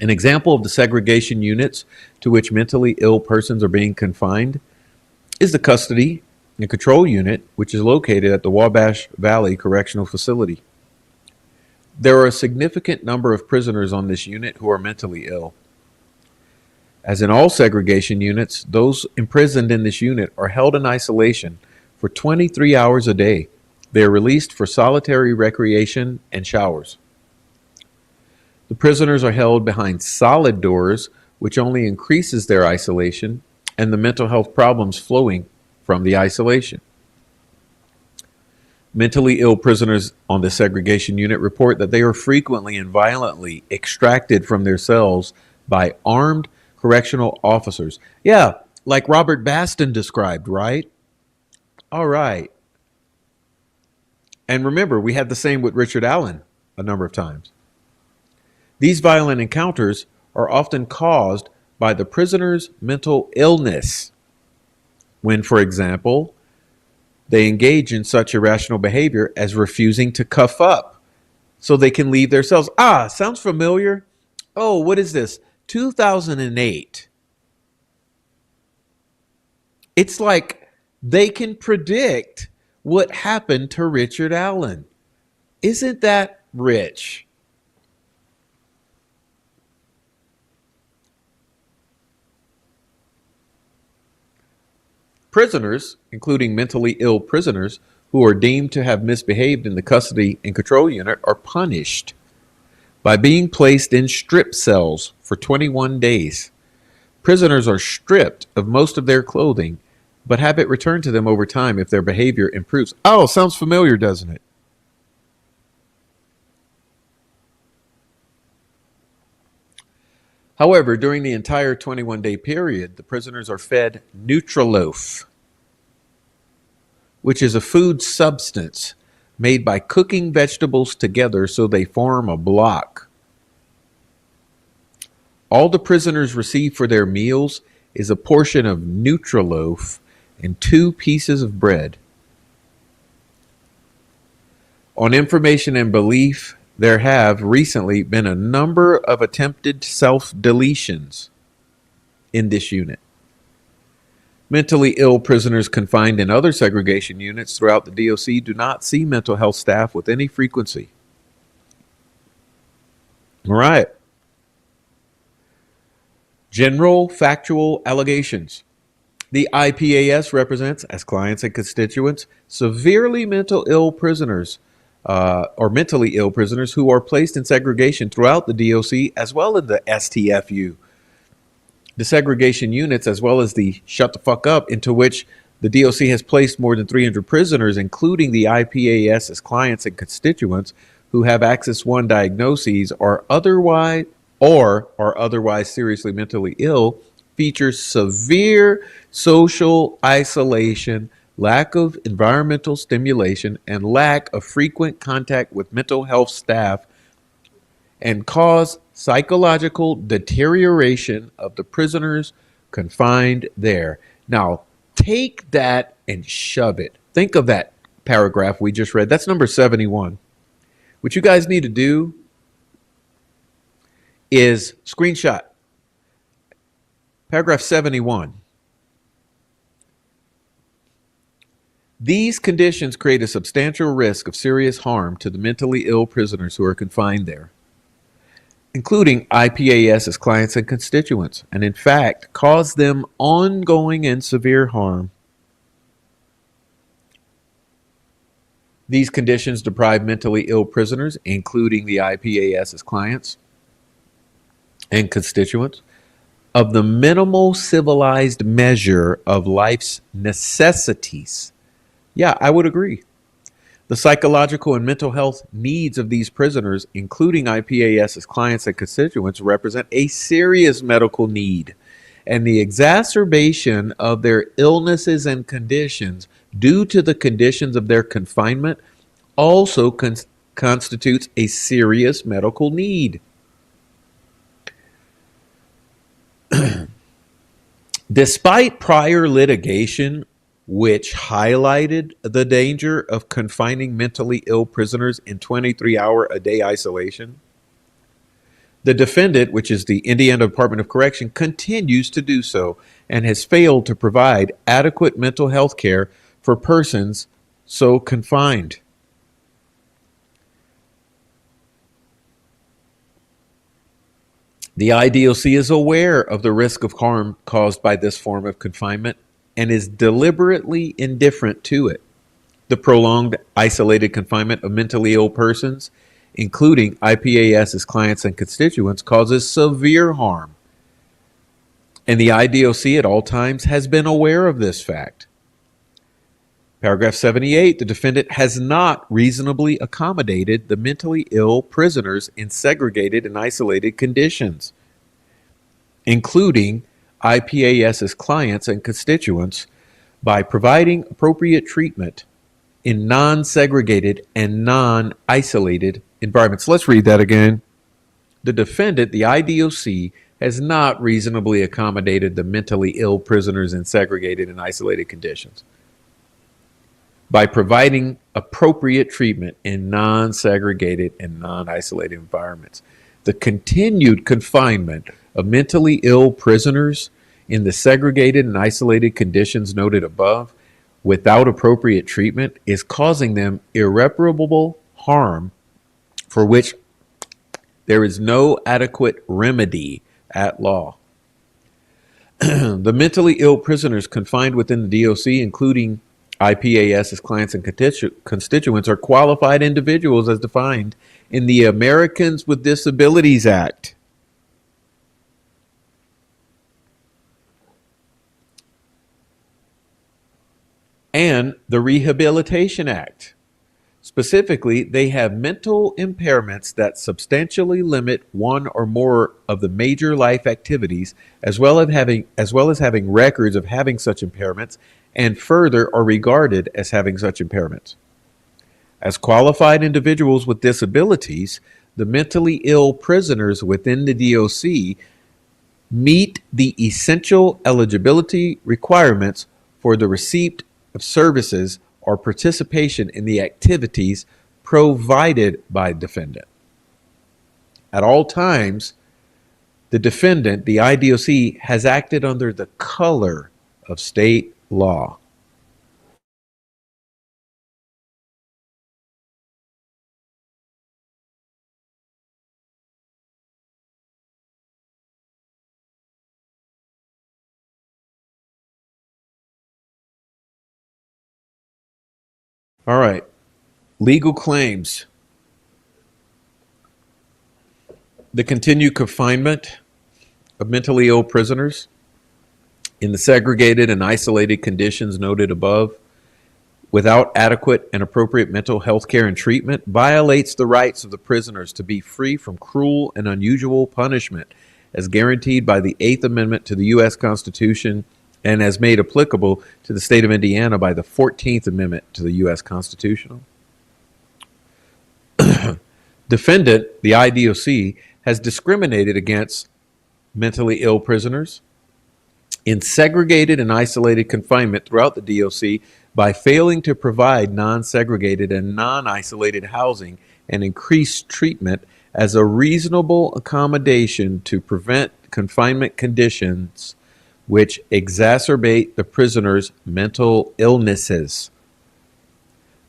An example of the segregation units to which mentally ill persons are being confined is the custody and control unit, which is located at the Wabash Valley Correctional Facility. There are a significant number of prisoners on this unit who are mentally ill. As in all segregation units, those imprisoned in this unit are held in isolation for 23 hours a day. They are released for solitary recreation and showers. The prisoners are held behind solid doors, which only increases their isolation and the mental health problems flowing from the isolation. Mentally ill prisoners on the segregation unit report that they are frequently and violently extracted from their cells by armed correctional officers. Yeah, like Robert Baston described, right? All right. And remember, we had the same with Richard Allen a number of times. These violent encounters are often caused by the prisoner's mental illness when, for example, they engage in such irrational behavior as refusing to cuff up so they can leave their cells. Ah, sounds familiar. Oh, what is this? 2008. It's like they can predict what happened to Richard Allen. Isn't that rich? Prisoners, including mentally ill prisoners who are deemed to have misbehaved in the custody and control unit, are punished by being placed in strip cells for 21 days. Prisoners are stripped of most of their clothing, but have it returned to them over time if their behavior improves. Oh, sounds familiar, doesn't it? However, during the entire 21-day period, the prisoners are fed Nutriloaf, which is a food substance made by cooking vegetables together so they form a block. All the prisoners receive for their meals is a portion of Nutriloaf and 2 pieces of bread. On information and belief, there have recently been a number of attempted self-deletions in this unit. Mentally ill prisoners confined in other segregation units throughout the DOC do not see mental health staff with any frequency. All right. General factual allegations. The IPAS represents, as clients and constituents, severely mental ill prisoners or mentally ill prisoners who are placed in segregation throughout the DOC as well as the STFU. The segregation units as well as the shut the fuck up into which the DOC has placed more than 300 prisoners, including the IPAS as clients and constituents who have Axis 1 diagnoses are otherwise seriously mentally ill, features severe social isolation, lack of environmental stimulation, and lack of frequent contact with mental health staff, and cause psychological deterioration of the prisoners confined there. Now, take that and shove it. Think of that paragraph we just read. That's number 71. What you guys need to do is screenshot paragraph 71. These conditions create a substantial risk of serious harm to the mentally ill prisoners who are confined there, including IPAS's clients and constituents, and in fact cause them ongoing and severe harm. These conditions deprive mentally ill prisoners, including the IPAS's clients and constituents, of the minimal civilized measure of life's necessities. Yeah, I would agree. The psychological and mental health needs of these prisoners, including IPAS's clients and constituents, represent a serious medical need, and the exacerbation of their illnesses and conditions due to the conditions of their confinement also constitutes a serious medical need. Despite prior litigation which highlighted the danger of confining mentally ill prisoners in 23-hour-a-day isolation, the defendant, which is the Indiana Department of Correction, continues to do so and has failed to provide adequate mental health care for persons so confined. The IDOC is aware of the risk of harm caused by this form of confinement and is deliberately indifferent to it. The prolonged isolated confinement of mentally ill persons, including IPAS's clients and constituents, causes severe harm, and the IDOC at all times has been aware of this fact. Paragraph 78, the defendant has not reasonably accommodated the mentally ill prisoners in segregated and isolated conditions, including IPAS's clients and constituents by providing appropriate treatment in non-segregated and non-isolated environments. Let's read that again. The defendant, the IDOC, has not reasonably accommodated the mentally ill prisoners in segregated and isolated conditions by providing appropriate treatment in non-segregated and non-isolated environments. The continued confinement of mentally ill prisoners in the segregated and isolated conditions noted above without appropriate treatment is causing them irreparable harm for which there is no adequate remedy at law. The mentally ill prisoners confined within the DOC, including IPAS's clients and constituents, are qualified individuals as defined in the Americans with Disabilities Act. And the Rehabilitation Act. Specifically, they have mental impairments that substantially limit one or more of the major life activities, as well as having records of having such impairments, and further are regarded as having such impairments. As qualified individuals with disabilities, the mentally ill prisoners within the DOC meet the essential eligibility requirements for the receipt of services or participation in the activities provided by defendant. At all times, the defendant, the IDOC, has acted under the color of state law. All right. Legal claims. The continued confinement of mentally ill prisoners in the segregated and isolated conditions noted above without adequate and appropriate mental health care and treatment violates the rights of the prisoners to be free from cruel and unusual punishment as guaranteed by the Eighth Amendment to the U.S. Constitution and as made applicable to the state of Indiana by the 14th Amendment to the U.S. Constitution. Defendant, the IDOC, has discriminated against mentally ill prisoners in segregated and isolated confinement throughout the DOC by failing to provide non-segregated and non-isolated housing and increased treatment as a reasonable accommodation to prevent confinement conditions which exacerbate the prisoner's mental illnesses.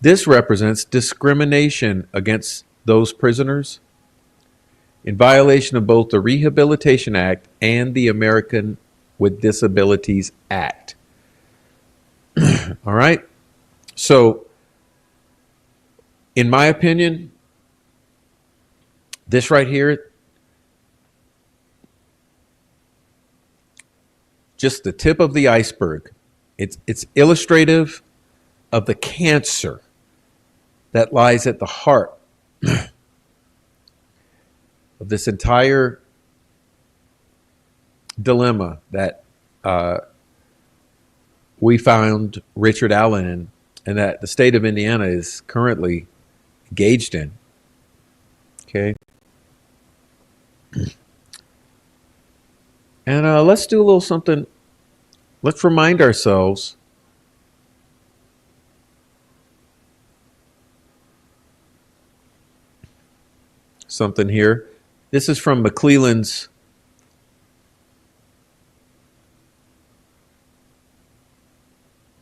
This represents discrimination against those prisoners in violation of both the Rehabilitation Act and the American with Disabilities Act. All right? So, in my opinion, this right here, just the tip of the iceberg. It's illustrative of the cancer that lies at the heart of this entire dilemma that we found Richard Allen in, and that the state of Indiana is currently engaged in. Okay. And let's do a little something. Let's remind ourselves something here. This is from McClelland's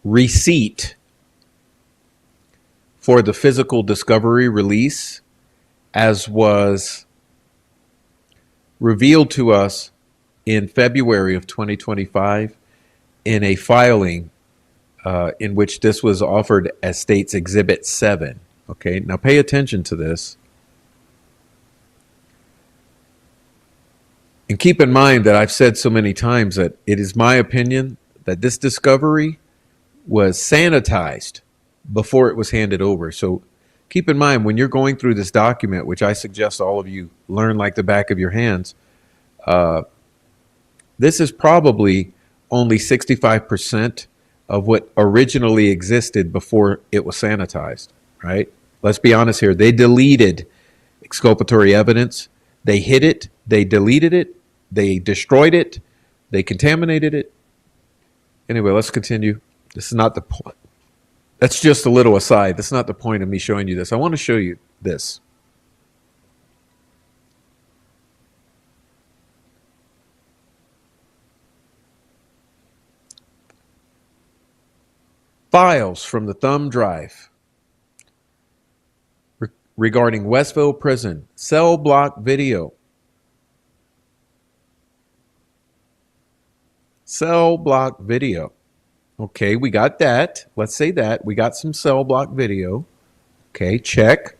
receipt for the physical discovery release, as was revealed to us in February of 2025 in a filing in which this was offered as State's Exhibit 7. Okay, now pay attention to this. And keep in mind that I've said so many times that it is my opinion that this discovery was sanitized before it was handed over. So keep in mind when you're going through this document, which I suggest all of you learn like the back of your hands, This is probably only 65% of what originally existed before it was sanitized, right? Let's be honest here. They deleted exculpatory evidence. They hid it. They deleted it. They destroyed it. They contaminated it. Anyway, let's continue. This is not the point. That's just a little aside. That's not the point of me showing you this. I want to show you this. Files from the thumb drive regarding Westville Prison, cell block video. Cell block video. Okay, we got that. Let's say that. We got some cell block video. Okay, check.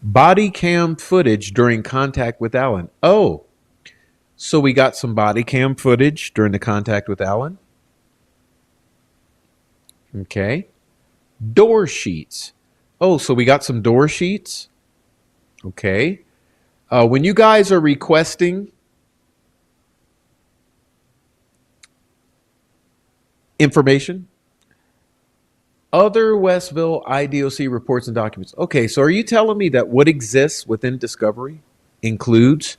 Body cam footage during contact with Alan. Oh, so we got some body cam footage during the contact with Alan. Okay. Door sheets. Oh, so we got some door sheets. Okay. When you guys are requesting information, other Westville IDOC reports and documents. Okay, so are you telling me that what exists within Discovery includes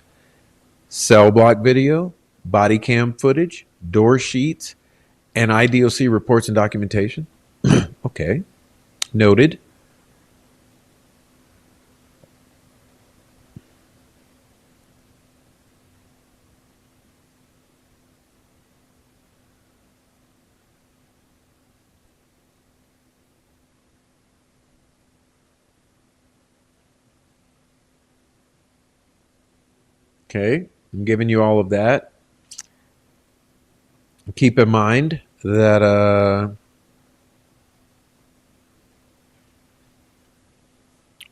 cell block video, body cam footage, door sheets, and IDOC reports and documentation? Okay, noted. Okay, I'm giving you all of that. Keep in mind that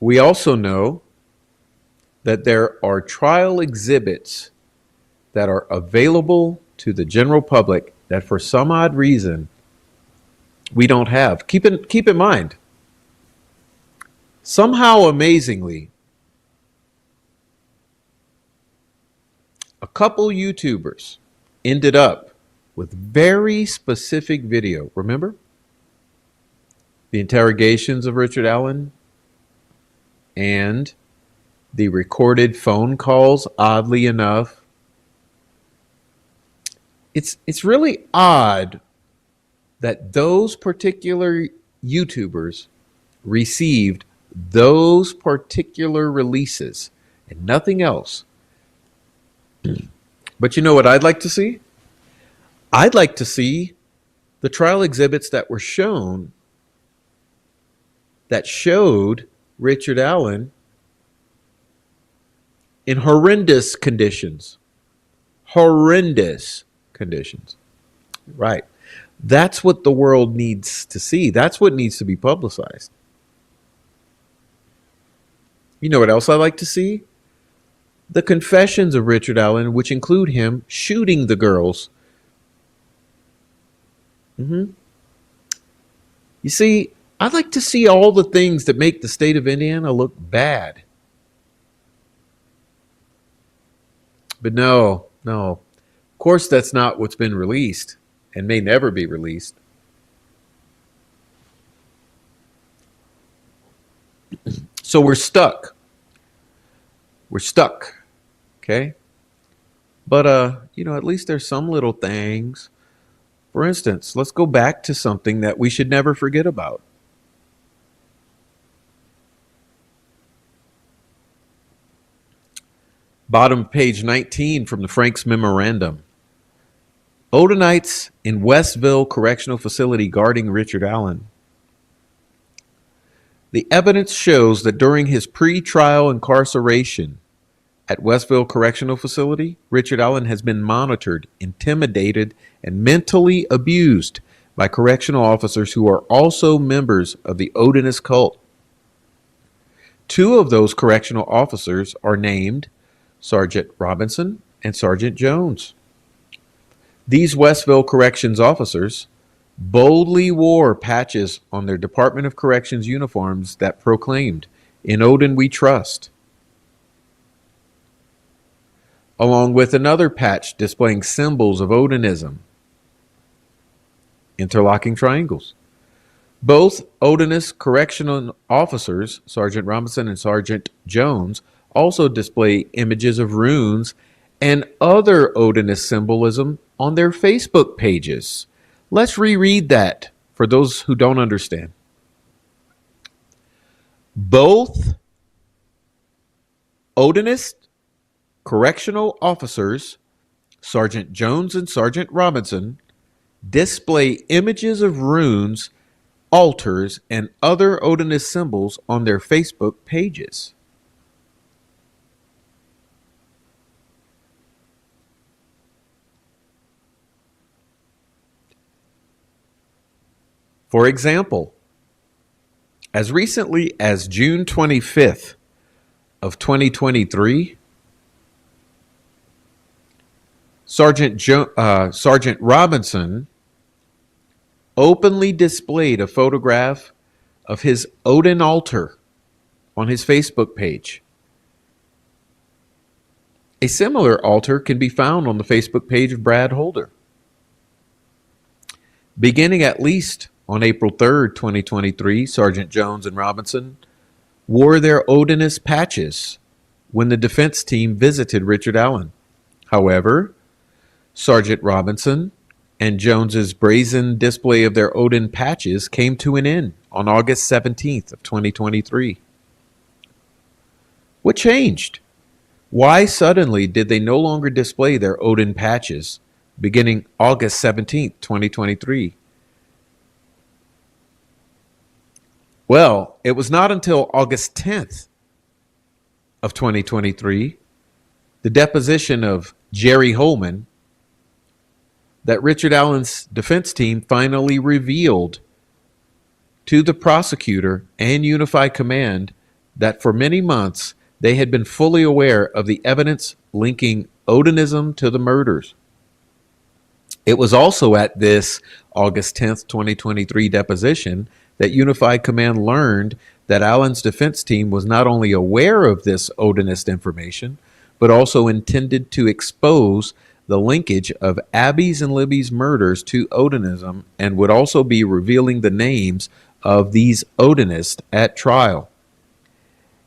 we also know that there are trial exhibits that are available to the general public that for some odd reason we don't have. Keep in mind, somehow amazingly, a couple YouTubers ended up with very specific video. Remember? The interrogations of Richard Allen and the recorded phone calls, oddly enough. It's really odd that those particular YouTubers received those particular releases and nothing else. But you know what I'd like to see? I'd like to see the trial exhibits that were shown that showed Richard Allen in horrendous conditions. Horrendous conditions. Right. That's what the world needs to see. That's what needs to be publicized. You know what else I like to see? The confessions of Richard Allen, which include him shooting the girls. You see, I'd like to see all the things that make the state of Indiana look bad. But no. Of course, that's not what's been released and may never be released. So we're stuck. Okay? But, at least there's some little things. For instance, let's go back to something that we should never forget about. Bottom page 19 from the Frank's Memorandum. Odenites in Westville Correctional Facility guarding Richard Allen. The evidence shows that during his pre-trial incarceration at Westville Correctional Facility, Richard Allen has been monitored, intimidated, and mentally abused by correctional officers who are also members of the Odinist cult. Two of those correctional officers are named Sergeant Robinson and Sergeant Jones. These Westville Corrections officers boldly wore patches on their Department of Corrections uniforms that proclaimed, "In Odin we trust." along with another patch displaying symbols of Odinism, interlocking triangles. Both Odinist correctional officers, Sergeant Robinson and Sergeant Jones, also display images of runes and other Odinist symbolism on their Facebook pages. Let's reread that for those who don't understand. Both Odinist correctional officers, Sergeant Jones and Sergeant Robinson, display images of runes, altars, and other Odinist symbols on their Facebook pages. For example, as recently as June 25th of 2023, Sergeant Robinson openly displayed a photograph of his Odin altar on his Facebook page. A similar altar can be found on the Facebook page of Brad Holder. Beginning at least on April 3rd, 2023, Sergeant Jones and Robinson wore their Odinist patches when the defense team visited Richard Allen. However, Sergeant Robinson and Jones's brazen display of their Odin patches came to an end on August 17th of 2023. What changed? Why suddenly did they no longer display their Odin patches beginning August 17th, 2023? Well, it was not until August 10th of 2023, the deposition of Jerry Holman, that Richard Allen's defense team finally revealed to the prosecutor and Unified Command that for many months they had been fully aware of the evidence linking Odinism to the murders. It was also at this August 10th, 2023 deposition that Unified Command learned that Allen's defense team was not only aware of this Odinist information, but also intended to expose the linkage of Abby's and Libby's murders to Odinism, and would also be revealing the names of these Odinists at trial.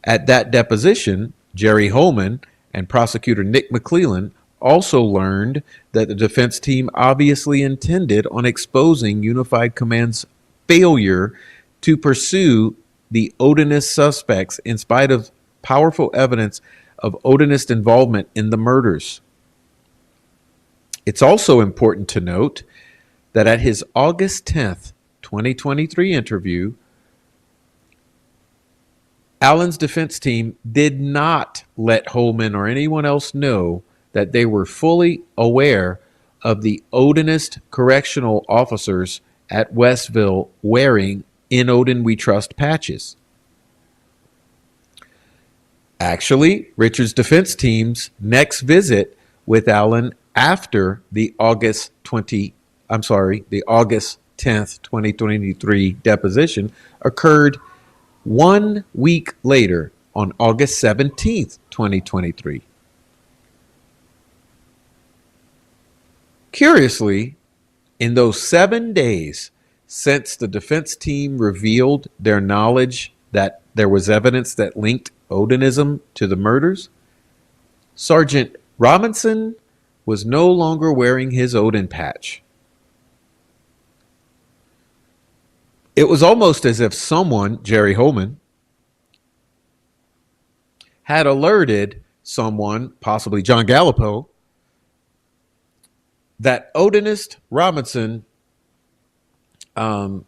At that deposition, Jerry Holman and prosecutor Nick McClellan also learned that the defense team obviously intended on exposing Unified Command's failure to pursue the Odinist suspects in spite of powerful evidence of Odinist involvement in the murders. It's also important to note that at his August 10th, 2023 interview, Allen's defense team did not let Holman or anyone else know that they were fully aware of the Odinist correctional officers at Westville wearing "In Odin We Trust" patches. Actually, Richard's defense team's next visit with Allen after the August 10th, 2023 deposition occurred 1 week later on August 17th, 2023. Curiously, in those 7 days since the defense team revealed their knowledge that there was evidence that linked Odinism to the murders, Sergeant Robinson was no longer wearing his Odin patch. It was almost as if someone, Jerry Holman, had alerted someone, possibly John Gallipo, that Odinist Robinson had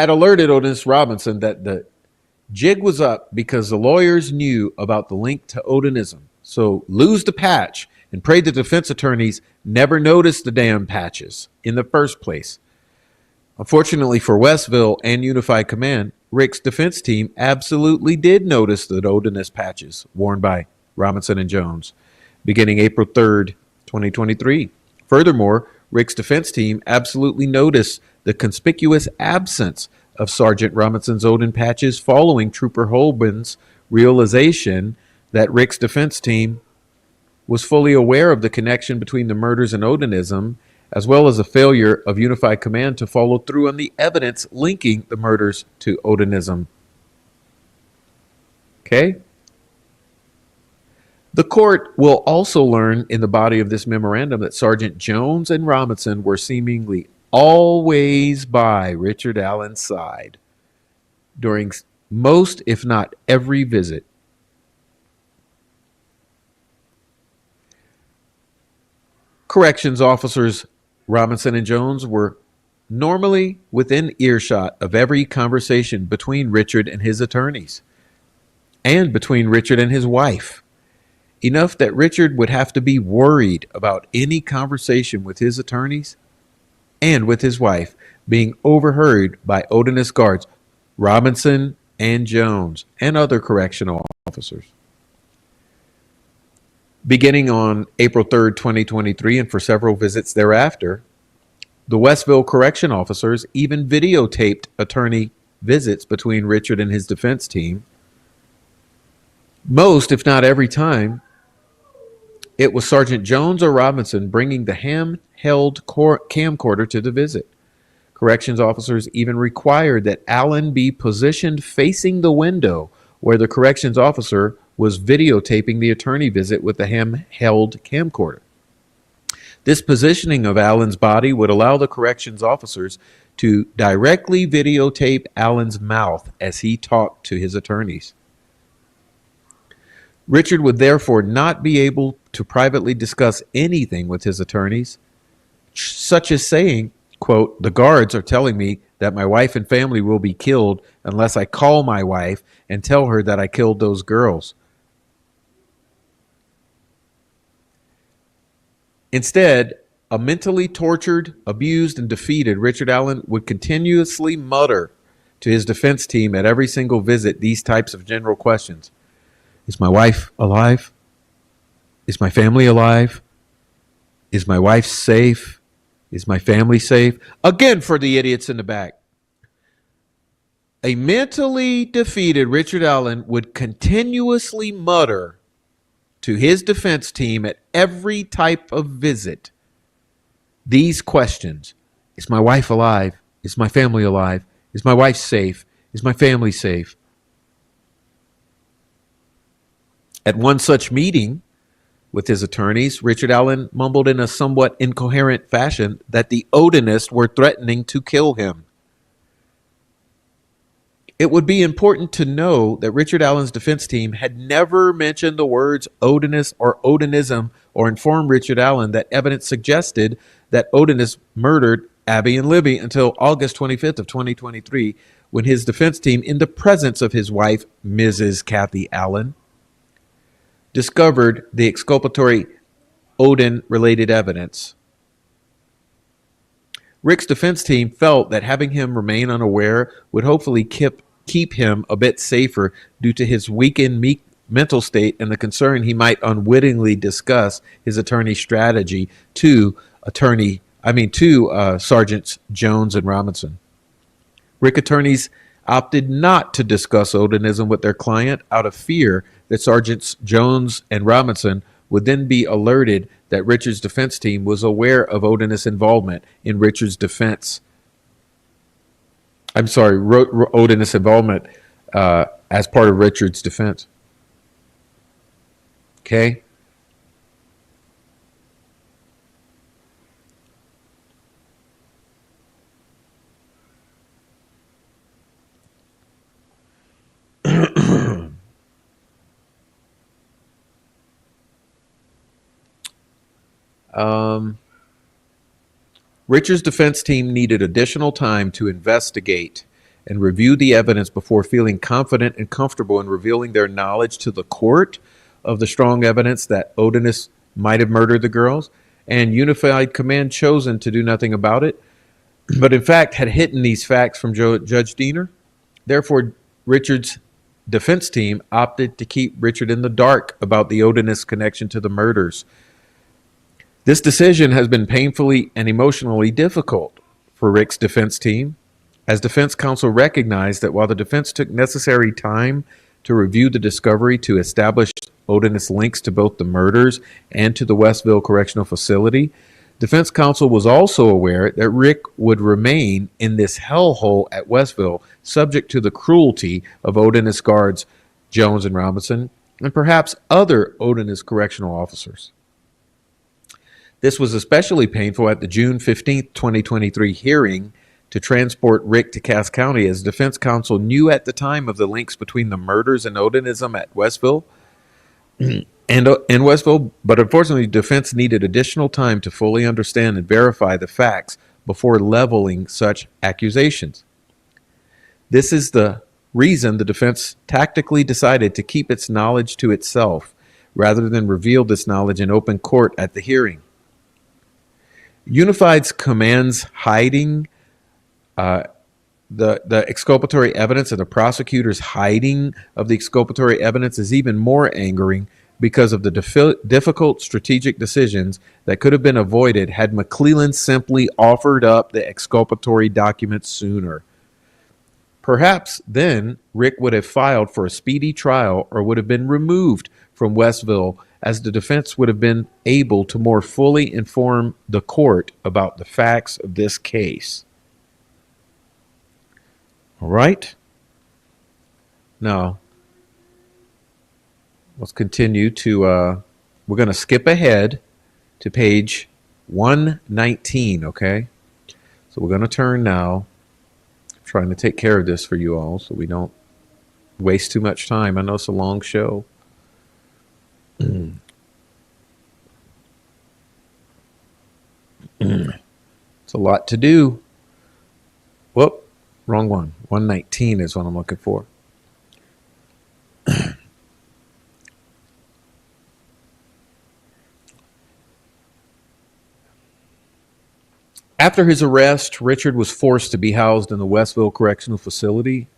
alerted Odinist Robinson that the jig was up because the lawyers knew about the link to Odinism. So lose the patch and pray the defense attorneys never noticed the damn patches in the first place. Unfortunately for Westville and Unified Command, Rick's defense team absolutely did notice the Odinist patches worn by Robinson and Jones beginning April 3rd, 2023. Furthermore, Rick's defense team absolutely noticed the conspicuous absence of Sergeant Robinson's Odin patches following Trooper Holman's realization that Rick's defense team was fully aware of the connection between the murders and Odinism, as well as a failure of Unified Command to follow through on the evidence linking the murders to Odinism. Okay? The court will also learn in the body of this memorandum that Sergeant Jones and Robinson were seemingly always by Richard Allen's side during most, if not every, visit. Corrections officers Robinson and Jones were normally within earshot of every conversation between Richard and his attorneys, and between Richard and his wife. Enough that Richard would have to be worried about any conversation with his attorneys and with his wife being overheard by Odinist guards, Robinson and Jones, and other correctional officers. Beginning on April 3rd, 2023, and for several visits thereafter, the Westville correction officers even videotaped attorney visits between Richard and his defense team. Most, if not every time, it was Sergeant Jones or Robinson bringing the handheld camcorder to the visit. Corrections officers even required that Allen be positioned facing the window where the corrections officer was videotaping the attorney visit with the handheld camcorder. This positioning of Allen's body would allow the corrections officers to directly videotape Allen's mouth as he talked to his attorneys. Richard would therefore not be able to privately discuss anything with his attorneys, such as saying, quote, "The guards are telling me that my wife and family will be killed unless I call my wife and tell her that I killed those girls." Instead, a mentally tortured, abused, and defeated Richard Allen would continuously mutter to his defense team at every single visit these types of general questions. Is my wife alive? Is my family alive? Is my wife safe? Is my family safe? Again, for the idiots in the back. A mentally defeated Richard Allen would continuously mutter to his defense team at every type of visit these questions. Is my wife alive? Is my family alive? Is my wife safe? Is my family safe? At one such meeting with his attorneys, Richard Allen mumbled in a somewhat incoherent fashion that the Odinists were threatening to kill him. It would be important to know that Richard Allen's defense team had never mentioned the words Odinist or Odinism or informed Richard Allen that evidence suggested that Odinists murdered Abby and Libby until August 25th of 2023, when his defense team, in the presence of his wife, Mrs. Kathy Allen, discovered the exculpatory Odin-related evidence. Rick's defense team felt that having him remain unaware would hopefully keep him a bit safer due to his weakened mental state and the concern he might unwittingly discuss his attorney's strategy to Sergeants Jones and Robinson. Rick attorneys opted not to discuss Odinism with their client out of fear that Sergeants Jones and Robinson would then be alerted that Richard's defense team was aware of Odinist involvement in Richard's defense. Odinist involvement as part of Richard's defense. Okay? Richard's defense team needed additional time to investigate and review the evidence before feeling confident and comfortable in revealing their knowledge to the court of the strong evidence that Odinists might have murdered the girls, and Unified Command chosen to do nothing about it, but in fact had hidden these facts from Judge Diener. Therefore, Richard's defense team opted to keep Richard in the dark about the Odinist connection to the murders. This decision has been painfully and emotionally difficult for Rick's defense team, as defense counsel recognized that while the defense took necessary time to review the discovery to establish Odinist links to both the murders and to the Westville Correctional Facility. Defense counsel was also aware that Rick would remain in this hellhole at Westville, subject to the cruelty of Odinist guards Jones and Robinson, and perhaps other Odinist correctional officers. This was especially painful at the June 15, 2023 hearing to transport Rick to Cass County, as defense counsel knew at the time of the links between the murders and Odinism at Westville and Westville, but unfortunately defense needed additional time to fully understand and verify the facts before leveling such accusations. This is the reason the defense tactically decided to keep its knowledge to itself rather than reveal this knowledge in open court at the hearing. Unified's commands hiding the exculpatory evidence and the prosecutor's hiding of the exculpatory evidence is even more angering because of the difficult strategic decisions that could have been avoided had McClellan simply offered up the exculpatory documents sooner. Perhaps then Rick would have filed for a speedy trial or would have been removed from Westville, as the defense would have been able to more fully inform the court about the facts of this case. All right. Now, let's continue to, we're going to skip ahead to page 119, okay? So we're going to turn now. I'm trying to take care of this for you all so we don't waste too much time. I know it's a long show. It's a lot to do. Whoop, wrong one. 119 is what I'm looking for. After his arrest, Richard was forced to be housed in the Westville Correctional Facility.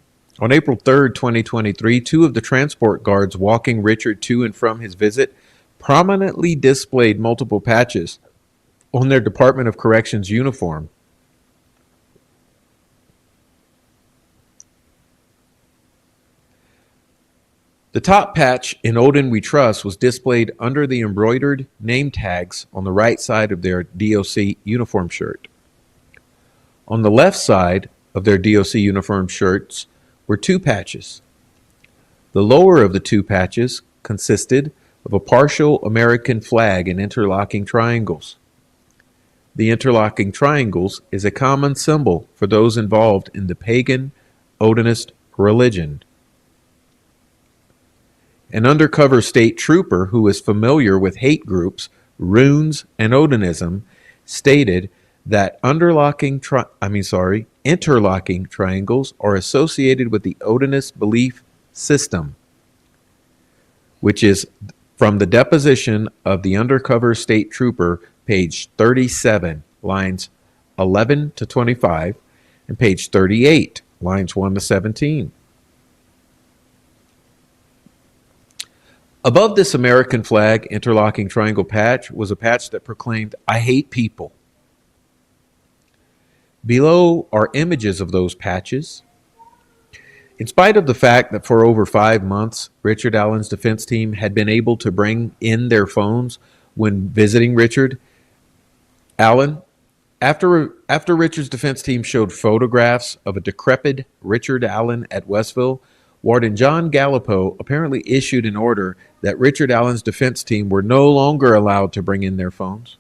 On April 3rd, 2023, two of the transport guards walking Richard to and from his visit prominently displayed multiple patches on their Department of Corrections uniform. The top patch, "In Odin We Trust," was displayed under the embroidered name tags on the right side of their DOC uniform shirt. On the left side of their DOC uniform shirts were two patches. The lower of the two patches consisted of a partial American flag in interlocking triangles. The interlocking triangles is a common symbol for those involved in the pagan Odinist religion. An undercover state trooper who is familiar with hate groups, runes, and Odinism stated that interlocking triangles are associated with the Odinist belief system, which is from the deposition of the undercover state trooper, page 37, lines 11 to 25, and page 38, lines 1 to 17. Above this American flag interlocking triangle patch was a patch that proclaimed, "I hate people." Below are images of those patches. In spite of the fact that for over 5 months, Richard Allen's defense team had been able to bring in their phones when visiting Richard Allen, after Richard's defense team showed photographs of a decrepit Richard Allen at Westville, Warden John Gallipo apparently issued an order that Richard Allen's defense team were no longer allowed to bring in their phones.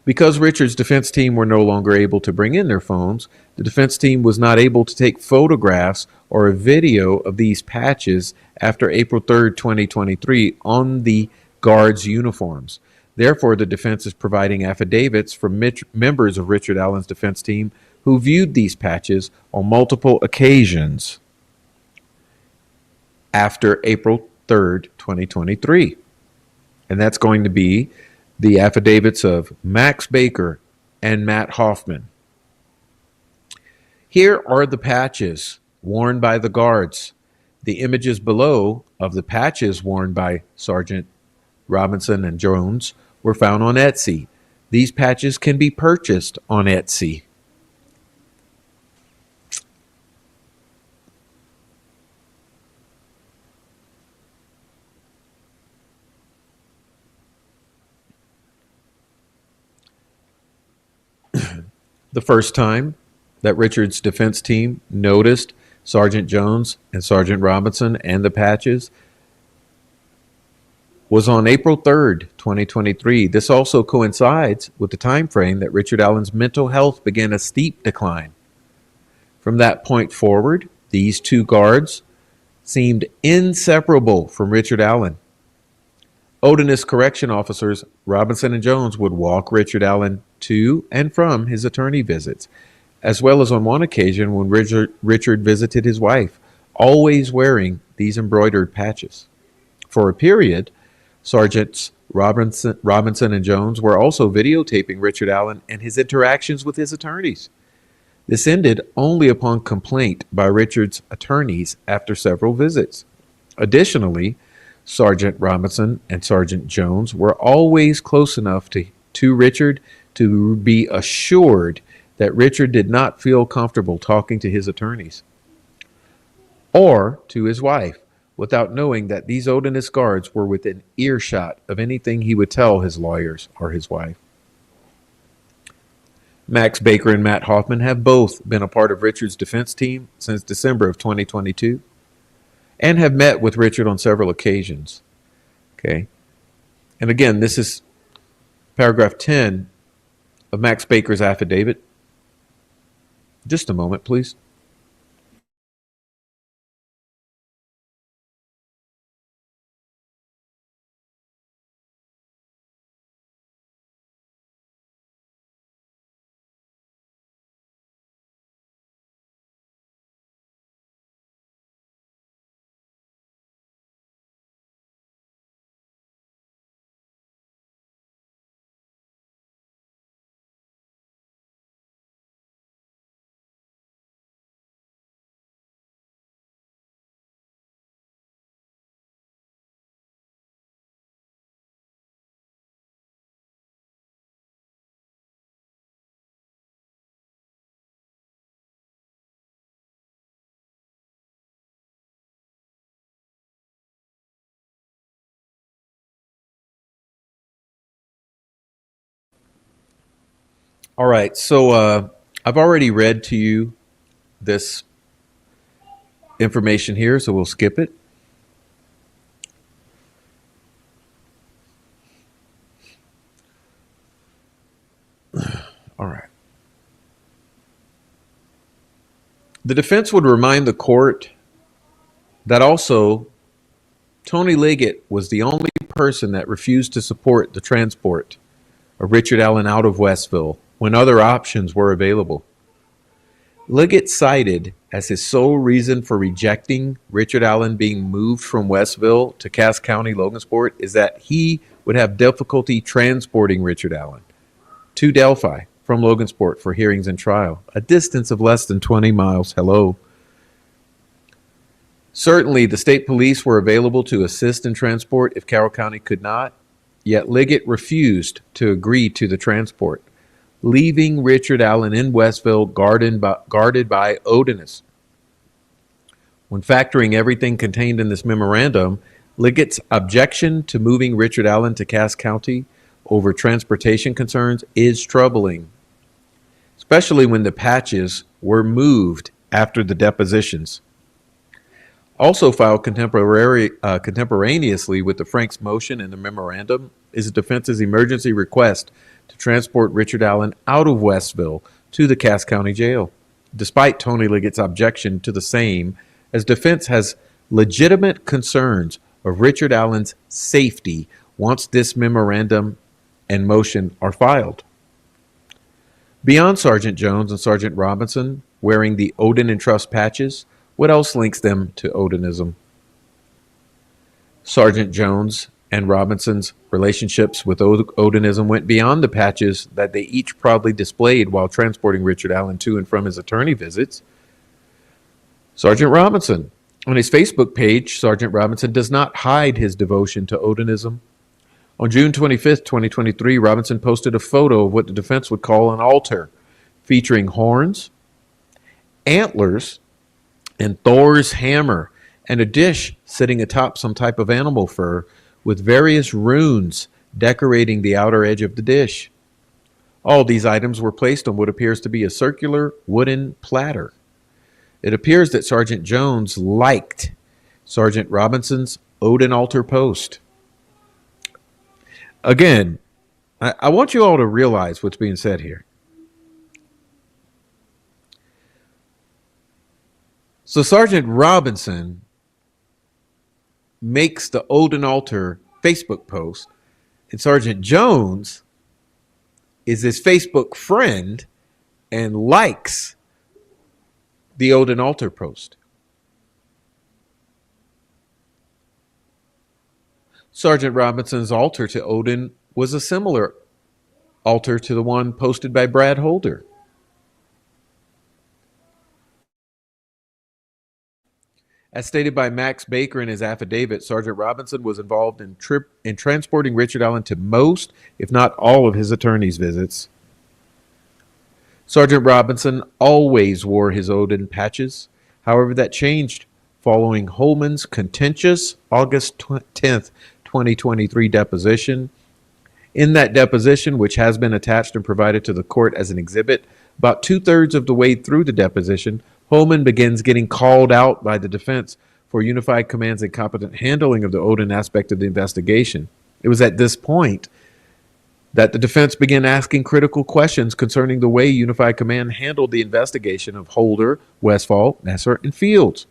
Because Richard's defense team were no longer able to bring in their phones, the defense team was not able to take photographs or a video of these patches after April 3rd, 2023 on the guards' uniforms. Therefore, the defense is providing affidavits from members of Richard Allen's defense team who viewed these patches on multiple occasions after April 3rd, 2023. And that's going to be the affidavits of Max Baker and Matt Hoffman. Here are the patches worn by the guards. The images below of the patches worn by Sergeant Robinson and Jones were found on Etsy. These patches can be purchased on Etsy. The first time that Richard's defense team noticed Sergeant Jones and Sergeant Robinson and the patches was on April 3rd, 2023. This also coincides with the time frame that Richard Allen's mental health began a steep decline. From that point forward, these two guards seemed inseparable from Richard Allen. Odinist correction officers Robinson and Jones would walk Richard Allen to and from his attorney visits, as well as on one occasion when Richard visited his wife, always wearing these embroidered patches. For a period, Sergeants Robinson and Jones were also videotaping Richard Allen and his interactions with his attorneys. This ended only upon complaint by Richard's attorneys after several visits. Additionally, Sergeant Robinson and Sergeant Jones were always close enough to Richard to be assured that Richard did not feel comfortable talking to his attorneys or to his wife without knowing that these Odinist guards were within earshot of anything he would tell his lawyers or his wife. Max Baker and Matt Hoffman have both been a part of Richard's defense team since December of 2022 and have met with Richard on several occasions. Okay. And again, this is paragraph 10 of Max Baker's affidavit. Just a moment, please. All right, so I've already read to you this information here, so we'll skip it. All right. The defense would remind the court that also Tony Liggett was the only person that refused to support the transport of Richard Allen out of Westville when other options were available. Liggett cited as his sole reason for rejecting Richard Allen being moved from Westville to Cass County, Logansport, is that he would have difficulty transporting Richard Allen to Delphi from Logansport for hearings and trial, a distance of less than 20 miles. Hello. Certainly, the state police were available to assist in transport if Carroll County could not, yet Liggett refused to agree to the transport, leaving Richard Allen in Westville guarded by Odinist. When factoring everything contained in this memorandum, Liggett's objection to moving Richard Allen to Cass County over transportation concerns is troubling, especially when the patches were moved after the depositions. Also filed contemporaneously with the Frank's motion and the memorandum is the defense's emergency request to transport Richard Allen out of Westville to the Cass County Jail. Despite Tony Liggett's objection to the same, as defense has legitimate concerns of Richard Allen's safety once this memorandum and motion are filed. Beyond Sergeant Jones and Sergeant Robinson wearing the Odin and Trust patches, what else links them to Odinism? Sergeant Jones and Robinson's relationships with Odinism went beyond the patches that they each proudly displayed while transporting Richard Allen to and from his attorney visits. Sergeant Robinson. On his Facebook page, Sergeant Robinson does not hide his devotion to Odinism. On June 25th, 2023, Robinson posted a photo of what the defense would call an altar, featuring horns, antlers, and Thor's hammer, and a dish sitting atop some type of animal fur with various runes decorating the outer edge of the dish. All these items were placed on what appears to be a circular wooden platter. It appears that Sergeant Jones liked Sergeant Robinson's Odin altar post. Again, I want you all to realize what's being said here. So Sergeant Robinson makes the Odin altar Facebook post, and Sergeant Jones is his Facebook friend and likes the Odin altar post. Sergeant Robinson's altar to Odin was a similar altar to the one posted by Brad Holder. As stated by Max Baker in his affidavit, Sergeant Robinson was involved in transporting Richard Allen to most, if not all, of his attorney's visits. Sergeant Robinson always wore his Odin patches. However, that changed following Holman's contentious August 10th, 2023 deposition. In that deposition, which has been attached and provided to the court as an exhibit, about 2/3 of the way through the deposition, Holman begins getting called out by the defense for Unified Command's incompetent handling of the Odin aspect of the investigation. It was at this point that the defense began asking critical questions concerning the way Unified Command handled the investigation of Holder, Westville, Messer, and Fields.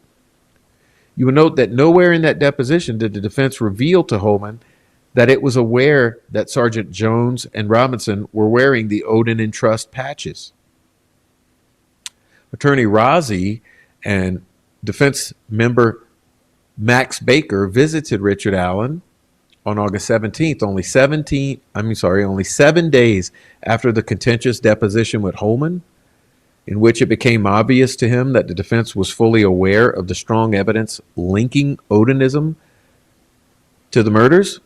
You will note that nowhere in that deposition did the defense reveal to Holman that it was aware that Sergeant Jones and Robinson were wearing the Odin and Trust patches. Attorney Rozzi and defense member Max Baker visited Richard Allen on August 17th, only 7 days after the contentious deposition with Holman, in which it became obvious to him that the defense was fully aware of the strong evidence linking Odinism to the murders.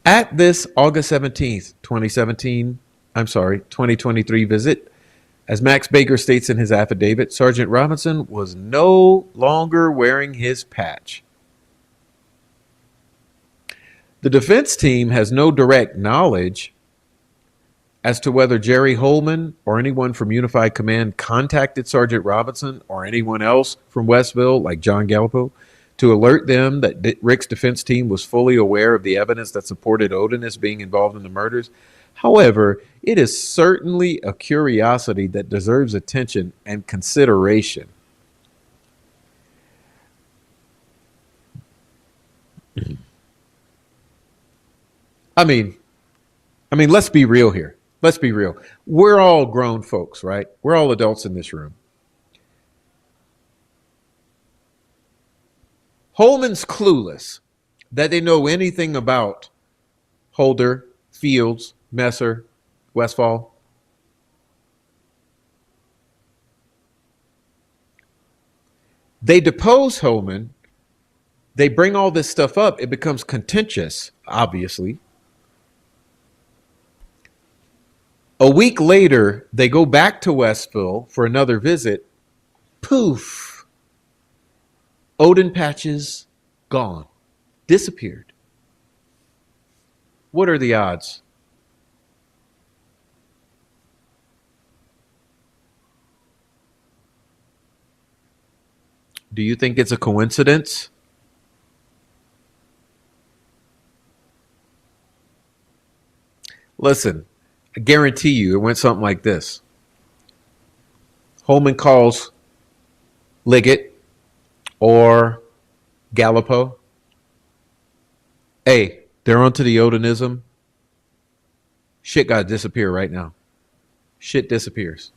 At this August 17th, 2023 visit, as Max Baker states in his affidavit, Sergeant Robinson was no longer wearing his patch. The defense team has no direct knowledge as to whether Jerry Holman or anyone from Unified Command contacted Sergeant Robinson or anyone else from Westville, like John Gallipo, to alert them that Rick's defense team was fully aware of the evidence that supported Odinist being involved in the murders. However, it is certainly a curiosity that deserves attention and consideration. I mean, let's be real here. Let's be real. We're all grown folks, right? We're all adults in this room. Holman's clueless that they know anything about Holder, Fields, Messer, Westville. They depose Holman. They bring all this stuff up. It becomes contentious, obviously. A week later, they go back to Westville for another visit. Poof. Odin patches gone. Disappeared. What are the odds? Do you think it's a coincidence? Listen, I guarantee you it went something like this. Holman calls Liggett or Gallipo. Hey, they're onto the Odinism. Shit got to disappear right now. Shit disappears.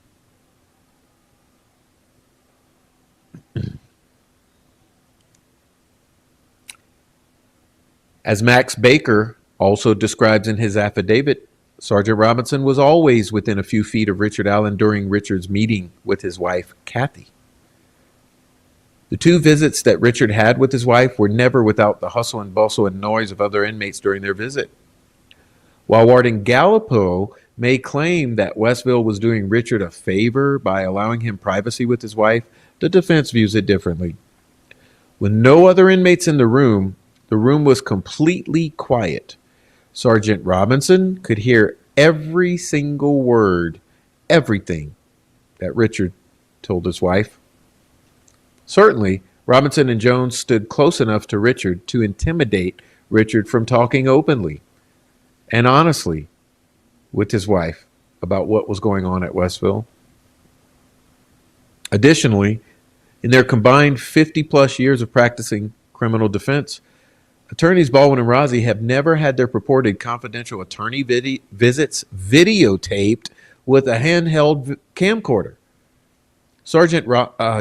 As Max Baker also describes in his affidavit, Sergeant Robinson was always within a few feet of Richard Allen during Richard's meeting with his wife, Kathy. The two visits that Richard had with his wife were never without the hustle and bustle and noise of other inmates during their visit. While Warden Gallipo may claim that Westville was doing Richard a favor by allowing him privacy with his wife, the defense views it differently. With no other inmates in the room was completely quiet. Sergeant Robinson could hear every single word, everything that Richard told his wife. Certainly, Robinson and Jones stood close enough to Richard to intimidate Richard from talking openly and honestly with his wife about what was going on at Westville. Additionally, in their combined 50-plus years of practicing criminal defense, attorneys Baldwin and Rozzi have never had their purported confidential attorney visits videotaped with a handheld camcorder. Sergeant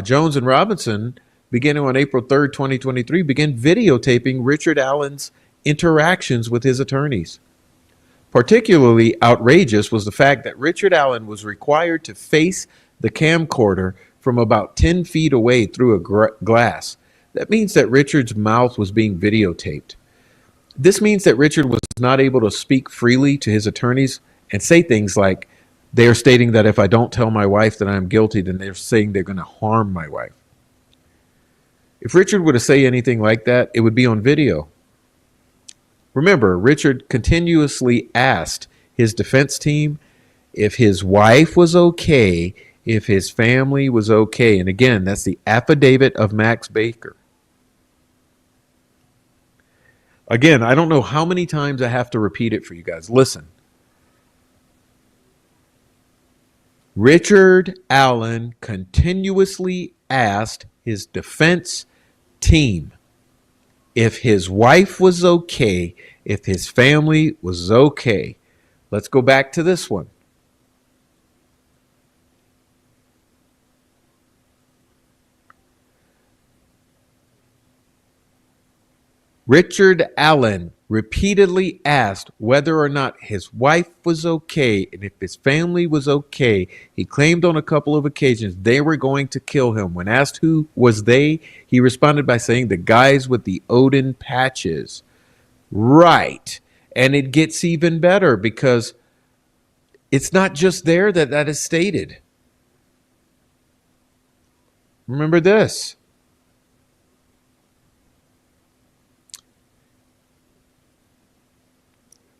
Jones and Robinson, beginning on April 3rd, 2023, began videotaping Richard Allen's interactions with his attorneys. Particularly outrageous was the fact that Richard Allen was required to face the camcorder from about 10 feet away through a glass. That means that Richard's mouth was being videotaped. This means that Richard was not able to speak freely to his attorneys and say things like, they are stating that if I don't tell my wife that I'm guilty, then they're saying they're going to harm my wife. If Richard were to say anything like that, it would be on video. Remember, Richard continuously asked his defense team if his wife was okay, if his family was okay. And again, that's the affidavit of Max Baker. Again, I don't know how many times I have to repeat it for you guys. Listen. Richard Allen continuously asked his defense team if his wife was okay, if his family was okay. Let's go back to this one. Richard Allen repeatedly asked whether or not his wife was okay and if his family was okay. He claimed on a couple of occasions they were going to kill him. When asked who was they, he responded by saying the guys with the Odin patches. Right. And it gets even better because it's not just there that is stated. Remember this.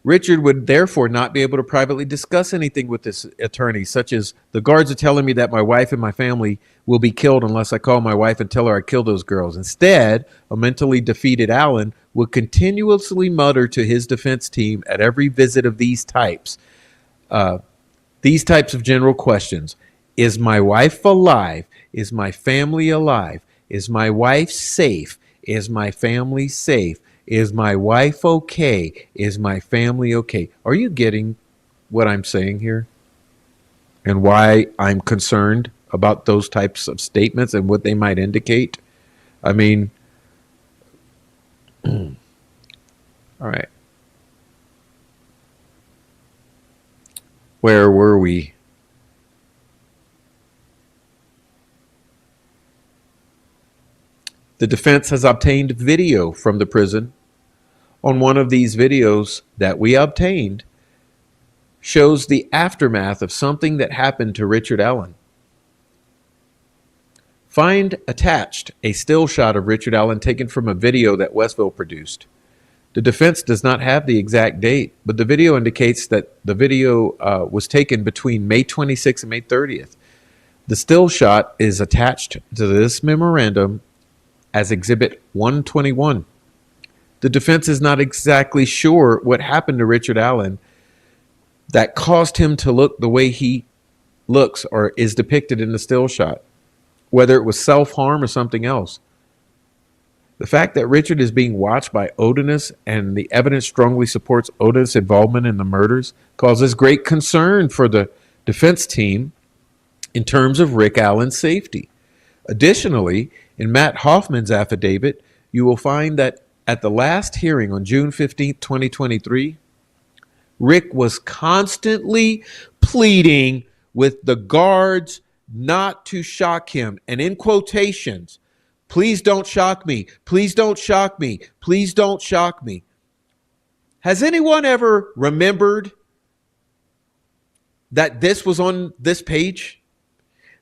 Richard would therefore not be able to privately discuss anything with his attorney, such as the guards are telling me that my wife and my family will be killed unless I call my wife and tell her I killed those girls. Instead, a mentally defeated Allen would continuously mutter to his defense team at every visit of these types of general questions. Is my wife alive? Is my family alive? Is my wife safe? Is my family safe? Is my wife okay? Is my family okay? Are you getting what I'm saying here? And why I'm concerned about those types of statements and what they might indicate? I mean, all right. Where were we? The defense has obtained video from the prison. On one of these videos that we obtained shows the aftermath of something that happened to Richard Allen. Find attached a still shot of Richard Allen taken from a video that Westville produced. The defense does not have the exact date, but the video indicates that the video was taken between May 26th and May 30th. The still shot is attached to this memorandum as Exhibit 121. The defense is not exactly sure what happened to Richard Allen that caused him to look the way he looks or is depicted in the still shot, whether it was self-harm or something else. The fact that Richard is being watched by Odinus and the evidence strongly supports Odinus' involvement in the murders causes great concern for the defense team in terms of Rick Allen's safety. Additionally, in Matt Hoffman's affidavit, you will find that at the last hearing on June 15, 2023, Rick was constantly pleading with the guards not to shock him. And in quotations, please don't shock me. Please don't shock me. Please don't shock me. Has anyone ever remembered that this was on this page?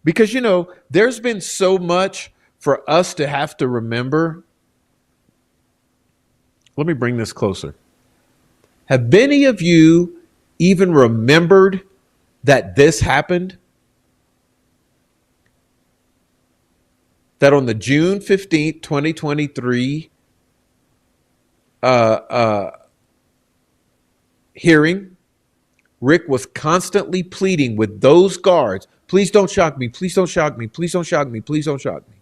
Because, you know, there's been so much for us to have to remember. Let me bring this closer. Have any of you even remembered that this happened? That on the June 15th, 2023 hearing, Rick was constantly pleading with those guards, please don't shock me, please don't shock me, please don't shock me, please don't shock me.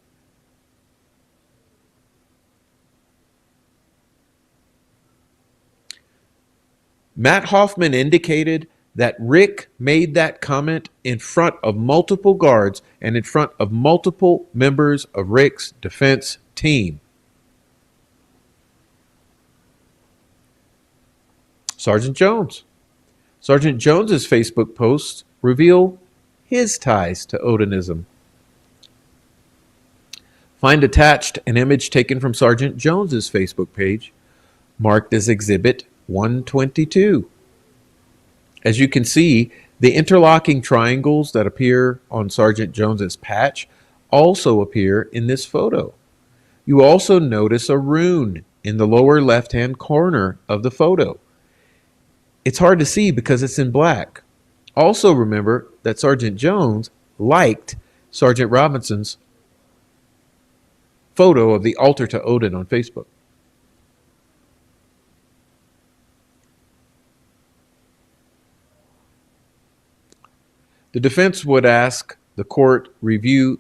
Matt Hoffman indicated that Rick made that comment in front of multiple guards and in front of multiple members of Rick's defense team. Sergeant Jones's Facebook posts reveal his ties to Odinism. Find attached an image taken from Sergeant Jones's Facebook page, marked as Exhibit 122. As you can see, the interlocking triangles that appear on Sergeant Jones's patch also appear in this photo. You also notice a rune in the lower left-hand corner of the photo. It's hard to see because it's in black. Also remember that Sergeant Jones liked Sergeant Robinson's photo of the altar to Odin on Facebook. The defense would ask the court review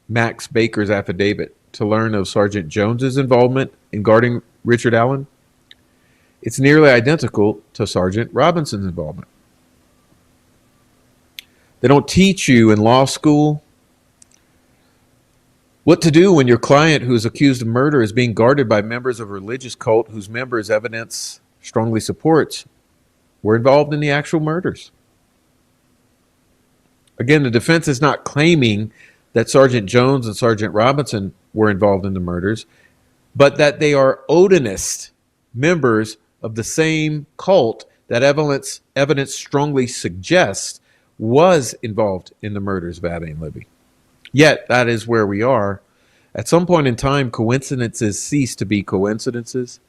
Max Baker's affidavit to learn of Sergeant Jones's involvement in guarding Richard Allen. It's nearly identical to Sergeant Robinson's involvement. They don't teach you in law school what to do when your client who is accused of murder is being guarded by members of a religious cult whose members evidence strongly supports were involved in the actual murders. Again, the defense is not claiming that Sergeant Jones and Sergeant Robinson were involved in the murders, but that they are Odinist members of the same cult that evidence strongly suggests was involved in the murders of Abby and Libby. Yet, that is where we are. At some point in time, coincidences cease to be coincidences.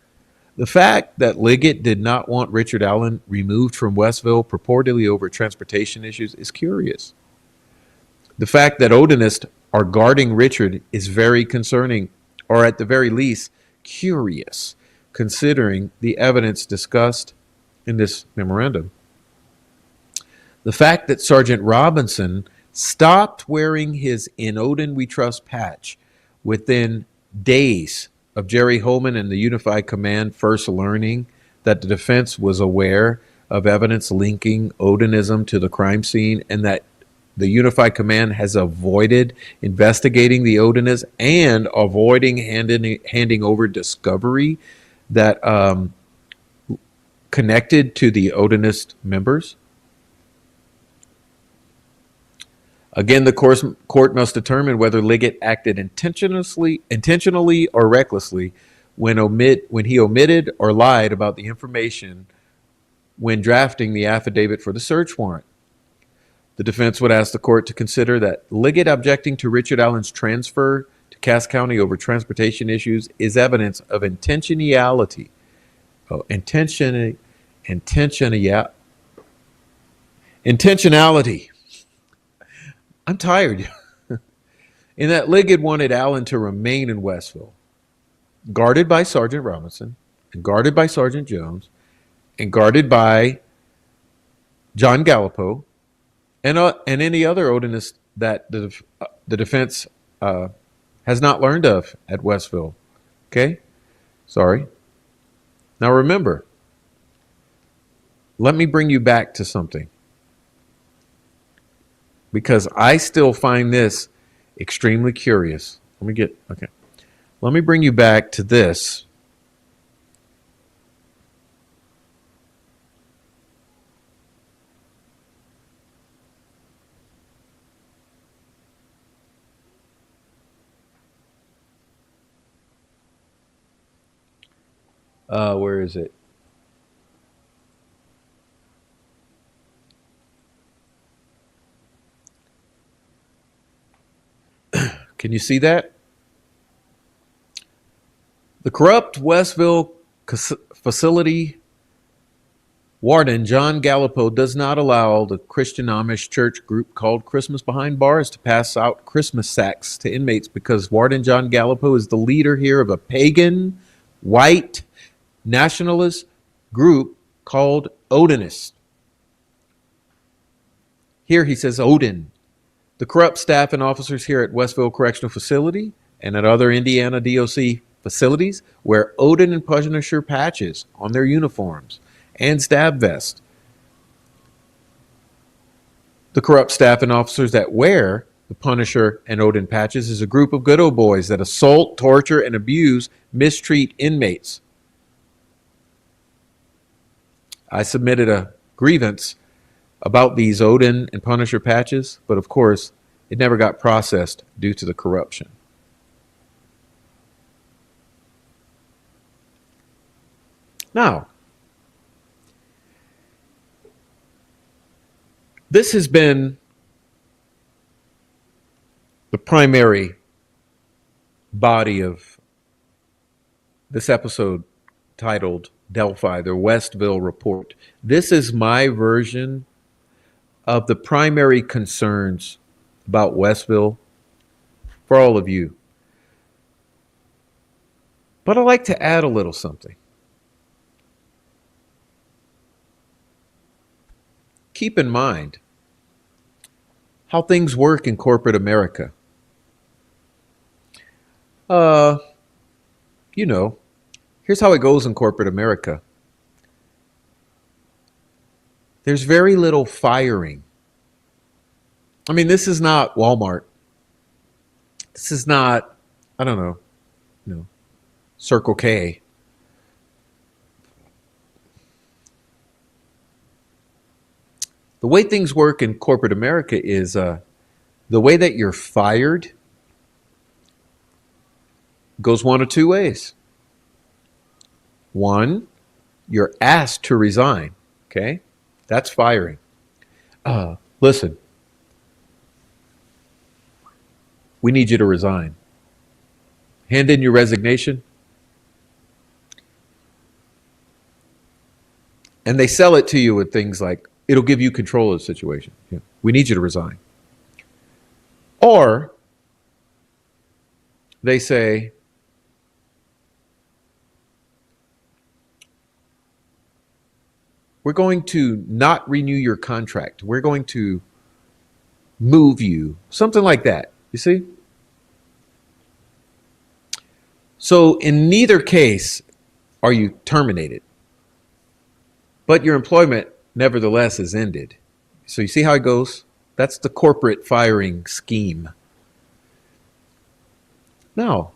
The fact that Liggett did not want Richard Allen removed from Westville purportedly over transportation issues is curious. The fact that Odinists are guarding Richard is very concerning, or at the very least, curious, considering the evidence discussed in this memorandum. The fact that Sergeant Robinson stopped wearing his "In Odin We Trust" patch within days of Jerry Holman and the Unified Command first learning that the defense was aware of evidence linking Odinism to the crime scene, and that the Unified Command has avoided investigating the Odinists and avoiding handing over discovery that connected to the Odinist members. Again, the court must determine whether Liggett acted intentionally or recklessly when he omitted or lied about the information when drafting the affidavit for the search warrant. The defense would ask the court to consider that Liggett objecting to Richard Allen's transfer to Cass County over transportation issues is evidence of intentionality. Intentionality. I'm tired. In that Liggett wanted Allen to remain in Westville, guarded by Sergeant Robinson, and guarded by Sergeant Jones, and guarded by John Gallipo, and any other Odinist that the defense has not learned of at Westville. Okay? Sorry. Now remember, let me bring you back to something, because I still find this extremely curious. Let me bring you back to this. Where is it? Can you see that? The corrupt Westville facility Warden John Gallipo does not allow the Christian Amish church group called Christmas Behind Bars to pass out Christmas sacks to inmates because Warden John Gallipo is the leader here of a pagan, white, nationalist group called Odinists. Here he says Odin. The corrupt staff and officers here at Westville Correctional Facility and at other Indiana DOC facilities wear Odin and Punisher patches on their uniforms and stab vests. The corrupt staff and officers that wear the Punisher and Odin patches is a group of good old boys that assault, torture, and abuse, mistreat inmates. I submitted a grievance about these Odin and Punisher patches, but of course, it never got processed due to the corruption. Now, this has been the primary body of this episode titled Delphi, the Westville Report. This is my version of the primary concerns about Westville for all of you. But I'd like to add a little something. Keep in mind how things work in corporate America. Here's how it goes in corporate America. There's very little firing. I mean, this is not Walmart. This is not, Circle K. The way things work in corporate America is the way that you're fired goes one of two ways. One, you're asked to resign. Okay? That's firing. Listen, we need you to resign. Hand in your resignation. And they sell it to you with things like, it'll give you control of the situation. Yeah. We need you to resign. Or they say, we're going to not renew your contract. We're going to move you. Something like that. You see? So in neither case are you terminated. But your employment nevertheless is ended. So you see how it goes? That's the corporate firing scheme. Now,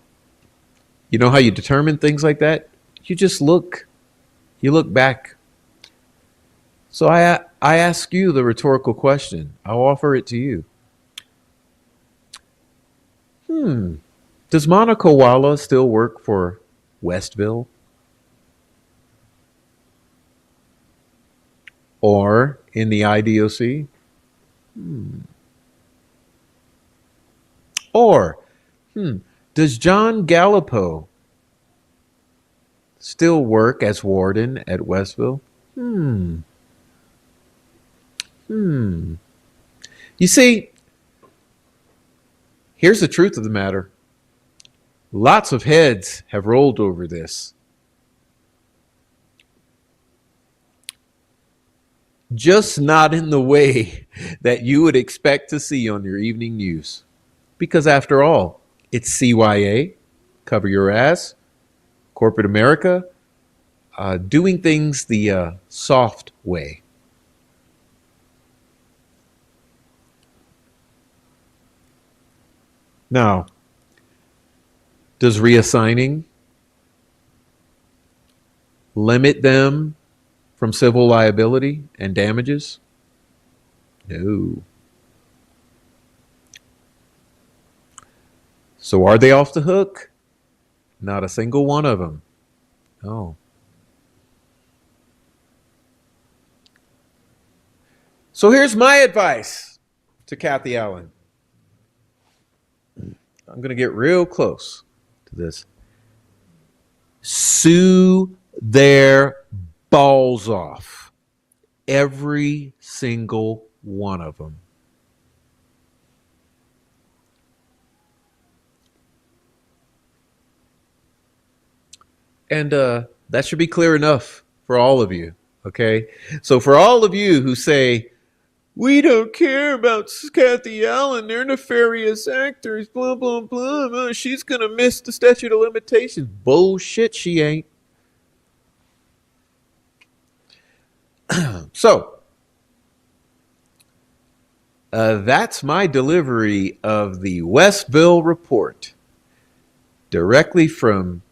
you know how you determine things like that? You just look. You look back. So I ask you the rhetorical question. I'll offer it to you. Does Monica Walla still work for Westville? Or in the IDOC? Or, does John Gallipo still work as warden at Westville? You see, here's the truth of the matter. Lots of heads have rolled over this. Just not in the way that you would expect to see on your evening news. Because after all, it's CYA, cover your ass, corporate America, doing things the soft way. Now, does reassigning limit them from civil liability and damages? No. So are they off the hook? Not a single one of them. No. So here's my advice to Kathy Allen. I'm going to get real close to this. Sue their balls off. Every single one of them. And that should be clear enough for all of you. Okay. So for all of you who say, we don't care about Kathy Allen, they're nefarious actors, blah, blah, blah, blah. She's going to miss the statute of limitations. Bullshit, she ain't. So that's my delivery of the Westville report, directly from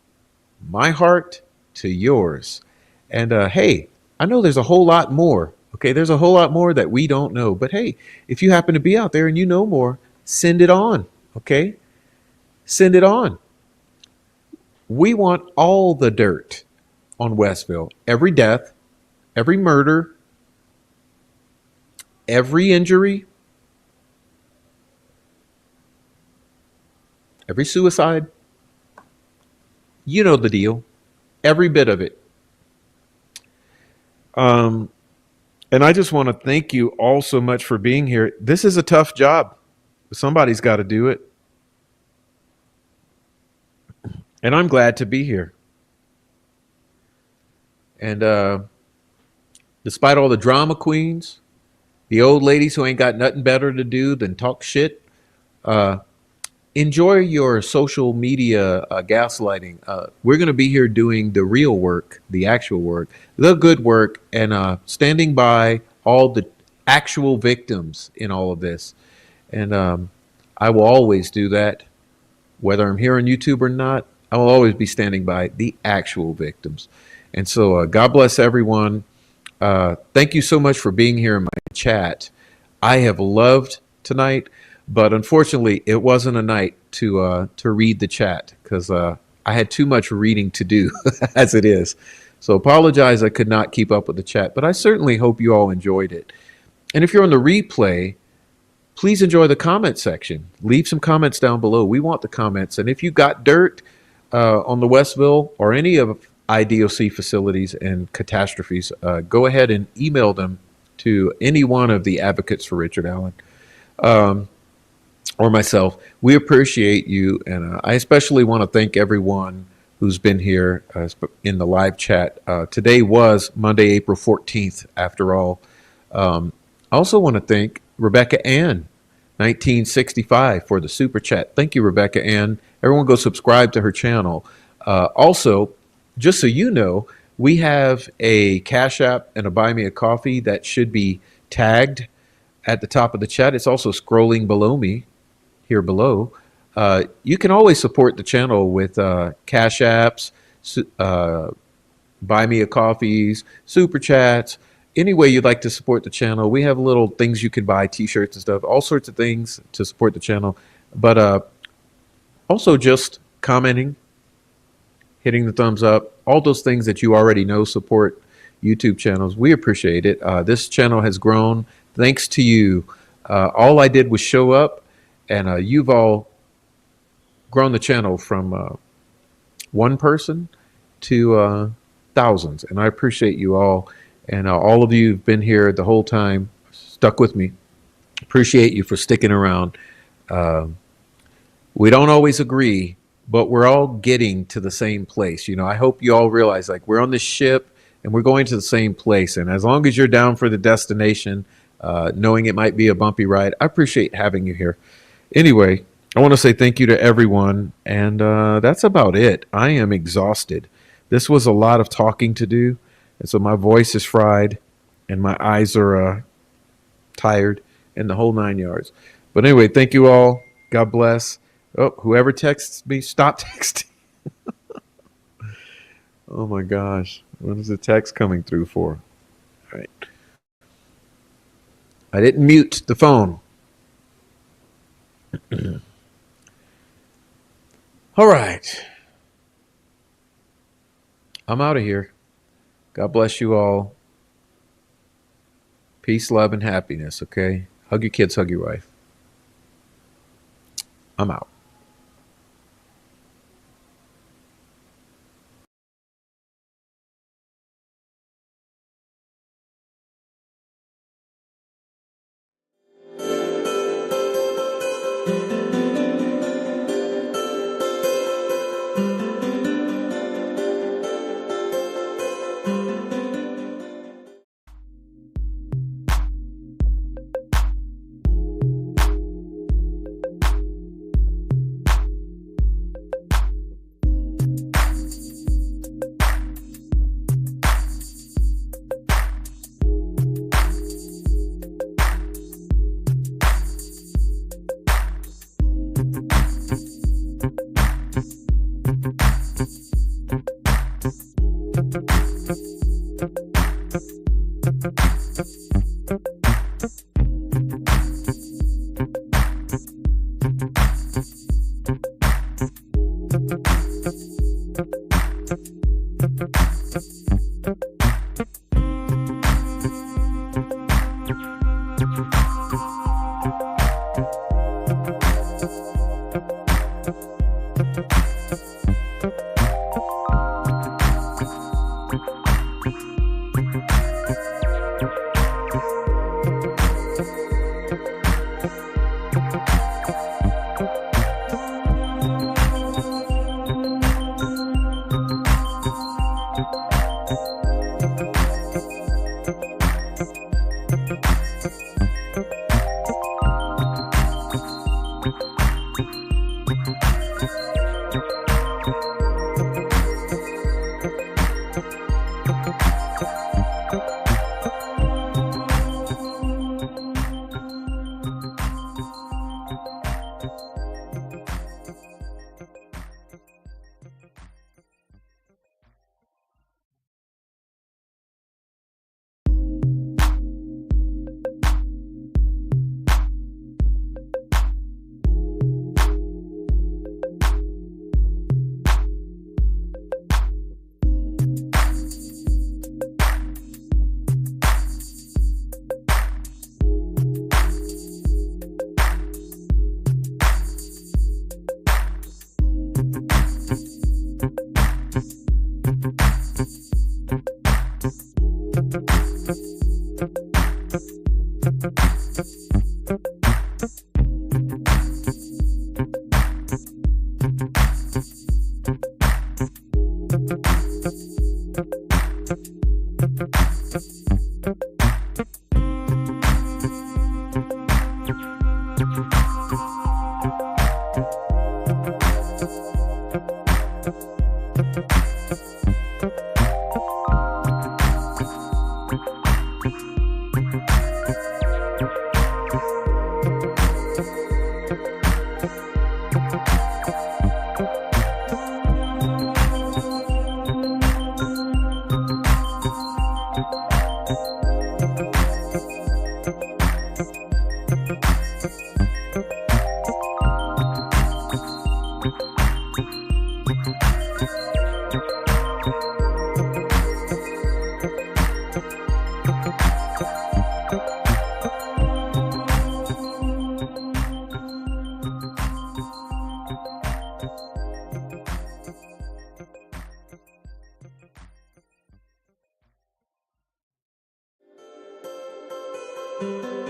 my heart to yours. And hey, I know there's a whole lot more. Okay, there's a whole lot more that we don't know. But hey, if you happen to be out there and you know more, send it on. Okay, send it on. We want all the dirt on Westville. Every death, every murder, every injury, every suicide. You know the deal. Every bit of it. Um, and I just want to thank you all so much for being here. This is a tough job. Somebody's got to do it. And I'm glad to be here. And despite all the drama queens, the old ladies who ain't got nothing better to do than talk shit, uh, enjoy your social media gaslighting. We're going to be here doing the real work, the actual work, the good work, and standing by all the actual victims in all of this. And I will always do that, whether I'm here on YouTube or not. I will always be standing by the actual victims. And so, God bless everyone. Thank you so much for being here in my chat. I have loved tonight, but unfortunately, it wasn't a night to read the chat because I had too much reading to do as it is. So apologize I could not keep up with the chat, but I certainly hope you all enjoyed it. And if you're on the replay, please enjoy the comment section. Leave some comments down below. We want the comments. And if you got dirt on the Westville or any of IDOC facilities and catastrophes, go ahead and email them to any one of the advocates for Richard Allen or myself. We appreciate you. And I especially want to thank everyone who's been here in the live chat. Today was Monday, April 14th, after all. I also want to thank Rebecca Ann, 1965, for the super chat. Thank you, Rebecca Ann. Everyone go subscribe to her channel. Also, just so you know, we have a Cash App and a Buy Me a Coffee that should be tagged at the top of the chat. It's also scrolling below me, here below. You can always support the channel with Cash Apps, Buy Me a Coffees, Super Chats, any way you'd like to support the channel. We have little things you can buy, T-shirts and stuff, all sorts of things to support the channel. But also just commenting, hitting the thumbs up, all those things that you already know support YouTube channels. We appreciate it. This channel has grown thanks to you. All I did was show up, and you've all grown the channel from one person to thousands. And I appreciate you all. And all of you who've been here the whole time, stuck with me. Appreciate you for sticking around. We don't always agree, but we're all getting to the same place. You know, I hope you all realize, like, we're on this ship and we're going to the same place. And as long as you're down for the destination, knowing it might be a bumpy ride, I appreciate having you here. Anyway, I want to say thank you to everyone. And that's about it. I am exhausted. This was a lot of talking to do. And so my voice is fried and my eyes are tired and the whole 9 yards. But anyway, thank you all. God bless. Oh, whoever texts me, stop texting. Oh my gosh. What is the text coming through for? All right. I didn't mute the phone. All right. I'm out of here. God bless you all. Peace, love, and happiness, okay? Hug your kids, hug your wife. I'm out. Thank you.